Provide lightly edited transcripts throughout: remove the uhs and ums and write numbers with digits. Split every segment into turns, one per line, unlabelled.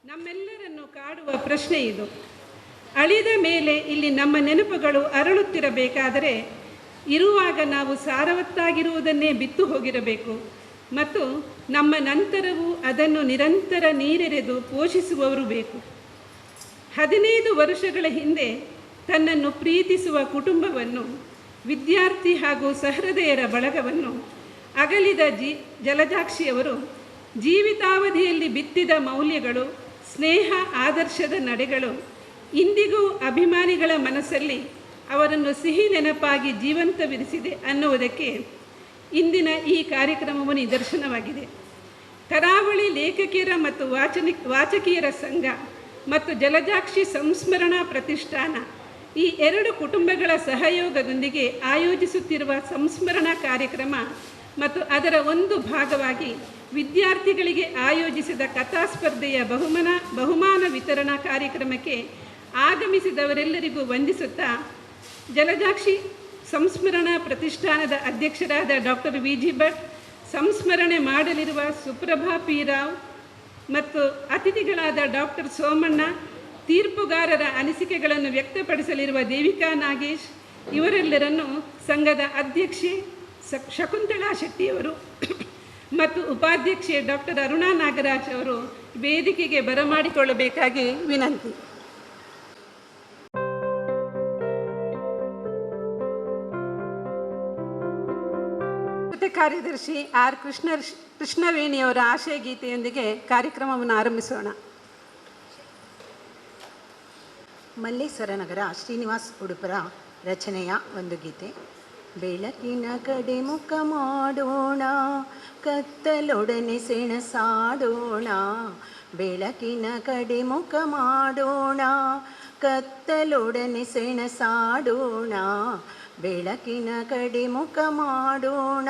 ನಮ್ಮೆಲ್ಲರನ್ನು ಕಾಡುವ ಪ್ರಶ್ನೆ ಇದು. ಅಳಿದ ಮೇಲೆ ಇಲ್ಲಿ ನಮ್ಮ ನೆನಪುಗಳು ಅರಳುತ್ತಿರಬೇಕಾದರೆ ಇರುವಾಗ ನಾವು ಸಾರವತ್ತಾಗಿರುವುದನ್ನೇ ಬಿತ್ತು ಹೋಗಿರಬೇಕು ಮತ್ತು ನಮ್ಮ ನಂತರವೂ ಅದನ್ನು ನಿರಂತರ ನೀರೆರೆದು ಪೋಷಿಸುವವರು ಬೇಕು. 15 ವರ್ಷಗಳ ಹಿಂದೆ ತನ್ನನ್ನು ಪ್ರೀತಿಸುವ ಕುಟುಂಬವನ್ನು, ವಿದ್ಯಾರ್ಥಿ ಹಾಗೂ ಸಹೃದಯರ ಬಳಗವನ್ನು ಅಗಲಿದ ಜಲಜಾಕ್ಷಿಯವರು ಜೀವಿತಾವಧಿಯಲ್ಲಿ ಬಿತ್ತಿದ ಮೌಲ್ಯಗಳು, ಸ್ನೇಹ, ಆದರ್ಶದ ನಡೆಗಳು ಇಂದಿಗೂ ಅಭಿಮಾನಿಗಳ ಮನಸ್ಸಲ್ಲಿ ಅವರನ್ನು ಸಿಹಿ ನೆನಪಾಗಿ ಜೀವಂತವಿರಿಸಿದೆ ಅನ್ನುವುದಕ್ಕೆ ಇಂದಿನ ಈ ಕಾರ್ಯಕ್ರಮವು ನಿದರ್ಶನವಾಗಿದೆ. ಕರಾವಳಿ ಲೇಖಕಿಯರ ಮತ್ತು ವಾಚಕಿಯರ ಸಂಘ ಮತ್ತು ಜಲಜಾಕ್ಷಿ ಸಂಸ್ಮರಣಾ ಪ್ರತಿಷ್ಠಾನ ಈ 2 ಕುಟುಂಬಗಳ ಸಹಯೋಗದೊಂದಿಗೆ ಆಯೋಜಿಸುತ್ತಿರುವ ಸಂಸ್ಮರಣಾ ಕಾರ್ಯಕ್ರಮ ಮತ್ತು ಅದರ ಒಂದು ಭಾಗವಾಗಿ ವಿದ್ಯಾರ್ಥಿಗಳಿಗೆ ಆಯೋಜಿಸಿದ ಕಥಾಸ್ಪರ್ಧೆಯ ಬಹುಮಾನ ವಿತರಣಾ ಕಾರ್ಯಕ್ರಮಕ್ಕೆ ಆಗಮಿಸಿದವರೆಲ್ಲರಿಗೂ ವಂದಿಸುತ್ತಾ, ಜಲಜಾಕ್ಷಿ ಸಂಸ್ಮರಣಾ ಪ್ರತಿಷ್ಠಾನದ ಅಧ್ಯಕ್ಷರಾದ ಡಾಕ್ಟರ್ ವಿ ಜಿ ಭಟ್, ಸಂಸ್ಮರಣೆ ಮಾಡಲಿರುವ ಸುಪ್ರಭಾ ಪಿ ರಾವ್ ಮತ್ತು ಅತಿಥಿಗಳಾದ ಡಾಕ್ಟರ್ ಸೋಮಣ್ಣ, ತೀರ್ಪುಗಾರರ ಅನಿಸಿಕೆಗಳನ್ನು ವ್ಯಕ್ತಪಡಿಸಲಿರುವ ದೇವಿಕಾ ನಾಗೇಶ್ ಇವರೆಲ್ಲರನ್ನು ಸಂಘದ ಅಧ್ಯಕ್ಷೆ ಶಕುಂತಳಾ ಶೆಟ್ಟಿಯವರು ಮತ್ತು ಉಪಾಧ್ಯಕ್ಷೆ ಡಾಕ್ಟರ್ ಅರುಣಾ ನಾಗರಾಜ್ ಅವರು ವೇದಿಕೆಗೆ ಬರಮಾಡಿಕೊಳ್ಳಬೇಕಾಗಿ ವಿನಂತಿ. ಕಾರ್ಯದರ್ಶಿ ಆರ್ ಕೃಷ್ಣವೇಣಿಯವರ ಆಶಯ ಗೀತೆಯೊಂದಿಗೆ ಕಾರ್ಯಕ್ರಮವನ್ನು ಆರಂಭಿಸೋಣ.
ಮಲ್ಲೇಶ್ವರ ನಗರ ಶ್ರೀನಿವಾಸ್ ಉಡುಪರ ರಚನೆಯ ಒಂದು ಗೀತೆ. ಬೆಳಕಿನ ಕಡೆ ಮುಖ ಮಾಡೋಣ, ಕತ್ತಲೊಡನೆ ಸೆಣಸಾಡೋಣ. ಬೆಳಕಿನ ಕಡೆ ಮುಖ ಮಾಡೋಣ, ಕತ್ತಲೊಡನೆ ಸೆಣಸಾಡೋಣ. ಬೆಳಕಿನ ಕಡೆ ಮುಖ ಮಾಡೋಣ.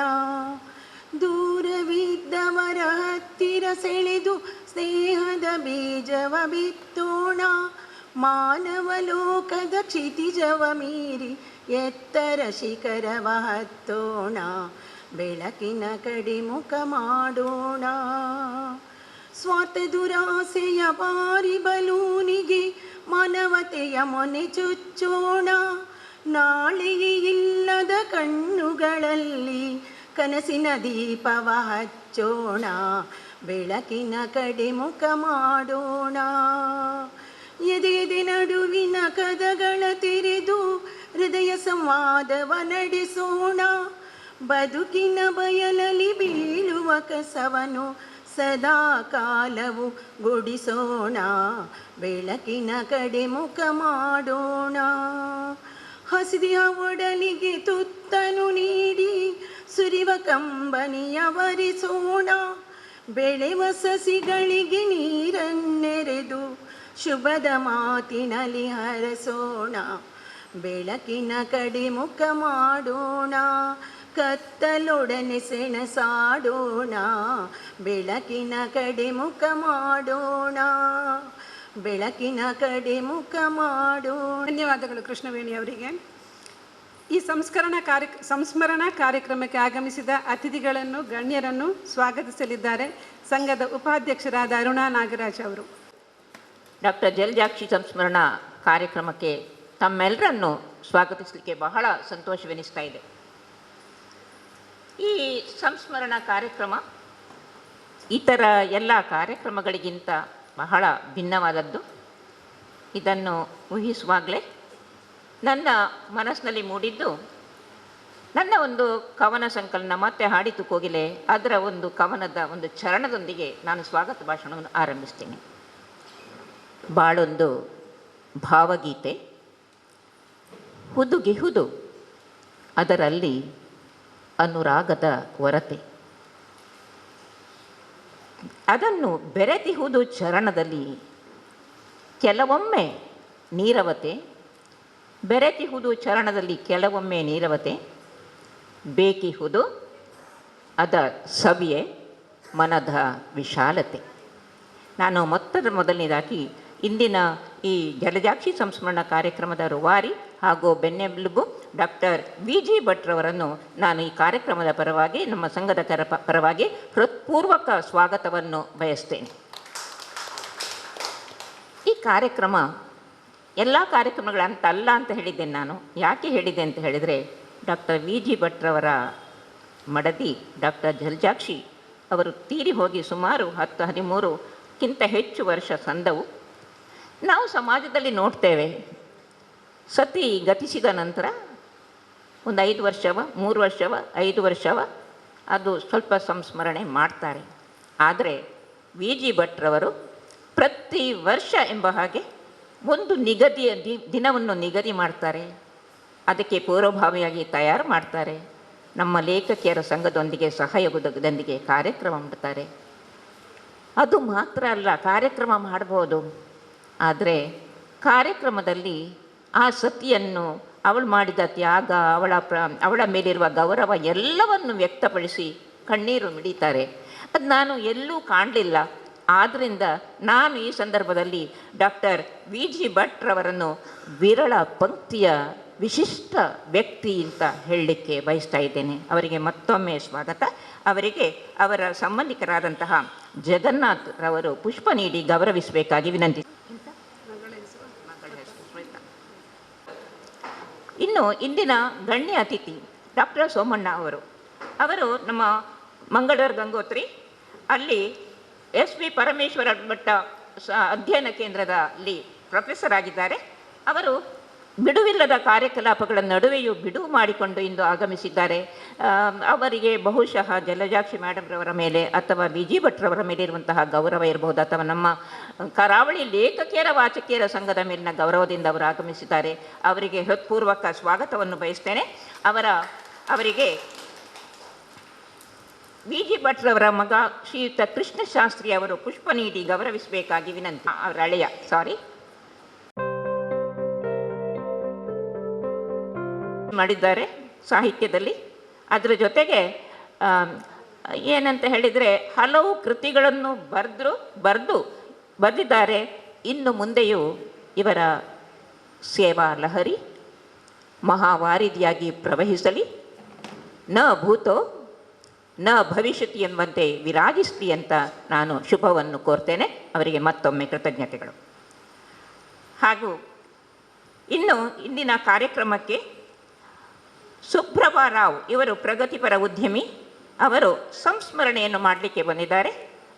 ದೂರವಿದ್ದವರ ಹತ್ತಿರ ಸೆಳೆದು ಸ್ನೇಹದ ಬೀಜವ ಬಿತ್ತೋಣ. ಮಾನವ ಲೋಕದ ಕ್ಷಿತಿಜವ ಮೀರಿ ಎತ್ತರ ಶಿಖರವ ಹತ್ತೋಣ. ಬೆಳಕಿನ ಕಡೆ ಮುಖ ಮಾಡೋಣ. ಸ್ವಾರ್ಥ ದುರಾಸೆಯ ಬಾರಿ ಬಲೂನಿಗೆ ಮಾನವತೆಯ ಮೊನೆ ಚುಚ್ಚೋಣ. ನಾಳೆಯೇ ಇಲ್ಲದ ಕಣ್ಣುಗಳಲ್ಲಿ ಕನಸಿನ ದೀಪವ ಹಚ್ಚೋಣ. ಬೆಳಕಿನ ಕಡೆ ಮುಖ ಮಾಡೋಣ. ಎದೆ ನಡುವಿನ ಕದಗಳ ತೆರೆದು ಹೃದಯ ಸಂವಾದವ ನಡೆಸೋಣ. ಬದುಕಿನ ಬಯಲಲ್ಲಿ ಬೀಳುವ ಕಸವನು ಸದಾ ಕಾಲವು ಗುಡಿಸೋಣ. ಬೆಳಕಿನ ಕಡೆ ಮುಖ ಮಾಡೋಣ. ಹಸಿದಿಯ ಒಡಲಿಗೆ ತುತ್ತನು ನೀಡಿ ಸುರಿವ ಕಂಬನಿಯ ವರಿಸೋಣ. ಬೆಳೆವ ಸಸಿಗಳಿಗೆ ನೀರನ್ನೆರೆದು ಶುಭದ ಮಾತಿನಲ್ಲಿ ಹರಸೋಣ. ಬೆಳಕಿನ ಕಡೆ ಮುಖ ಮಾಡೋಣ, ಕತ್ತಲೊಡನೆ ಸೆಣಸಾಡೋಣ. ಬೆಳಕಿನ ಕಡೆ ಮುಖ ಮಾಡೋಣ, ಬೆಳಕಿನ ಕಡೆ ಮುಖ ಮಾಡೋಣ.
ಧನ್ಯವಾದಗಳು ಕೃಷ್ಣವೇಣಿ ಅವರಿಗೆ. ಈ ಸಂಸ್ಮರಣಾ ಕಾರ್ಯಕ್ರಮಕ್ಕೆ ಆಗಮಿಸಿದ ಅತಿಥಿಗಳನ್ನು, ಗಣ್ಯರನ್ನು ಸ್ವಾಗತಿಸಲಿದ್ದಾರೆ ಸಂಘದ ಉಪಾಧ್ಯಕ್ಷರಾದ ಅರುಣಾ ನಾಗರಾಜ್ ಅವರು.
ಡಾಕ್ಟರ್ ಜಲಜಾಕ್ಷಿ ಸಂಸ್ಮರಣಾ ಕಾರ್ಯಕ್ರಮಕ್ಕೆ ತಮ್ಮೆಲ್ಲರನ್ನು ಸ್ವಾಗತಿಸಲಿಕ್ಕೆ ಬಹಳ ಸಂತೋಷವೆನಿಸ್ತಾ ಇದೆ. ಈ ಸಂಸ್ಮರಣಾ ಕಾರ್ಯಕ್ರಮ ಇತರ ಎಲ್ಲ ಕಾರ್ಯಕ್ರಮಗಳಿಗಿಂತ ಬಹಳ ಭಿನ್ನವಾದದ್ದು. ಇದನ್ನು ಊಹಿಸುವಾಗಲೇ ನನ್ನ ಮನಸ್ಸಿನಲ್ಲಿ ಮೂಡಿದ್ದು ನನ್ನ ಒಂದು ಕವನ ಸಂಕಲನ ಮತ್ತೆ ಹಾಡಿತು ಕೋಗಿಲೆ, ಅದರ ಒಂದು ಕವನದ ಒಂದು ಚರಣದೊಂದಿಗೆ ನಾನು ಸ್ವಾಗತ ಭಾಷಣವನ್ನು ಆರಂಭಿಸ್ತೇನೆ. ಬಾಳೊಂದು ಭಾವಗೀತೆ, ಹುದುಗಿಹುದು ಅದರಲ್ಲಿ ಅನುರಾಗದ ಹೊರತೆ, ಅದನ್ನು ಬೆರೆತಿಹುದು ಚರಣದಲ್ಲಿ ಕೆಲವೊಮ್ಮೆ ನೀರವತೆ, ಬೆರೆತಿಹುದು ಚರಣದಲ್ಲಿ ಕೆಲವೊಮ್ಮೆ ನೀರವತೆ, ಬೇಕಿಹುದು ಅದ ಸವಿಯೇ ಮನದ ವಿಶಾಲತೆ. ನಾನು ಮೊದಲನೇದಾಗಿ ಇಂದಿನ ಈ ಜಲಜಾಕ್ಷಿ ಸಂಸ್ಮರಣಾ ಕಾರ್ಯಕ್ರಮದ ರೂವಾರಿ ಹಾಗೂ ಬೆನ್ನೆಲುಬು ಡಾಕ್ಟರ್ ವಿ ಜಿ ಭಟ್ರವರನ್ನು ನಾನು ಈ ಕಾರ್ಯಕ್ರಮದ ಪರವಾಗಿ, ನಮ್ಮ ಸಂಘದ ಪರವಾಗಿ ಹೃತ್ಪೂರ್ವಕ ಸ್ವಾಗತವನ್ನು ಬಯಸ್ತೇನೆ. ಕಾರ್ಯಕ್ರಮ ಎಲ್ಲ ಕಾರ್ಯಕ್ರಮಗಳಂತ ಅಲ್ಲ ಅಂತ ಹೇಳಿದ್ದೇನೆ ನಾನು. ಯಾಕೆ ಹೇಳಿದೆ ಅಂತ ಹೇಳಿದರೆ, ಡಾಕ್ಟರ್ ವಿ ಜಿ ಭಟ್ರವರ ಮಡದಿ ಡಾಕ್ಟರ್ ಜಲಜಾಕ್ಷಿ ಅವರು ತೀರಿ ಹೋಗಿ ಸುಮಾರು 10-13ಕ್ಕಿಂತ ಹೆಚ್ಚು ವರ್ಷ ಸಂದವು. ನಾವು ಸಮಾಜದಲ್ಲಿ ನೋಡ್ತೇವೆ, ಸತಿ ಗತಿಸಿದ ನಂತರ ಒಂದು 5 ವರ್ಷವ 3 ವರ್ಷವ 5 ವರ್ಷವ ಅದು ಸ್ವಲ್ಪ ಸಂಸ್ಮರಣೆ ಮಾಡ್ತಾರೆ. ಆದರೆ ವಿ ಜಿ ಭಟ್ರವರು ಪ್ರತಿ ವರ್ಷ ಎಂಬ ಹಾಗೆ ಒಂದು ನಿಗದಿಯ ದಿನವನ್ನು ನಿಗದಿ ಮಾಡ್ತಾರೆ. ಅದಕ್ಕೆ ಪೂರ್ವಭಾವಿಯಾಗಿ ತಯಾರು ಮಾಡ್ತಾರೆ. ನಮ್ಮ ಲೇಖಕಿಯರ ಸಂಘದೊಂದಿಗೆ ಸಹಯೋಗದೊಂದಿಗೆ ಕಾರ್ಯಕ್ರಮ ಮಾಡ್ತಾರೆ. ಅದು ಮಾತ್ರ ಅಲ್ಲ, ಕಾರ್ಯಕ್ರಮ ಮಾಡ್ಬೋದು, ಆದರೆ ಕಾರ್ಯಕ್ರಮದಲ್ಲಿ ಆ ಸತಿಯನ್ನು ಅವಳು ಮಾಡಿದ ತ್ಯಾಗ, ಅವಳ ಮೇಲಿರುವ ಗೌರವ ಎಲ್ಲವನ್ನು ವ್ಯಕ್ತಪಡಿಸಿ ಕಣ್ಣೀರು ಮಿಡಿತಾರೆ. ಅದು ನಾನು ಎಲ್ಲೂ ಕಾಣಲಿಲ್ಲ. ಆದ್ದರಿಂದ ನಾನು ಈ ಸಂದರ್ಭದಲ್ಲಿ ಡಾಕ್ಟರ್ ವಿ ಜಿ ಭಟ್ರವರನ್ನು ವಿರಳ ಪಂಕ್ತಿಯ ವಿಶಿಷ್ಟ ವ್ಯಕ್ತಿ ಅಂತ ಹೇಳಲಿಕ್ಕೆ ಬಯಸ್ತಾ ಇದ್ದೇನೆ. ಅವರಿಗೆ ಮತ್ತೊಮ್ಮೆ ಸ್ವಾಗತ. ಅವರಿಗೆ ಅವರ ಸಂಬಂಧಿಕರಾದಂತಹ ಜಗನ್ನಾಥ್ ರವರು ಪುಷ್ಪ ನೀಡಿ ಗೌರವಿಸಬೇಕಾಗಿ ವಿನಂತಿ. ಇನ್ನು ಇಂದಿನ ಗಣ್ಯ ಅತಿಥಿ ಡಾಕ್ಟರ್ ಸೋಮಣ್ಣ ಅವರು ನಮ್ಮ ಮಂಗಳೂರು ಗಂಗೋತ್ರಿ ಅಲ್ಲಿ ಎಸ್ ವಿ ಪರಮೇಶ್ವರ ಭಟ್ಟ ಅಧ್ಯಯನ ಕೇಂದ್ರದಲ್ಲಿ ಪ್ರೊಫೆಸರ್ ಆಗಿದ್ದಾರೆ. ಅವರು ಬಿಡುವಿಲ್ಲದ ಕಾರ್ಯಕಲಾಪಗಳ ನಡುವೆಯೂ ಬಿಡುವು ಮಾಡಿಕೊಂಡು ಇಂದು ಆಗಮಿಸಿದ್ದಾರೆ. ಅವರಿಗೆ ಬಹುಶಃ ಜಲಜಾಕ್ಷಿ ಮೇಡಮ್ರವರ ಮೇಲೆ ಅಥವಾ ವಿ ಜಿ ಭಟ್ರವರ ಮೇಲೆ ಇರುವಂತಹ ಗೌರವ ಇರಬಹುದು, ಅಥವಾ ನಮ್ಮ ಕರಾವಳಿ ಲೇಖಕಿಯರ ವಾಚಕಿಯರ ಸಂಘದ ಮೇಲಿನ ಗೌರವದಿಂದ ಅವರು ಆಗಮಿಸಿದ್ದಾರೆ. ಅವರಿಗೆ ಹೃತ್ಪೂರ್ವಕ ಸ್ವಾಗತವನ್ನು ಬಯಸ್ತೇನೆ. ಅವರಿಗೆ ವಿ ಜಿ ಭಟ್ರವರ ಮಗ ಶ್ರೀಯುತ ಕೃಷ್ಣಶಾಸ್ತ್ರಿ ಅವರು ಪುಷ್ಪ ನೀಡಿ ಗೌರವಿಸಬೇಕಾಗಿ ವಿನಂತಿ. ಅವರ ಅಳೆಯ ಮಾಡಿದ್ದಾರೆ ಸಾಹಿತ್ಯದಲ್ಲಿ. ಅದರ ಜೊತೆಗೆ ಏನಂತ ಹೇಳಿದರೆ ಹಲವು ಕೃತಿಗಳನ್ನು ಬರೆದಿದ್ದಾರೆ. ಇನ್ನು ಮುಂದೆಯೂ ಇವರ ಸೇವಾ ಲಹರಿ ಮಹಾವಾರಿದಿಯಾಗಿ ಪ್ರವಹಿಸಲಿ, ನ ಭೂತೋ ನ ಭವಿಷ್ಯತಿ ಎಂಬಂತೆ ವಿರಾಜಿಸಲಿ ಅಂತ ನಾನು ಶುಭವನ್ನು ಕೋರ್ತೇನೆ. ಅವರಿಗೆ ಮತ್ತೊಮ್ಮೆ ಕೃತಜ್ಞತೆಗಳು. ಹಾಗೂ ಇನ್ನು ಇಂದಿನ ಕಾರ್ಯಕ್ರಮಕ್ಕೆ ಸುಪ್ರಭಾ ರಾವ್ ಇವರು ಪ್ರಗತಿಪರ ಉದ್ಯಮಿ, ಅವರು ಸಂಸ್ಮರಣೆಯನ್ನು ಮಾಡಲಿಕ್ಕೆ ಬಂದಿದ್ದಾರೆ.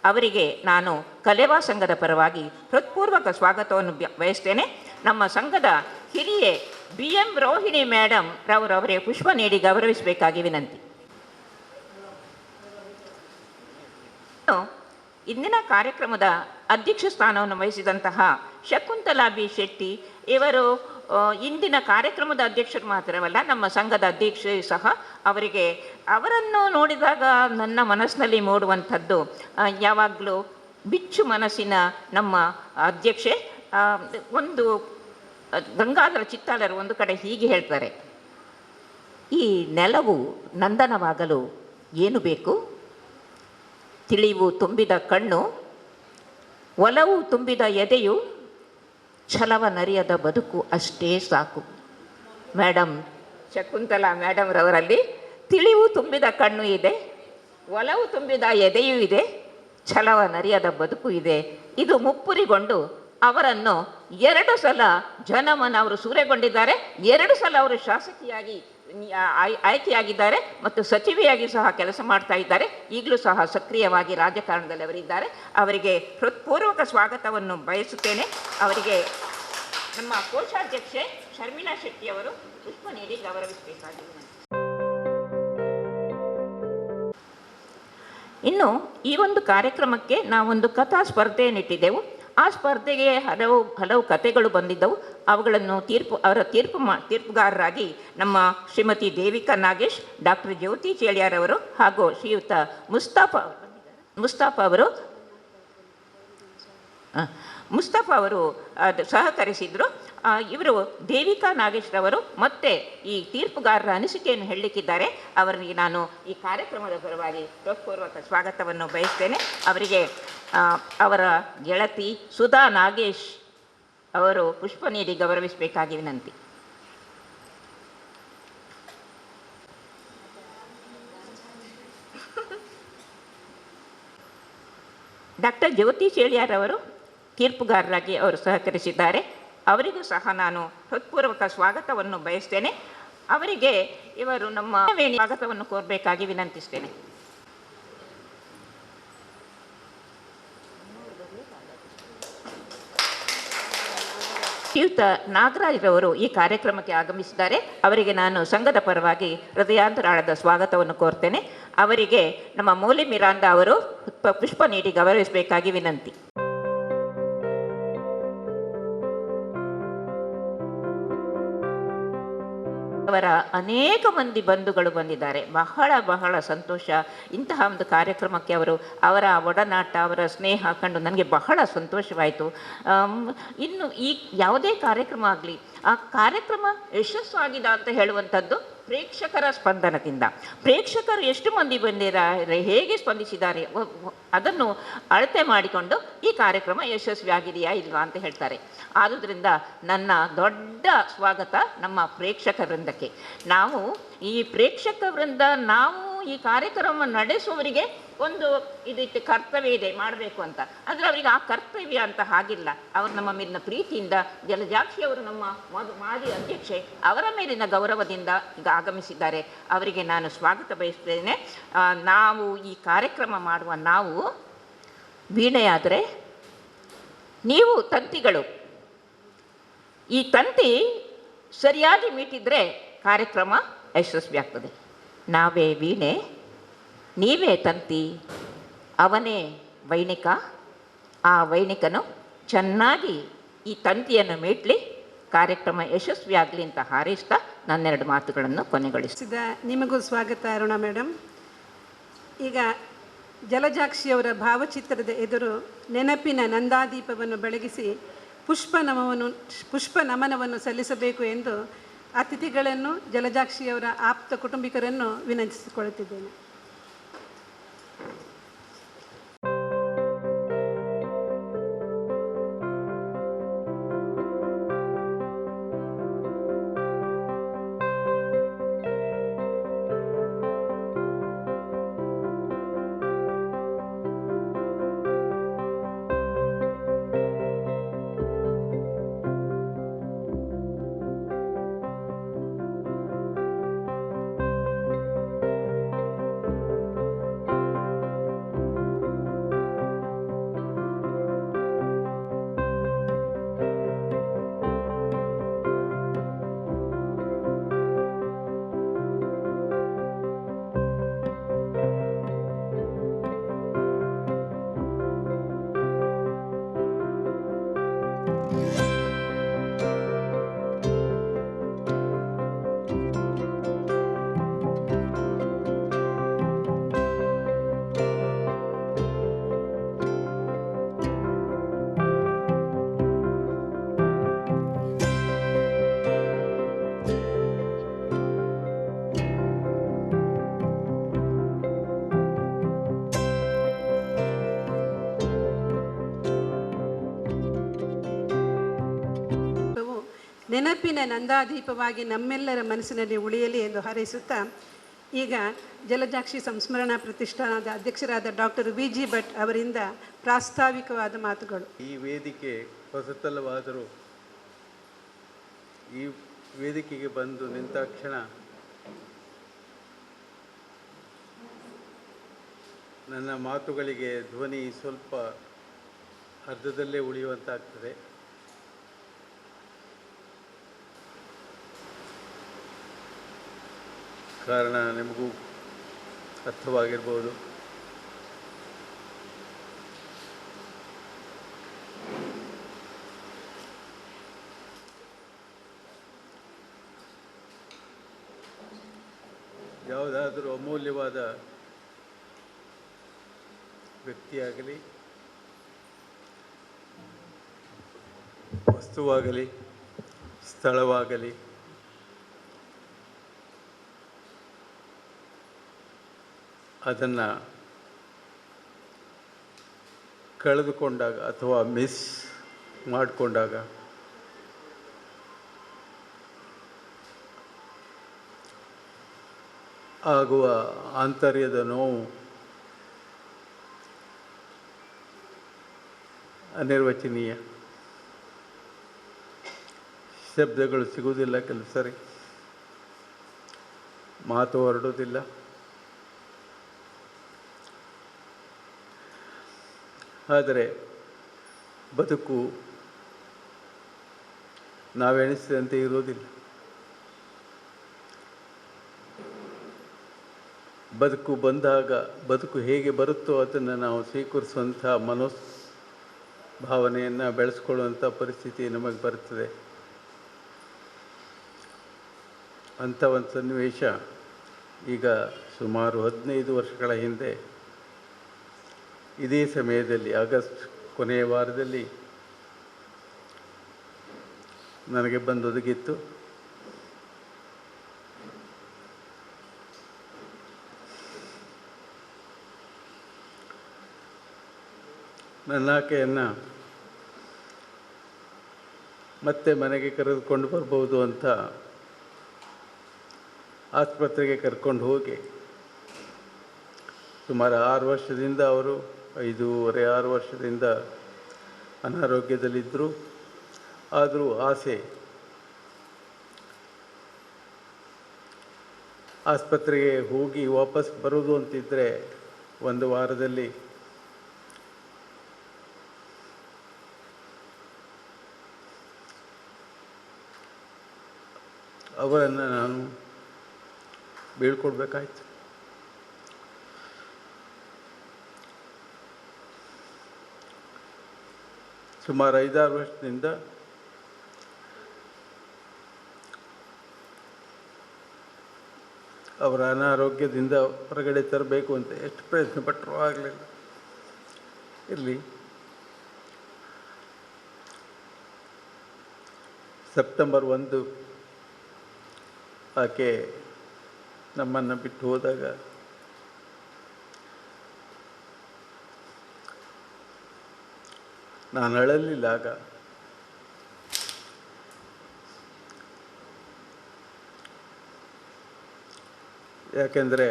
ಅವರಿಗೆ ನಾನು ಕಲೆವಾ ಸಂಘದ ಪರವಾಗಿ ಹೃತ್ಪೂರ್ವಕ ಸ್ವಾಗತವನ್ನು ಬಯಸ್ತೇನೆ. ನಮ್ಮ ಸಂಘದ ಹಿರಿಯೆ BM ರೋಹಿಣಿ ಮೇಡಮ್ ಅವರಿಗೆ ಪುಷ್ಪ ನೀಡಿ ಗೌರವಿಸಬೇಕಾಗಿ ವಿನಂತಿ. ಇಂದಿನ ಕಾರ್ಯಕ್ರಮದ ಅಧ್ಯಕ್ಷ ಸ್ಥಾನವನ್ನು ವಹಿಸಿದಂತಹ ಶಕುಂತಲಾ ಬಿ ಶೆಟ್ಟಿ ಇವರು ಇಂದಿನ ಕಾರ್ಯಕ್ರಮದ ಅಧ್ಯಕ್ಷರು ಮಾತ್ರವಲ್ಲ, ನಮ್ಮ ಸಂಘದ ಅಧ್ಯಕ್ಷೆ ಸಹ. ಅವರನ್ನು ನೋಡಿದಾಗ ನನ್ನ ಮನಸ್ಸಿನಲ್ಲಿ ಮೂಡುವಂಥದ್ದು ಯಾವಾಗಲೂ ಬಿಚ್ಚು ಮನಸ್ಸಿನ ನಮ್ಮ ಅಧ್ಯಕ್ಷೆ. ಒಂದು ಗಂಗಾಧರ ಚಿತ್ತಾಲರು ಒಂದು ಕಡೆ ಹೀಗೆ ಹೇಳ್ತಾರೆ, ಈ ನೆಲವು ನಂದನವಾಗಲು ಏನು ಬೇಕು? ತಿಳಿವು ತುಂಬಿದ ಕಣ್ಣು, ಒಲವು ತುಂಬಿದ ಎದೆಯು, ಛಲವ ನರಿಯದ ಬದುಕು ಅಷ್ಟೇ ಸಾಕು. ಮೇಡಮ್ ಶಕುಂತಲಾ ಮೇಡಮ್ರವರಲ್ಲಿ ತಿಳಿವು ತುಂಬಿದ ಕಣ್ಣು ಇದೆ, ಒಲವು ತುಂಬಿದ ಎದೆಯೂ ಇದೆ, ಛಲವ ನರಿಯದ ಬದುಕು ಇದೆ. ಇದು ಮುಪ್ಪುರಿಗೊಂಡು ಅವರನ್ನು 2 ಸಲ ಜನಮನ ಅವರು ಸೂರೆಗೊಂಡಿದ್ದಾರೆ. 2 ಸಲ ಅವರು ಶಾಸಕಿಯಾಗಿ ಆಯ್ಕೆಯಾಗಿದ್ದಾರೆ ಮತ್ತು ಸಚಿವೆಯಾಗಿ ಸಹ ಕೆಲಸ ಮಾಡ್ತಾ ಇದ್ದಾರೆ. ಈಗಲೂ ಸಹ ಸಕ್ರಿಯವಾಗಿ ರಾಜಕಾರಣದಲ್ಲಿ ಅವರಿದ್ದಾರೆ. ಅವರಿಗೆ ಹೃತ್ಪೂರ್ವಕ ಸ್ವಾಗತವನ್ನು ಬಯಸುತ್ತೇನೆ. ಅವರಿಗೆ ನಮ್ಮ ಕೋಶಾಧ್ಯಕ್ಷೆ ಶರ್ಮಿಳಾ ಶೆಟ್ಟಿ ಅವರು ಪುಷ್ಪ ನೀಡಿ ಗೌರವಿಸಬೇಕಾಗಿದೆ. ಇನ್ನು ಈ ಒಂದು ಕಾರ್ಯಕ್ರಮಕ್ಕೆ ನಾವೊಂದು ಕಥಾ ಸ್ಪರ್ಧೆಯನ್ನಿಟ್ಟಿದ್ದೆವು. ಆ ಸ್ಪರ್ಧೆಗೆ ಹಲವು ಕಥೆಗಳು ಬಂದಿದ್ದವು. ಅವುಗಳನ್ನು ತೀರ್ಪುಗಾರರಾಗಿ ನಮ್ಮ ಶ್ರೀಮತಿ ದೇವಿಕಾ ನಾಗೇಶ್, ಡಾಕ್ಟರ್ ಜ್ಯೋತಿ ಚೇಳ್ಯಾರವರು ಹಾಗೂ ಶ್ರೀಯುತ ಮುಸ್ತಫಾ ಅವರು ಸಹಕರಿಸಿದರು. ಇವರು ದೇವಿಕಾ ನಾಗೇಶ್ರವರು ಮತ್ತೆ ಈ ತೀರ್ಪುಗಾರರ ಅನಿಸಿಕೆಯನ್ನು ಹೇಳಲಿಕ್ಕಿದ್ದಾರೆ. ಅವರಿಗೆ ನಾನು ಈ ಕಾರ್ಯಕ್ರಮದ ಪರವಾಗಿ ಹೃತ್ಪೂರ್ವಕ ಸ್ವಾಗತವನ್ನು ಬಯಸ್ತೇನೆ. ಅವರಿಗೆ ಅವರ ಗೆಳತಿ ಸುಧಾ ನಾಗೇಶ್ ಅವರು ಪುಷ್ಪ ನೀಡಿ ಗೌರವಿಸಬೇಕಾಗಿ ವಿನಂತಿ. ಡಾಕ್ಟರ್ ಜ್ಯೋತಿ ಚೇಳ್ಯಾರವರು ತೀರ್ಪುಗಾರರಾಗಿ ಅವರು ಸಹಕರಿಸಿದ್ದಾರೆ. ಅವರಿಗೂ ಸಹ ನಾನು ಹೃತ್ಪೂರ್ವಕ ಸ್ವಾಗತವನ್ನು ಬಯಸ್ತೇನೆ. ಅವರಿಗೆ ಇವರು ನಮ್ಮ ವೇಣಿ ಸ್ವಾಗತವನ್ನು ಕೋರಬೇಕಾಗಿ ವಿನಂತಿಸ್ತೇನೆ. ಶ್ರೀಯುತ ನಾಗರಾಜ್ರವರು ಈ ಕಾರ್ಯಕ್ರಮಕ್ಕೆ ಆಗಮಿಸಿದ್ದಾರೆ. ಅವರಿಗೆ ನಾನು ಸಂಘದ ಪರವಾಗಿ ಹೃದಯಾಂತರಾಳದ ಸ್ವಾಗತವನ್ನು ಕೋರ್ತೇನೆ. ಅವರಿಗೆ ನಮ್ಮ ಮೌಲಿ ಮಿರಾಂಡಾ ಅವರು ಪುಷ್ಪ ನೀಡಿ ಗೌರವಿಸಬೇಕಾಗಿ ವಿನಂತಿ. ಅವರ ಅನೇಕ ಮಂದಿ ಬಂಧುಗಳು ಬಂದಿದ್ದಾರೆ. ಬಹಳ ಸಂತೋಷ. ಇಂತಹ ಒಂದು ಕಾರ್ಯಕ್ರಮಕ್ಕೆ ಅವರ ಒಡನಾಟ, ಅವರ ಸ್ನೇಹ ಕಂಡು ನನಗೆ ಬಹಳ ಸಂತೋಷವಾಯಿತು. ಇನ್ನು ಈ ಯಾವುದೇ ಕಾರ್ಯಕ್ರಮ ಆಗಲಿ, ಆ ಕಾರ್ಯಕ್ರಮ ಯಶಸ್ವಾಗಿದೆ ಅಂತ ಹೇಳುವಂಥದ್ದು ಪ್ರೇಕ್ಷಕರ ಸ್ಪಂದನದಿಂದ. ಪ್ರೇಕ್ಷಕರು ಎಷ್ಟು ಮಂದಿ ಬಂದಿದ್ದಾರೆ, ಹೇಗೆ ಸ್ಪಂದಿಸಿದ್ದಾರೆ, ಅದನ್ನು ಅಳತೆ ಮಾಡಿಕೊಂಡು ಈ ಕಾರ್ಯಕ್ರಮ ಯಶಸ್ವಿಯಾಗಿದೆಯಾ ಇಲ್ವಾ ಅಂತ ಹೇಳ್ತಾರೆ. ಆದುದರಿಂದ ನನ್ನ ದೊಡ್ಡ ಸ್ವಾಗತ ನಮ್ಮ ಪ್ರೇಕ್ಷಕ ವೃಂದಕ್ಕೆ. ನಾವು ಈ ಪ್ರೇಕ್ಷಕ ವೃಂದ, ನಾವು ಈ ಕಾರ್ಯಕ್ರಮ ನಡೆಸುವವರಿಗೆ ಒಂದು ಇದಕ್ಕೆ ಕರ್ತವ್ಯ ಇದೆ ಮಾಡಬೇಕು ಅಂತ. ಆದರೆ ಅವರಿಗೆ ಆ ಕರ್ತವ್ಯ ಅಂತ ಹಾಗಿಲ್ಲ. ಅವರು ನಮ್ಮ ಮೇಲಿನ ಪ್ರೀತಿಯಿಂದ, ಜಲಜಾಕ್ಷಿ ಅವರು ನಮ್ಮ ಮಾಜಿ ಅಧ್ಯಕ್ಷೆ, ಅವರ ಮೇಲಿನ ಗೌರವದಿಂದ ಈಗ ಆಗಮಿಸಿದ್ದಾರೆ. ಅವರಿಗೆ ನಾನು ಸ್ವಾಗತ ಬಯಸ್ತೇನೆ. ನಾವು ಈ ಕಾರ್ಯಕ್ರಮ ಮಾಡುವ ನಾವು ವೀಣೆಯಾದರೆ, ನೀವು ತಂತಿಗಳು. ಈ ತಂತಿ ಸರಿಯಾಗಿ ಮೀಟಿದರೆ ಕಾರ್ಯಕ್ರಮ ಯಶಸ್ವಿ ಆಗ್ತದೆ. ನಾವೇ ವೀಣೆ, ನೀವೇ ತಂತಿ, ಅವನೇ ವೈಣಿಕ. ಆ ವೈಣಿಕನು ಚೆನ್ನಾಗಿ ಈ ತಂತಿಯನ್ನು ಮೀಟ್ಲಿ, ಕಾರ್ಯಕ್ರಮ ಯಶಸ್ವಿಯಾಗಲಿ ಅಂತ ಹಾರೈಸ್ತಾ ನನ್ನೆರಡು ಮಾತುಗಳನ್ನು ಕೊನೆಗೊಳಿಸಿದ.
ನಿಮಗೂ ಸ್ವಾಗತ ಅರುಣಾ ಮೇಡಮ್. ಈಗ ಜಲಜಾಕ್ಷಿಯವರ ಭಾವಚಿತ್ರದ ಎದುರು ನೆನಪಿನ ನಂದಾದೀಪವನ್ನು ಬೆಳಗಿಸಿ ಪುಷ್ಪ ನಮನವನ್ನು ಸಲ್ಲಿಸಬೇಕು ಎಂದು ಅತಿಥಿಗಳನ್ನು, ಜಲಜಾಕ್ಷಿಯವರ ಆಪ್ತ ಕುಟುಂಬಿಕರನ್ನು ವಿನಂತಿಸಿಕೊಳ್ಳುತ್ತಿದ್ದೇನೆ. ನೆನಪಿನ ನಂದಾದೀಪವಾಗಿ ನಮ್ಮೆಲ್ಲರ ಮನಸ್ಸಿನಲ್ಲಿ ಉಳಿಯಲಿ ಎಂದು ಹಾರೈಸುತ್ತಾ, ಈಗ ಜಲಜಾಕ್ಷಿ ಸಂಸ್ಮರಣಾ ಪ್ರತಿಷ್ಠಾನದ ಅಧ್ಯಕ್ಷರಾದ ಡಾಕ್ಟರ್ ವಿ ಜಿ ಭಟ್ ಅವರಿಂದ ಪ್ರಾಸ್ತಾವಿಕವಾದ ಮಾತುಗಳು.
ಈ ವೇದಿಕೆ ಹೊಸತಲ್ಲವಾದರೂ ಈ ವೇದಿಕೆಗೆ ಬಂದು ನಿಂತ ಕ್ಷಣ ನನ್ನ ಮಾತುಗಳಿಗೆ ಧ್ವನಿ ಸ್ವಲ್ಪ ಅರ್ಧದಲ್ಲೇ ಉಳಿಯುವಂತಾಗ್ತದೆ. ಕಾರಣ ನಿಮಗೂ ಅರ್ಥವಾಗಿರ್ಬೋದು. ಯಾವುದಾದರೂ ಅಮೂಲ್ಯವಾದ ವ್ಯಕ್ತಿಯಾಗಲಿ, ವಸ್ತುವಾಗಲಿ, ಸ್ಥಳವಾಗಲಿ, ಅದನ್ನು ಕಳೆದುಕೊಂಡಾಗ ಅಥವಾ ಮಿಸ್ ಮಾಡಿಕೊಂಡಾಗ ಆಗುವ ಆಂತರ್ಯದ ನೋವು ಅನಿರ್ವಚನೀಯ. ಶಬ್ದಗಳು ಸಿಗುವುದಿಲ್ಲ, ಕೆಲವು ಸರಿ ಮಾತು ಹೊರಡುವುದಿಲ್ಲ. ಆದರೆ ಬದುಕು ನಾವೆಣಿಸಿದಂತೆ ಇರುವುದಿಲ್ಲ. ಬದುಕು ಬಂದಾಗ ಬದುಕು ಹೇಗೆ ಬರುತ್ತೋ ಅದನ್ನು ನಾವು ಸ್ವೀಕರಿಸುವಂಥ ಭಾವನೆಯನ್ನು ಬೆಳೆಸ್ಕೊಳ್ಳುವಂಥ ಪರಿಸ್ಥಿತಿ ನಮಗೆ ಬರ್ತದೆ. ಅಂಥ ಒಂದು ಸನ್ನಿವೇಶ ಈಗ ಸುಮಾರು 15 ವರ್ಷಗಳ ಹಿಂದೆ ಇದೇ ಸಮಯದಲ್ಲಿ ಆಗಸ್ಟ್ ಕೊನೆಯ ವಾರದಲ್ಲಿ ನನಗೆ ಬಂದೊದಗಿತ್ತು. ನನ್ನ ಆಕೆಯನ್ನು ಮತ್ತೆ ಮನೆಗೆ ಕರೆದುಕೊಂಡು ಬರ್ಬೋದು ಅಂತ ಆಸ್ಪತ್ರೆಗೆ ಕರ್ಕೊಂಡು ಹೋಗಿ ಸುಮಾರು 6 ವರ್ಷದಿಂದ ಅವರು 5.5-6 ವರ್ಷದಿಂದ ಅನಾರೋಗ್ಯದಲ್ಲಿದ್ದರು. ಆದರೂ ಆಸೆ ಆಸ್ಪತ್ರೆಗೆ ಹೋಗಿ ವಾಪಸ್ ಬರೋದು ಅಂತಿದ್ದರೆ ಒಂದು ವಾರದಲ್ಲಿ ಅವರನ್ನು ನಾನು ಬೀಳ್ಕೊಡ್ಬೇಕಾಯ್ತು. ಸುಮಾರು 5-6 ವರ್ಷದಿಂದ ಅವರ ಅನಾರೋಗ್ಯದಿಂದ ಹೊರಗಡೆ ತರಬೇಕು ಅಂತ ಎಷ್ಟು ಪ್ರಯತ್ನ ಪಟ್ಟರೂ ಆಗಲಿಲ್ಲ. ಇರಲಿ, ಸೆಪ್ಟೆಂಬರ್ 1 ಆಕೆ ನಮ್ಮನ್ನು ಬಿಟ್ಟು ಹೋದಾಗ ನಾನು ಅಳಲಿಲ್ಲ. ಆಗ ಯಾಕೆಂದರೆ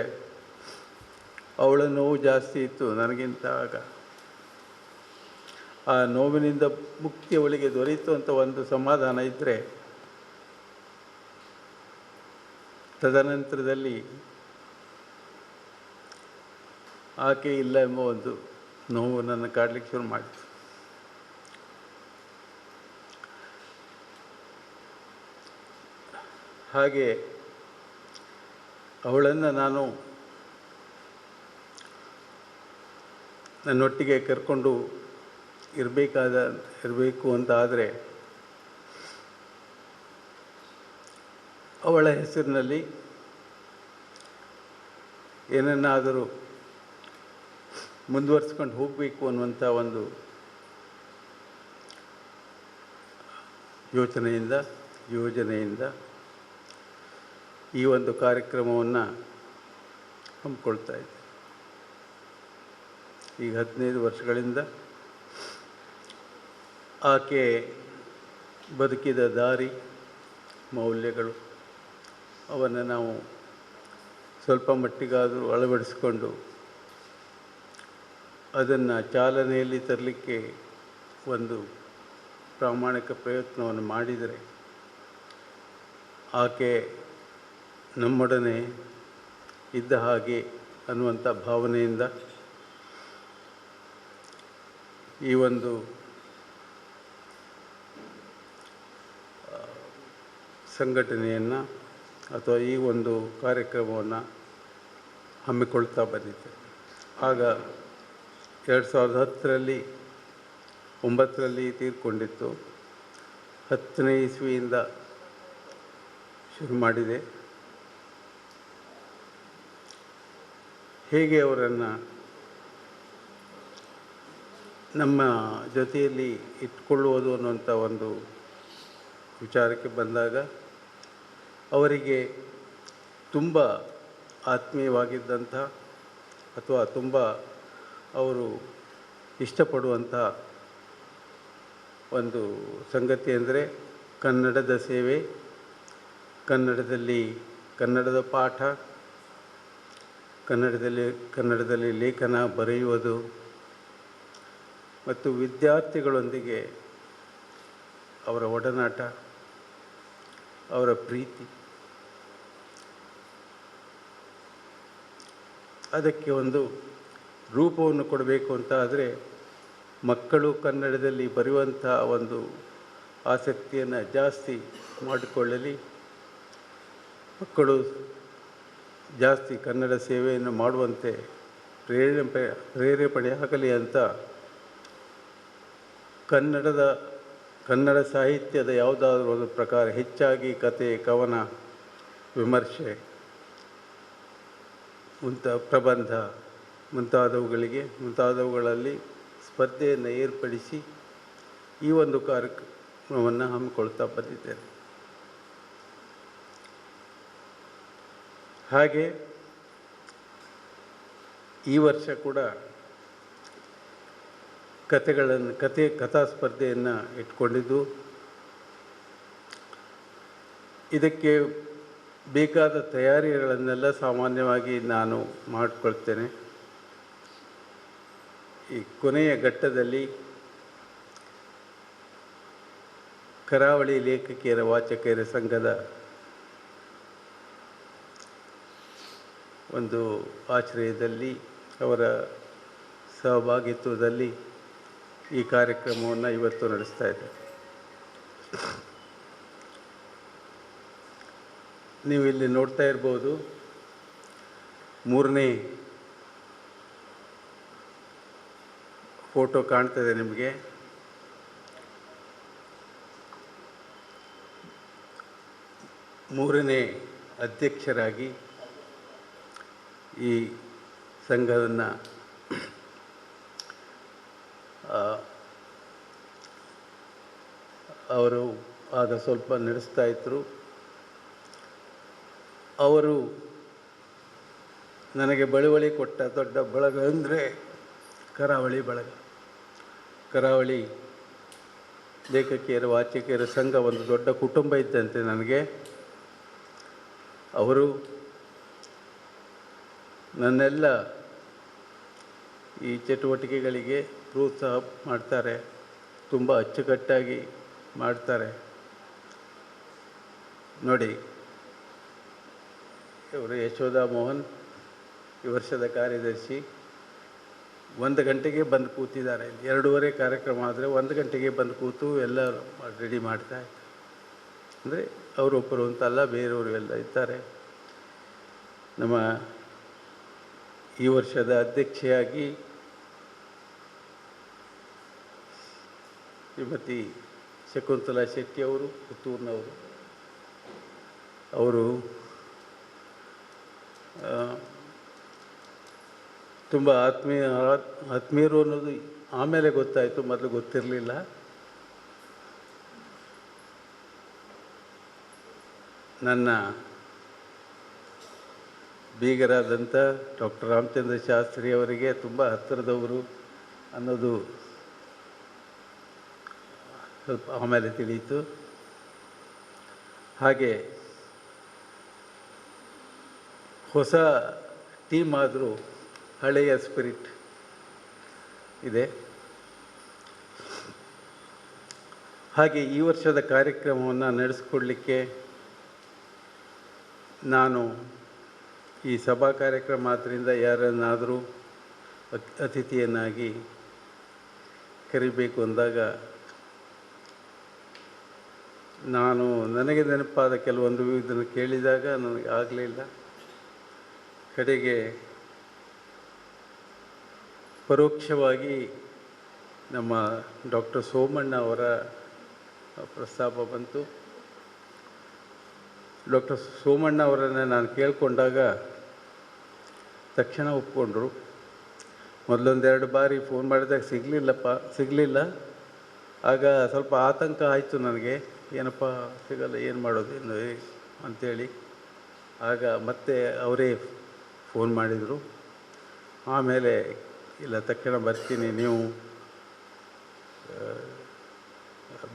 ಅವಳ ನೋವು ಜಾಸ್ತಿ ಇತ್ತು ನನಗಿಂತ. ಆಗ ಆ ನೋವಿನಿಂದ ಮುಕ್ತಿ ಅವಳಿಗೆ ದೊರೆಯಿತು ಅಂತ ಒಂದು ಸಮಾಧಾನ ಇದ್ದರೆ, ತದನಂತರದಲ್ಲಿ ಆಕೆ ಇಲ್ಲ ಎಂಬ ಒಂದು ನೋವು ನನ್ನ ಕಾಡಲಿಕ್ಕೆ ಶುರು ಮಾಡಿತು. ಹಾಗೆ ಅವಳನ್ನು ನಾನು ನನ್ನೊಟ್ಟಿಗೆ ಕರ್ಕೊಂಡು ಇರಬೇಕು ಅಂತ ಆದರೆ ಅವಳ ಹೆಸರಿನಲ್ಲಿ ಏನನ್ನಾದರೂ ಮುಂದುವರಿಸ್ಕೊಂಡು ಹೋಗಬೇಕು ಅನ್ನುವಂಥ ಒಂದು ಯೋಜನೆಯಿಂದ ಈ ಒಂದು ಕಾರ್ಯಕ್ರಮವನ್ನು ಹಮ್ಮಿಕೊಳ್ತಾ ಇದ್ದೆ. ಈಗ 15 ವರ್ಷಗಳಿಂದ ಆಕೆ ಬದುಕಿದ ದಾರಿ, ಮೌಲ್ಯಗಳು ಅವನ್ನು ನಾವು ಸ್ವಲ್ಪ ಮಟ್ಟಿಗಾದರೂ ಅಳವಡಿಸಿಕೊಂಡು ಅದನ್ನು ಚಾಲನೆಯಲ್ಲಿ ತರಲಿಕ್ಕೆ ಒಂದು ಪ್ರಾಮಾಣಿಕ ಪ್ರಯತ್ನವನ್ನು ಮಾಡಿದರೆ ಆಕೆ ನಮ್ಮೊಡನೆ ಇದ್ದ ಹಾಗೆ ಅನ್ನುವಂಥ ಭಾವನೆಯಿಂದ ಈ ಒಂದು ಸಂಘಟನೆಯನ್ನು ಅಥವಾ ಈ ಒಂದು ಕಾರ್ಯಕ್ರಮವನ್ನು ಹಮ್ಮಿಕೊಳ್ತಾ ಬಂದಿದ್ದೆ. ಆಗ 2010ರಲ್ಲಿ 9ರಲ್ಲಿ ತೀರ್ಕೊಂಡಿತ್ತು. 10ನೇ ಇಸ್ವಿಯಿಂದ ಶುರು ಮಾಡಿದೆ. ಹೇಗೆ ಅವರನ್ನು ನಮ್ಮ ಜೊತೆಯಲ್ಲಿ ಇಟ್ಕೊಳ್ಳುವುದು ಅನ್ನುವಂಥ ಒಂದು ವಿಚಾರಕ್ಕೆ ಬಂದಾಗ ಅವರಿಗೆ ತುಂಬ ಆತ್ಮೀಯವಾಗಿದ್ದಂಥ ಅಥವಾ ತುಂಬ ಅವರು ಇಷ್ಟಪಡುವಂಥ ಒಂದು ಸಂಗತಿ ಅಂದರೆ ಕನ್ನಡದ ಸೇವೆ, ಕನ್ನಡದ ಪಾಠ, ಕನ್ನಡದಲ್ಲಿ ಲೇಖನ ಬರೆಯುವುದು, ಮತ್ತು ವಿದ್ಯಾರ್ಥಿಗಳೊಂದಿಗೆ ಅವರ ಒಡನಾಟ, ಅವರ ಪ್ರೀತಿ, ಅದಕ್ಕೆ ಒಂದು ರೂಪವನ್ನು ಕೊಡಬೇಕು ಅಂತ ಆದರೆ ಮಕ್ಕಳು ಕನ್ನಡದಲ್ಲಿ ಬರೆಯುವಂಥ ಒಂದು ಆಸಕ್ತಿಯನ್ನು ಜಾಸ್ತಿ ಮಾಡಿಕೊಳ್ಳಲಿ, ಮಕ್ಕಳು ಜಾಸ್ತಿ ಕನ್ನಡ ಸೇವೆಯನ್ನು ಮಾಡುವಂತೆ ಪ್ರೇರೇಪಣೆ ಆಗಲಿ ಅಂತ ಕನ್ನಡ ಸಾಹಿತ್ಯದ ಯಾವುದಾದ್ರೂ ಒಂದು ಪ್ರಕಾರ, ಹೆಚ್ಚಾಗಿ ಕತೆ, ಕವನ, ವಿಮರ್ಶೆ, ಪ್ರಬಂಧ ಮುಂತಾದವುಗಳಲ್ಲಿ ಸ್ಪರ್ಧೆಯನ್ನು ಏರ್ಪಡಿಸಿ ಈ ಒಂದು ಕಾರ್ಯಕ್ರಮವನ್ನು ಹಮ್ಮಿಕೊಳ್ತಾ ಬಂದಿದ್ದೇನೆ. ಹಾಗೆ ಈ ವರ್ಷ ಕೂಡ ಕಥಾ ಸ್ಪರ್ಧೆಯನ್ನು ಇಟ್ಕೊಂಡಿದ್ದು, ಇದಕ್ಕೆ ಬೇಕಾದ ತಯಾರಿಗಳನ್ನೆಲ್ಲ ಸಾಮಾನ್ಯವಾಗಿ ನಾನು ಮಾಡಿಕೊಳ್ತೇನೆ. ಈ ಕೊನೆಯ ಘಟ್ಟದಲ್ಲಿ ಕರಾವಳಿ ಲೇಖಕಿಯರ ವಾಚಕಿಯರ ಸಂಘದ ಒಂದು ಆಶ್ರಯದಲ್ಲಿ, ಅವರ ಸಹಭಾಗಿತ್ವದಲ್ಲಿ ಈ ಕಾರ್ಯಕ್ರಮವನ್ನು ಇವತ್ತು ನಡೆಸ್ತಾ ಇದ್ದೇವೆ. ನೀವು ಇಲ್ಲಿ ನೋಡ್ತಾ ಇರ್ಬೋದು, 3ನೇ ಫೋಟೋ ಕಾಣ್ತದೆ ನಿಮಗೆ. ಮೂರನೇ ಅಧ್ಯಕ್ಷರಾಗಿ ಈ ಸಂಘವನ್ನು ಅವರು ಆಗ ಸ್ವಲ್ಪ ನಡೆಸ್ತಾ ಇದ್ದರು. ಅವರು ನನಗೆ ಬಳುವಳಿ ಕೊಟ್ಟ ದೊಡ್ಡ ಬಳಗ ಅಂದರೆ ಕರಾವಳಿ ಬಳಗ. ಕರಾವಳಿ ಲೇಖಕಿಯರ ವಾಚಕಿಯರ ಸಂಘ ಒಂದು ದೊಡ್ಡ ಕುಟುಂಬ ಇದ್ದಂತೆ ನನಗೆ. ಅವರು ನನ್ನೆಲ್ಲ ಈ ಚಟುವಟಿಕೆಗಳಿಗೆ ಪ್ರೋತ್ಸಾಹ ಮಾಡ್ತಾರೆ, ತುಂಬ ಅಚ್ಚುಕಟ್ಟಾಗಿ ಮಾಡ್ತಾರೆ. ನೋಡಿ, ಇವರು ಯಶೋಧ ಮೋಹನ್ ಈ ವರ್ಷದ ಕಾರ್ಯದರ್ಶಿ. 1 ಗಂಟೆಗೆ ಬಂದು ಕೂತಿದ್ದಾರೆ. 2:30 ಕಾರ್ಯಕ್ರಮ ಆದರೆ 1 ಗಂಟೆಗೆ ಬಂದು ಕೂತು ಎಲ್ಲ ರೆಡಿ ಮಾಡ್ತಾ ಇದ್ದಾರೆ. ಅಂದರೆ ಅವರೊಬ್ಬರು ಅಂತಲ್ಲ, ಬೇರೆಯವರು ಎಲ್ಲ ಇದ್ದಾರೆ. ನಮ್ಮ ಈ ವರ್ಷದ ಅಧ್ಯಕ್ಷೆಯಾಗಿ ಶ್ರೀಮತಿ ಶಕುಂತಲಾ ಶೆಟ್ಟಿಯವರು, ಪುತ್ತೂರಿನವರು. ಅವರು ತುಂಬ ಆತ್ಮೀಯರು ಅನ್ನೋದು ಆಮೇಲೆ ಗೊತ್ತಾಯಿತು, ಮೊದಲು ಗೊತ್ತಿರಲಿಲ್ಲ. ನನ್ನ ಬೀಗರಾದಂಥ ಡಾಕ್ಟರ್ ರಾಮಚಂದ್ರ ಶಾಸ್ತ್ರಿ ಅವರಿಗೆ ತುಂಬ ಹತ್ತಿರದವರು ಅನ್ನೋದು ಸ್ವಲ್ಪ ಆಮೇಲೆ ತಿಳಿಯಿತು. ಹಾಗೆ ಹೊಸ ಟೀಮ್ ಆದರೂ ಹಳೆಯ ಸ್ಪಿರಿಟ್ ಇದೆ. ಹಾಗೆ ಈ ವರ್ಷದ ಕಾರ್ಯಕ್ರಮವನ್ನು ನಡೆಸ್ಕೊಡ್ಲಿಕ್ಕೆ ನಾನು ಈ ಸಭಾ ಕಾರ್ಯಕ್ರಮ ಆದ್ದರಿಂದ ಯಾರನ್ನಾದರೂ ಅತಿಥಿಯನ್ನಾಗಿ ಕರಿಬೇಕು ಅಂದಾಗ ನನಗೆ ನೆನಪಾದ ಕೆಲವೊಂದು ಇದನ್ನು ಕೇಳಿದಾಗ ನನಗೆ ಆಗಲಿಲ್ಲ. ಕಡೆಗೆ ಪರೋಕ್ಷವಾಗಿ ನಮ್ಮ ಡಾಕ್ಟರ್ ಸೋಮಣ್ಣ ಅವರ ಪ್ರಸ್ತಾಪ ಬಂತು. ಡಾಕ್ಟರ್ ಸೋಮಣ್ಣ ಅವರನ್ನು ನಾನು ಕೇಳಿಕೊಂಡಾಗ ತಕ್ಷಣ ಒಪ್ಕೊಂಡ್ರು. ಮೊದಲೊಂದೆರಡು ಬಾರಿ ಫೋನ್ ಮಾಡಿದಾಗ ಸಿಗಲಿಲ್ಲ. ಆಗ ಸ್ವಲ್ಪ ಆತಂಕ ಆಯಿತು ನನಗೆ, ಏನಪ್ಪ ಸಿಗಲ್ಲ, ಏನು ಮಾಡೋದು ಏನು ಅಂಥೇಳಿ. ಆಗ ಮತ್ತೆ ಅವರೇ ಫೋನ್ ಮಾಡಿದರು. ಆಮೇಲೆ ಇಲ್ಲ, ತಕ್ಷಣ ಬರ್ತೀನಿ, ನೀವು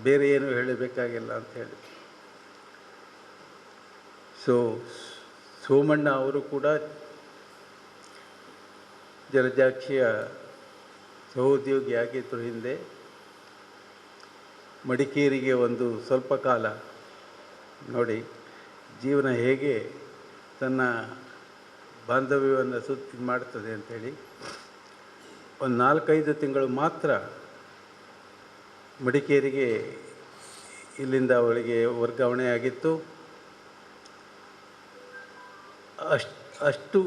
ಬೇರೆ ಏನು ಹೇಳಬೇಕಾಗಿಲ್ಲ ಅಂಥೇಳಿ. ಸೋಮಣ್ಣ ಅವರು ಕೂಡ ಜಲಜಾಕ್ಷಿಯ ಸಹೋದ್ಯೋಗಿ ಆಗಿದ್ದರು ಹಿಂದೆ. ಮಡಿಕೇರಿಗೆ ಒಂದು ಸ್ವಲ್ಪ ಕಾಲ ನೋಡಿ ಜೀವನ ಹೇಗೆ ತನ್ನ ಬಾಂಧವ್ಯವನ್ನು ಸುತ್ತಿ ಮಾಡ್ತದೆ ಅಂಥೇಳಿ ಒಂದು 4-5 ತಿಂಗಳು ಮಾತ್ರ ಮಡಿಕೇರಿಗೆ ಇಲ್ಲಿಂದ ಅವಳಿಗೆ ವರ್ಗಾವಣೆ ಆಗಿತ್ತು. ಅಷ್ಟು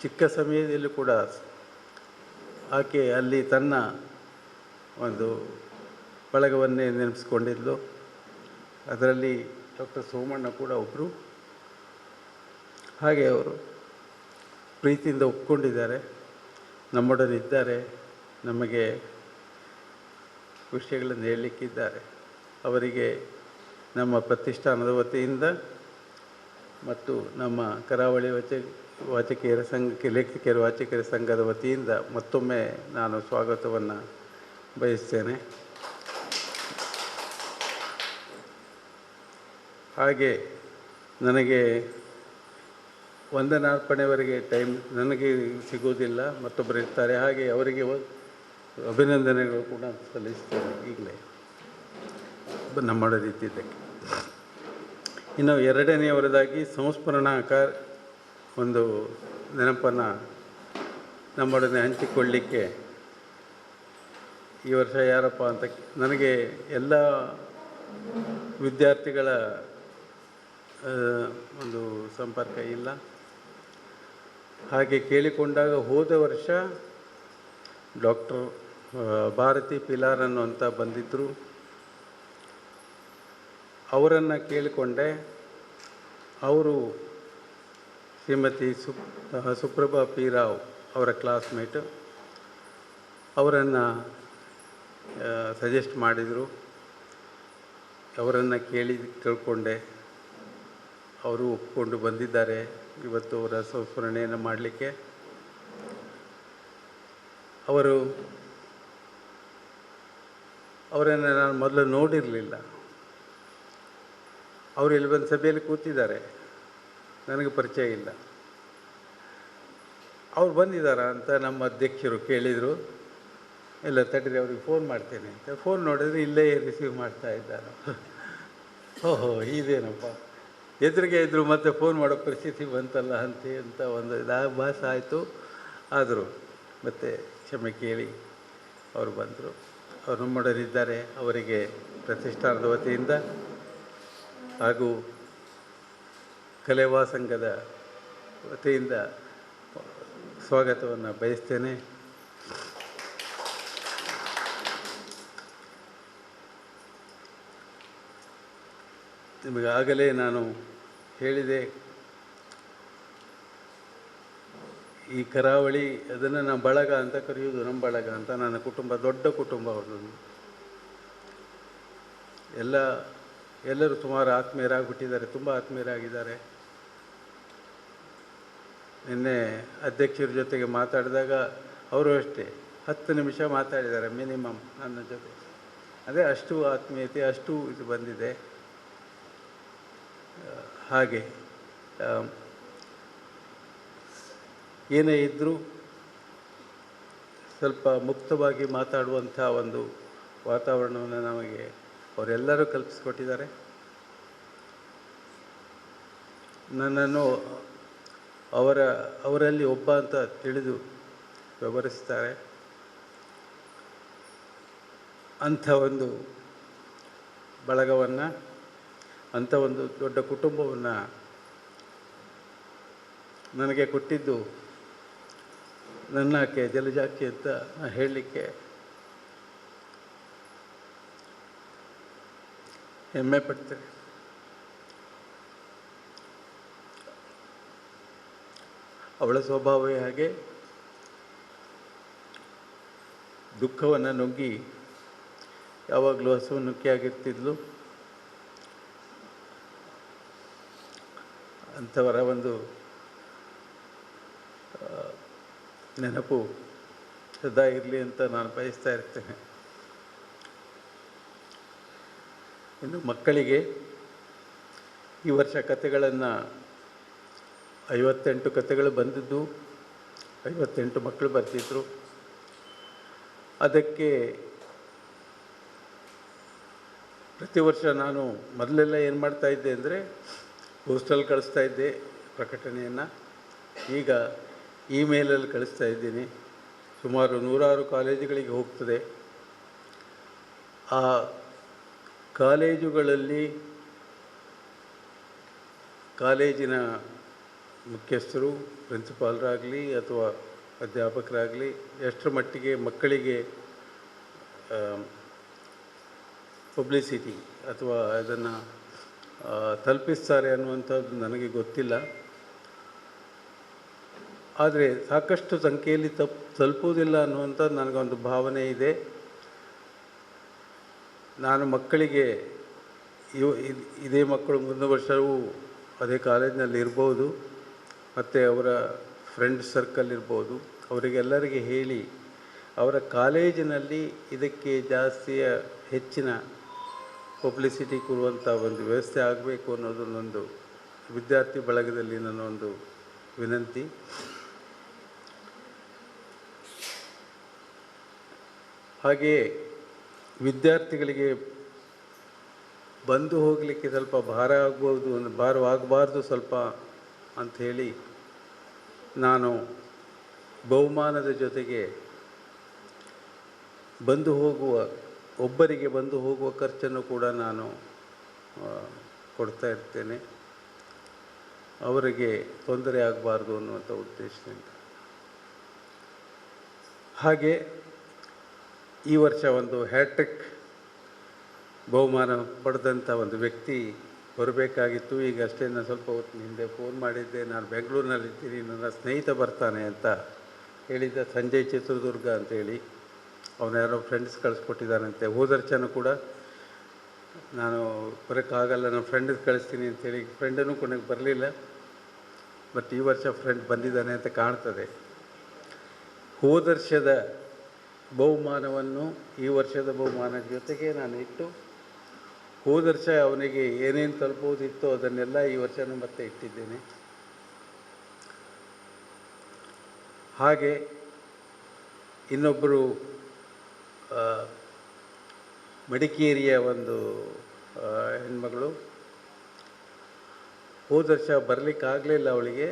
ಚಿಕ್ಕ ಸಮಯದಲ್ಲೂ ಕೂಡ ಆಕೆ ಅಲ್ಲಿ ತನ್ನ ಒಂದು ಬಳಗವನ್ನೇ ನೆನೆಸ್ಕೊಂಡಿದ್ಲು. ಅದರಲ್ಲಿ ಡಾಕ್ಟರ್ ಸೋಮಣ್ಣ ಕೂಡ ಒಬ್ಬರು. ಹಾಗೆ ಅವರು ಪ್ರೀತಿಯಿಂದ ಒಪ್ಕೊಂಡಿದ್ದಾರೆ, ನಮ್ಮೊಡನಿದ್ದಾರೆ, ನಮಗೆ ವಿಷಯಗಳನ್ನು ಹೇಳಲಿಕ್ಕಿದ್ದಾರೆ. ಅವರಿಗೆ ನಮ್ಮ ಪ್ರತಿಷ್ಠಾನದ ವತಿಯಿಂದ ಮತ್ತು ನಮ್ಮ ಕರಾವಳಿ ವಾಚಕಿಯರ ಸಂಘಕ್ಕೆ ಲೇಖಕಿಯರ ವಾಚಕಿಯರ ಸಂಘದ ವತಿಯಿಂದ ಮತ್ತೊಮ್ಮೆ ನಾನು ಸ್ವಾಗತವನ್ನು ಬಯಸ್ತೇನೆ. ಹಾಗೆ ನನಗೆ ವಂದನಾರ್ಪಣೆವರೆಗೆ ಟೈಮ್ ನನಗೆ ಸಿಗೋದಿಲ್ಲ, ಮತ್ತೊಬ್ಬರು ಇರ್ತಾರೆ. ಹಾಗೆ ಅವರಿಗೆ ಅಭಿನಂದನೆಗಳು ಕೂಡ ಸಲ್ಲಿಸ್ತೇನೆ ಈಗಲೇ ನಮ್ಮೊಡನಿದ್ದಕ್ಕೆ. ಇನ್ನು ಎರಡನೆಯವರದಾಗಿ ಸಂಸ್ಮರಣಾ ಒಂದು ನೆನಪನ್ನು ನಮ್ಮೊಡನೆ ಹಂಚಿಕೊಳ್ಳಲಿಕ್ಕೆ ಈ ವರ್ಷ ಯಾರಪ್ಪ ಅಂತ ನನಗೆ ಎಲ್ಲ ವಿದ್ಯಾರ್ಥಿಗಳ ಒಂದು ಸಂಪರ್ಕ ಇಲ್ಲ. ಹಾಗೆ ಕೇಳಿಕೊಂಡಾಗ ಹೋದ ವರ್ಷ ಡಾಕ್ಟರ್ ಭಾರತಿ ಪಿಲಾರ್ ಅನ್ನುವಂಥ ಬಂದಿದ್ದರು. ಅವರನ್ನು ಕೇಳಿಕೊಂಡೆ. ಅವರು ಶ್ರೀಮತಿ ಸುಪ್ರಭಾ ಪಿ ರಾವ್ ಅವರ ಕ್ಲಾಸ್ಮೇಟು. ಅವರನ್ನು ಸಜೆಸ್ಟ್ ಮಾಡಿದರು. ಅವರನ್ನು ಕೇಳಿಕೊಂಡೆ. ಅವರು ಒಪ್ಪಿಕೊಂಡು ಬಂದಿದ್ದಾರೆ ಇವತ್ತು ಅವರ ಸಂಸ್ಮರಣೆಯನ್ನು ಮಾಡಲಿಕ್ಕೆ. ಅವರನ್ನು ನಾನು ಮೊದಲು ನೋಡಿರಲಿಲ್ಲ. ಅವರು ಇಲ್ಲಿ ಬಂದು ಸಭೆಯಲ್ಲಿ ಕೂತಿದ್ದಾರೆ, ನನಗೆ ಪರಿಚಯ ಇಲ್ಲ. ಅವ್ರು ಬಂದಿದ್ದಾರಾ ಅಂತ ನಮ್ಮ ಅಧ್ಯಕ್ಷರು ಕೇಳಿದರು. ಇಲ್ಲ ತಡೀರಿ, ಅವ್ರಿಗೆ ಫೋನ್ ಮಾಡ್ತೇನೆ ಅಂತ. ಫೋನ್ ನೋಡಿದ್ರೆ ಇಲ್ಲೇ ರಿಸೀವ್ ಮಾಡ್ತಾ ಇದ್ದಾರೆ. ಓಹೋ ಇದೇನಪ್ಪ, ಎದುರಿಗೆ ಇದ್ದರು ಮತ್ತೆ ಫೋನ್ ಮಾಡೋ ಪರಿಸ್ಥಿತಿ ಬಂತಲ್ಲ ಅಂತ ಒಂದು ಭಾಸ ಆಯಿತು. ಆದರೂ ಮತ್ತೆ ಕ್ಷಮೆ ಕೇಳಿ ಅವರು ಬಂದರು. ಅವರು ನಮ್ಮೊಡನಿದ್ದಾರೆ. ಅವರಿಗೆ ಪ್ರತಿಷ್ಠಾನದ ವತಿಯಿಂದ ಹಾಗೂ ಕಲೆವಾ ಸಂಘದ ವತಿಯಿಂದ ಸ್ವಾಗತವನ್ನು ಬಯಸ್ತೇನೆ. ನಿಮಗಾಗಲೇ ನಾನು ಹೇಳಿದೆ, ಈ ಕರಾವಳಿ ಅದನ್ನು ನಾನು ಬಳಗ ಅಂತ ಕರೆಯುವುದು. ನಮ್ಮ ಬಳಗ ಅಂತ. ನನ್ನ ಕುಟುಂಬ ದೊಡ್ಡ ಕುಟುಂಬ ಅವ್ರದ್ದು. ಎಲ್ಲರೂ ಸುಮಾರು ಆತ್ಮೀಯರಾಗಿಬಿಟ್ಟಿದ್ದಾರೆ, ತುಂಬ ಆತ್ಮೀಯರಾಗಿದ್ದಾರೆ. ನಿನ್ನೆ ಅಧ್ಯಕ್ಷರ ಜೊತೆಗೆ ಮಾತಾಡಿದಾಗ ಅವರು ಅಷ್ಟೇ 10 ನಿಮಿಷ ಮಾತಾಡಿದ್ದಾರೆ ಮಿನಿಮಮ್ ನನ್ನ ಜೊತೆ. ಅದೇ ಅಷ್ಟು ಆತ್ಮೀಯತೆ, ಅಷ್ಟು ಇದು ಬಂದಿದೆ. ಹಾಗೆ ಏನೇ ಇದ್ದರೂ ಸ್ವಲ್ಪ ಮುಕ್ತವಾಗಿ ಮಾತಾಡುವಂಥ ಒಂದು ವಾತಾವರಣವನ್ನು ನಮಗೆ ಅವರೆಲ್ಲರೂ ಕಲ್ಪಿಸಿಕೊಟ್ಟಿದ್ದಾರೆ. ನನ್ನನ್ನು ಅವರಲ್ಲಿ ಒಬ್ಬ ಅಂತ ತಿಳಿದು ವ್ಯವಹರಿಸ್ತಾರೆ. ಅಂಥ ಒಂದು ಬಳಗವನ್ನು, ಅಂಥ ಒಂದು ದೊಡ್ಡ ಕುಟುಂಬವನ್ನು ನನಗೆ ಕೊಟ್ಟಿದ್ದು ನನ್ನಕ್ಕೆ ಜಲಜಾಕ್ಷಿ ಅಂತ ಹೇಳಲಿಕ್ಕೆ ಹೆಮ್ಮೆ ಪಡ್ತೇನೆ. ಅವಳ ಸ್ವಭಾವವೇ ಹಾಗೆ. ದುಃಖವನ್ನು ನುಗ್ಗಿ ಯಾವಾಗಲೂ ಹಸುವನ್ನುಕ್ಕಿಯಾಗಿರ್ತಿದ್ಲು. ಅಂಥವರ ಒಂದು ನೆನಪು ಸದಾ ಇರಲಿ ಅಂತ ನಾನು ಬಯಸ್ತಾ ಇರ್ತೇನೆ. ಇನ್ನು ಮಕ್ಕಳಿಗೆ ಈ ವರ್ಷ ಕಥೆಗಳನ್ನು 58 ಕಥೆಗಳು ಬಂದಿದ್ದು, 58 ಮಕ್ಕಳು ಬರ್ತಿದ್ರು. ಅದಕ್ಕೆ ಪ್ರತಿ ವರ್ಷ ನಾನು ಮೊದಲೆಲ್ಲ ಏನು ಮಾಡ್ತಾಯಿದ್ದೆ ಅಂದರೆ ಪೋಸ್ಟಲ್ಲಿ ಕಳಿಸ್ತಾ ಇದ್ದೆ ಪ್ರಕಟಣೆಯನ್ನು. ಈಗ ಇಮೇಲಲ್ಲಿ ಕಳಿಸ್ತಾ ಇದ್ದೀನಿ. ಸುಮಾರು 100 ಕಾಲೇಜುಗಳಿಗೆ ಹೋಗ್ತದೆ. ಆ ಕಾಲೇಜುಗಳಲ್ಲಿ ಕಾಲೇಜಿನ ಮುಖ್ಯಸ್ಥರು, ಪ್ರಿನ್ಸಿಪಾಲರಾಗಲಿ ಅಥವಾ ಅಧ್ಯಾಪಕರಾಗಲಿ ಎಷ್ಟರ ಮಟ್ಟಿಗೆ ಮಕ್ಕಳಿಗೆ ಪಬ್ಲಿಸಿಟಿ ಅಥವಾ ಅದನ್ನು ತಲುಪಿಸ್ತಾರೆ ಅನ್ನುವಂಥದ್ದು ನನಗೆ ಗೊತ್ತಿಲ್ಲ. ಆದರೆ ಸಾಕಷ್ಟು ಸಂಖ್ಯೆಯಲ್ಲಿ ತಲುಪುವುದಿಲ್ಲ ಅನ್ನುವಂಥದ್ದು ನನಗೊಂದು ಭಾವನೆ ಇದೆ. ನಾನು ಮಕ್ಕಳಿಗೆ ಇದೇ ಮಕ್ಕಳು ಮುಂದಿನ ವರ್ಷವೂ ಅದೇ ಕಾಲೇಜಿನಲ್ಲಿ ಇರ್ಬೋದು, ಮತ್ತು ಅವರ ಫ್ರೆಂಡ್ ಸರ್ಕಲ್ ಇರ್ಬೋದು, ಅವರಿಗೆಲ್ಲರಿಗೆ ಹೇಳಿ ಅವರ ಕಾಲೇಜಿನಲ್ಲಿ ಇದಕ್ಕೆ ಜಾಸ್ತಿಯ ಹೆಚ್ಚಿನ ಪಬ್ಲಿಸಿಟಿ ಕೊಡುವಂಥ ಒಂದು ವ್ಯವಸ್ಥೆ ಆಗಬೇಕು ಅನ್ನೋದು ನನ್ನದು ವಿದ್ಯಾರ್ಥಿ ಬಳಗದಲ್ಲಿ ನನ್ನ ಒಂದು ವಿನಂತಿ. ಹಾಗೆಯೇ ವಿದ್ಯಾರ್ಥಿಗಳಿಗೆ ಬಂದು ಹೋಗಲಿಕ್ಕೆ ಸ್ವಲ್ಪ ಭಾರವಾಗಬಾರ್ದು ಸ್ವಲ್ಪ ಅಂಥೇಳಿ ನಾನು ಬಹುಮಾನದ ಜೊತೆಗೆ ಒಬ್ಬರಿಗೆ ಬಂದು ಹೋಗುವ ಖರ್ಚನ್ನು ಕೂಡ ನಾನು ಕೊಡ್ತಾ ಇರ್ತೇನೆ, ಅವರಿಗೆ ತೊಂದರೆ ಆಗಬಾರ್ದು ಅನ್ನುವಂಥ ಉದ್ದೇಶದಿಂದ. ಹಾಗೆ ಈ ವರ್ಷ ಒಂದು ಹ್ಯಾಟ್ರಿಕ್ ಬಹುಮಾನ ಪಡೆದಂಥ ಒಂದು ವ್ಯಕ್ತಿ ಬರಬೇಕಾಗಿತ್ತು. ಈಗ ಅಷ್ಟೇ ನಾನು ಸ್ವಲ್ಪ ಹೊತ್ತಿನ ಹಿಂದೆ ಫೋನ್ ಮಾಡಿದ್ದೆ, ನಾನು ಬೆಂಗಳೂರಿನಲ್ಲಿದ್ದೀನಿ, ನನ್ನ ಸ್ನೇಹಿತ ಬರ್ತಾನೆ ಅಂತ ಹೇಳಿದ್ದ, ಸಂಜಯ್ ಚಿತ್ರದುರ್ಗ ಅಂತೇಳಿ. ಅವನ ಯಾರೋ ಫ್ರೆಂಡ್ಸ್ ಕಳಿಸ್ಕೊಟ್ಟಿದ್ದಾನಂತೆ. ಹೋದ ವರ್ಷನೂ ಕೂಡ ನಾನು ಬರೋಕ್ಕಾಗಲ್ಲ, ನಾನು ಫ್ರೆಂಡಿಗೆ ಕಳಿಸ್ತೀನಿ ಅಂತೇಳಿ ಫ್ರೆಂಡನ್ನು ಕೊನೆಗೆ ಬರಲಿಲ್ಲ. ಬಟ್ ಈ ವರ್ಷ ಫ್ರೆಂಡ್ ಬಂದಿದ್ದಾನೆ ಅಂತ ಕಾಣ್ತದೆ. ಹೋದ ವರ್ಷದ ಬಹುಮಾನವನ್ನು ಈ ವರ್ಷದ ಬಹುಮಾನದ ಜೊತೆಗೆ ನಾನು ಇಟ್ಟು, ಹೋದ ವರ್ಷ ಅವನಿಗೆ ಏನೇನು ತಲುಪೋದಿತ್ತೋ ಅದನ್ನೆಲ್ಲ ಈ ವರ್ಷನೂ ಮತ್ತೆ ಇಟ್ಟಿದ್ದೇನೆ. ಹಾಗೆ ಇನ್ನೊಬ್ಬರು ಮಡಿಕೇರಿಯ ಒಂದು ಹೆಣ್ಮಗಳು ಹೋದ ವರ್ಷ ಬರಲಿಕ್ಕಾಗಲಿಲ್ಲ, ಅವಳಿಗೆ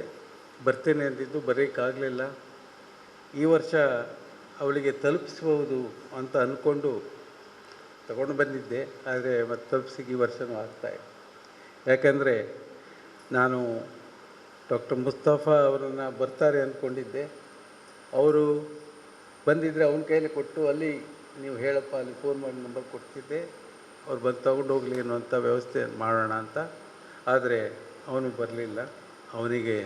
ಬರ್ತೇನೆ ಅಂದಿದ್ದು ಬರಲಿಕ್ಕಾಗಲಿಲ್ಲ. ಈ ವರ್ಷ ಅವಳಿಗೆ ತಲುಪಿಸ್ಬೋದು ಅಂತ ಅಂದ್ಕೊಂಡು ತಗೊಂಡು ಬಂದಿದ್ದೆ, ಆದರೆ ಮತ್ತೆ ತಲುಪಿಸಿಗೆ ಈ ವರ್ಷವೂ ಆಗ್ತಾಯಿದೆ. ಯಾಕಂದರೆ ನಾನು ಡಾಕ್ಟರ್ ಮುಸ್ತಫಾ ಅವರನ್ನು ಬರ್ತಾರೆ ಅಂದ್ಕೊಂಡಿದ್ದೆ. ಅವರು ಬಂದಿದ್ದರೆ ಅವನ ಕೈಯಲ್ಲಿ ಕೊಟ್ಟು, ಅಲ್ಲಿ ನೀವು ಹೇಳಪ್ಪ, ಅಲ್ಲಿ ಫೋನ್ ಮಾಡಿ ನಂಬರ್ ಕೊಡ್ತಿದ್ದೆ, ಅವ್ರು ಬಂದು ತಗೊಂಡು ಹೋಗಲಿ ಅನ್ನುವಂಥ ವ್ಯವಸ್ಥೆ ಮಾಡೋಣ ಅಂತ. ಆದರೆ ಅವನು ಬರಲಿಲ್ಲ. ಅವನಿಗೆ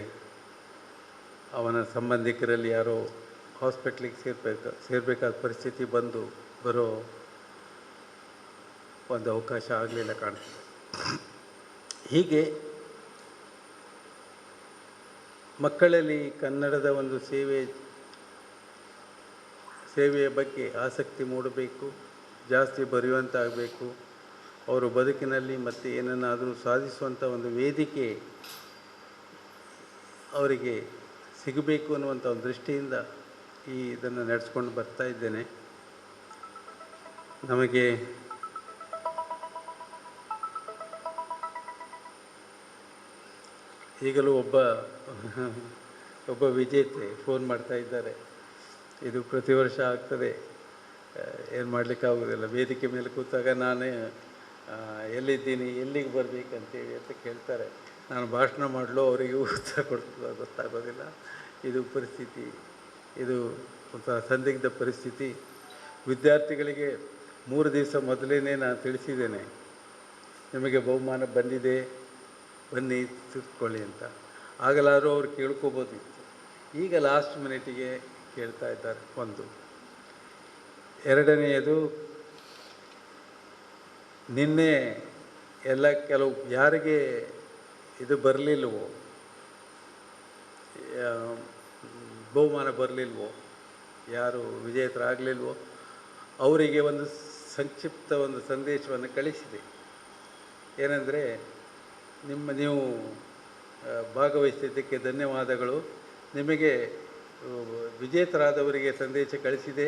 ಅವನ ಸಂಬಂಧಿಕರಲ್ಲಿ ಯಾರೋ ಹಾಸ್ಪಿಟ್ಲಿಗೆ ಸೇರಬೇಕಾದ ಪರಿಸ್ಥಿತಿ ಬರೋ ಒಂದು ಅವಕಾಶ ಆಗಲಿಲ್ಲ ಕಾಣ್ತದೆ. ಹೀಗೆ ಮಕ್ಕಳಲ್ಲಿ ಕನ್ನಡದ ಒಂದು ಸೇವೆಯ ಬಗ್ಗೆ ಆಸಕ್ತಿ ಮೂಡಬೇಕು, ಜಾಸ್ತಿ ಬರೆಯುವಂತಾಗಬೇಕು. ಅವರು ಬದುಕಿನಲ್ಲಿ ಮತ್ತು ಏನನ್ನಾದರೂ ಸಾಧಿಸುವಂಥ ಒಂದು ವೇದಿಕೆ ಅವರಿಗೆ ಸಿಗಬೇಕು ಅನ್ನುವಂಥ ಒಂದು ದೃಷ್ಟಿಯಿಂದ ಇದನ್ನು ನಡೆಸ್ಕೊಂಡು ಬರ್ತಾ ಇದ್ದೇನೆ. ನಮಗೆ ಈಗಲೂ ಒಬ್ಬ ವಿಜೇತೆ ಫೋನ್ ಮಾಡ್ತಾ ಇದ್ದಾರೆ. ಇದು ಪ್ರತಿ ವರ್ಷ ಆಗ್ತದೆ, ಏನು ಮಾಡಲಿಕ್ಕಾಗೋದಿಲ್ಲ. ವೇದಿಕೆ ಮೇಲೆ ಕೂತಾಗ ನಾನೇ ಎಲ್ಲಿದ್ದೀನಿ, ಎಲ್ಲಿಗೆ ಬರಬೇಕಂತೇಳಿ ಅಂತ ಕೇಳ್ತಾರೆ. ನಾನು ಭಾಷಣ ಮಾಡಲು ಅವರಿಗೆ ಉತ್ತರ ಗೊತ್ತಾಗೋದಿಲ್ಲ. ಇದು ಪರಿಸ್ಥಿತಿ, ಇದು ಒಂಥರ ಸಂದಿಗ್ಧ ಪರಿಸ್ಥಿತಿ. ವಿದ್ಯಾರ್ಥಿಗಳಿಗೆ 3 ದಿವಸ ಮೊದಲೇ ನಾನು ತಿಳಿಸಿದ್ದೇನೆ, ನಿಮಗೆ ಬಹುಮಾನ ಬಂದಿದೆ, ಬನ್ನಿ ತಿಳ್ಕೊಳ್ಳಿ ಅಂತ. ಆಗಲಾದರೂ ಅವ್ರು ಕೇಳ್ಕೊಬೋದಿತ್ತು. ಈಗ ಲಾಸ್ಟ್ ಮಿನಿಟಿಗೆ ಕೇಳ್ತಾ ಇದ್ದಾರೆ. ಒಂದು ಎರಡನೆಯದು, ನಿನ್ನೆ ಎಲ್ಲ ಕೆಲವು ಯಾರಿಗೆ ಇದು ಬರಲಿಲ್ವೋ, ಬಹುಮಾನ ಬರಲಿಲ್ವೋ, ಯಾರು ವಿಜೇತರಾಗಲಿಲ್ವೋ ಅವರಿಗೆ ಒಂದು ಸಂಕ್ಷಿಪ್ತ ಒಂದು ಸಂದೇಶವನ್ನು ಕಳಿಸಿದೆ. ಏನೆಂದರೆ, ನೀವು ಭಾಗವಹಿಸಿದ್ದಕ್ಕೆ ಧನ್ಯವಾದಗಳು. ನಿಮಗೆ ವಿಜೇತರಾದವರಿಗೆ ಸಂದೇಶ ಕಳಿಸಿದೆ.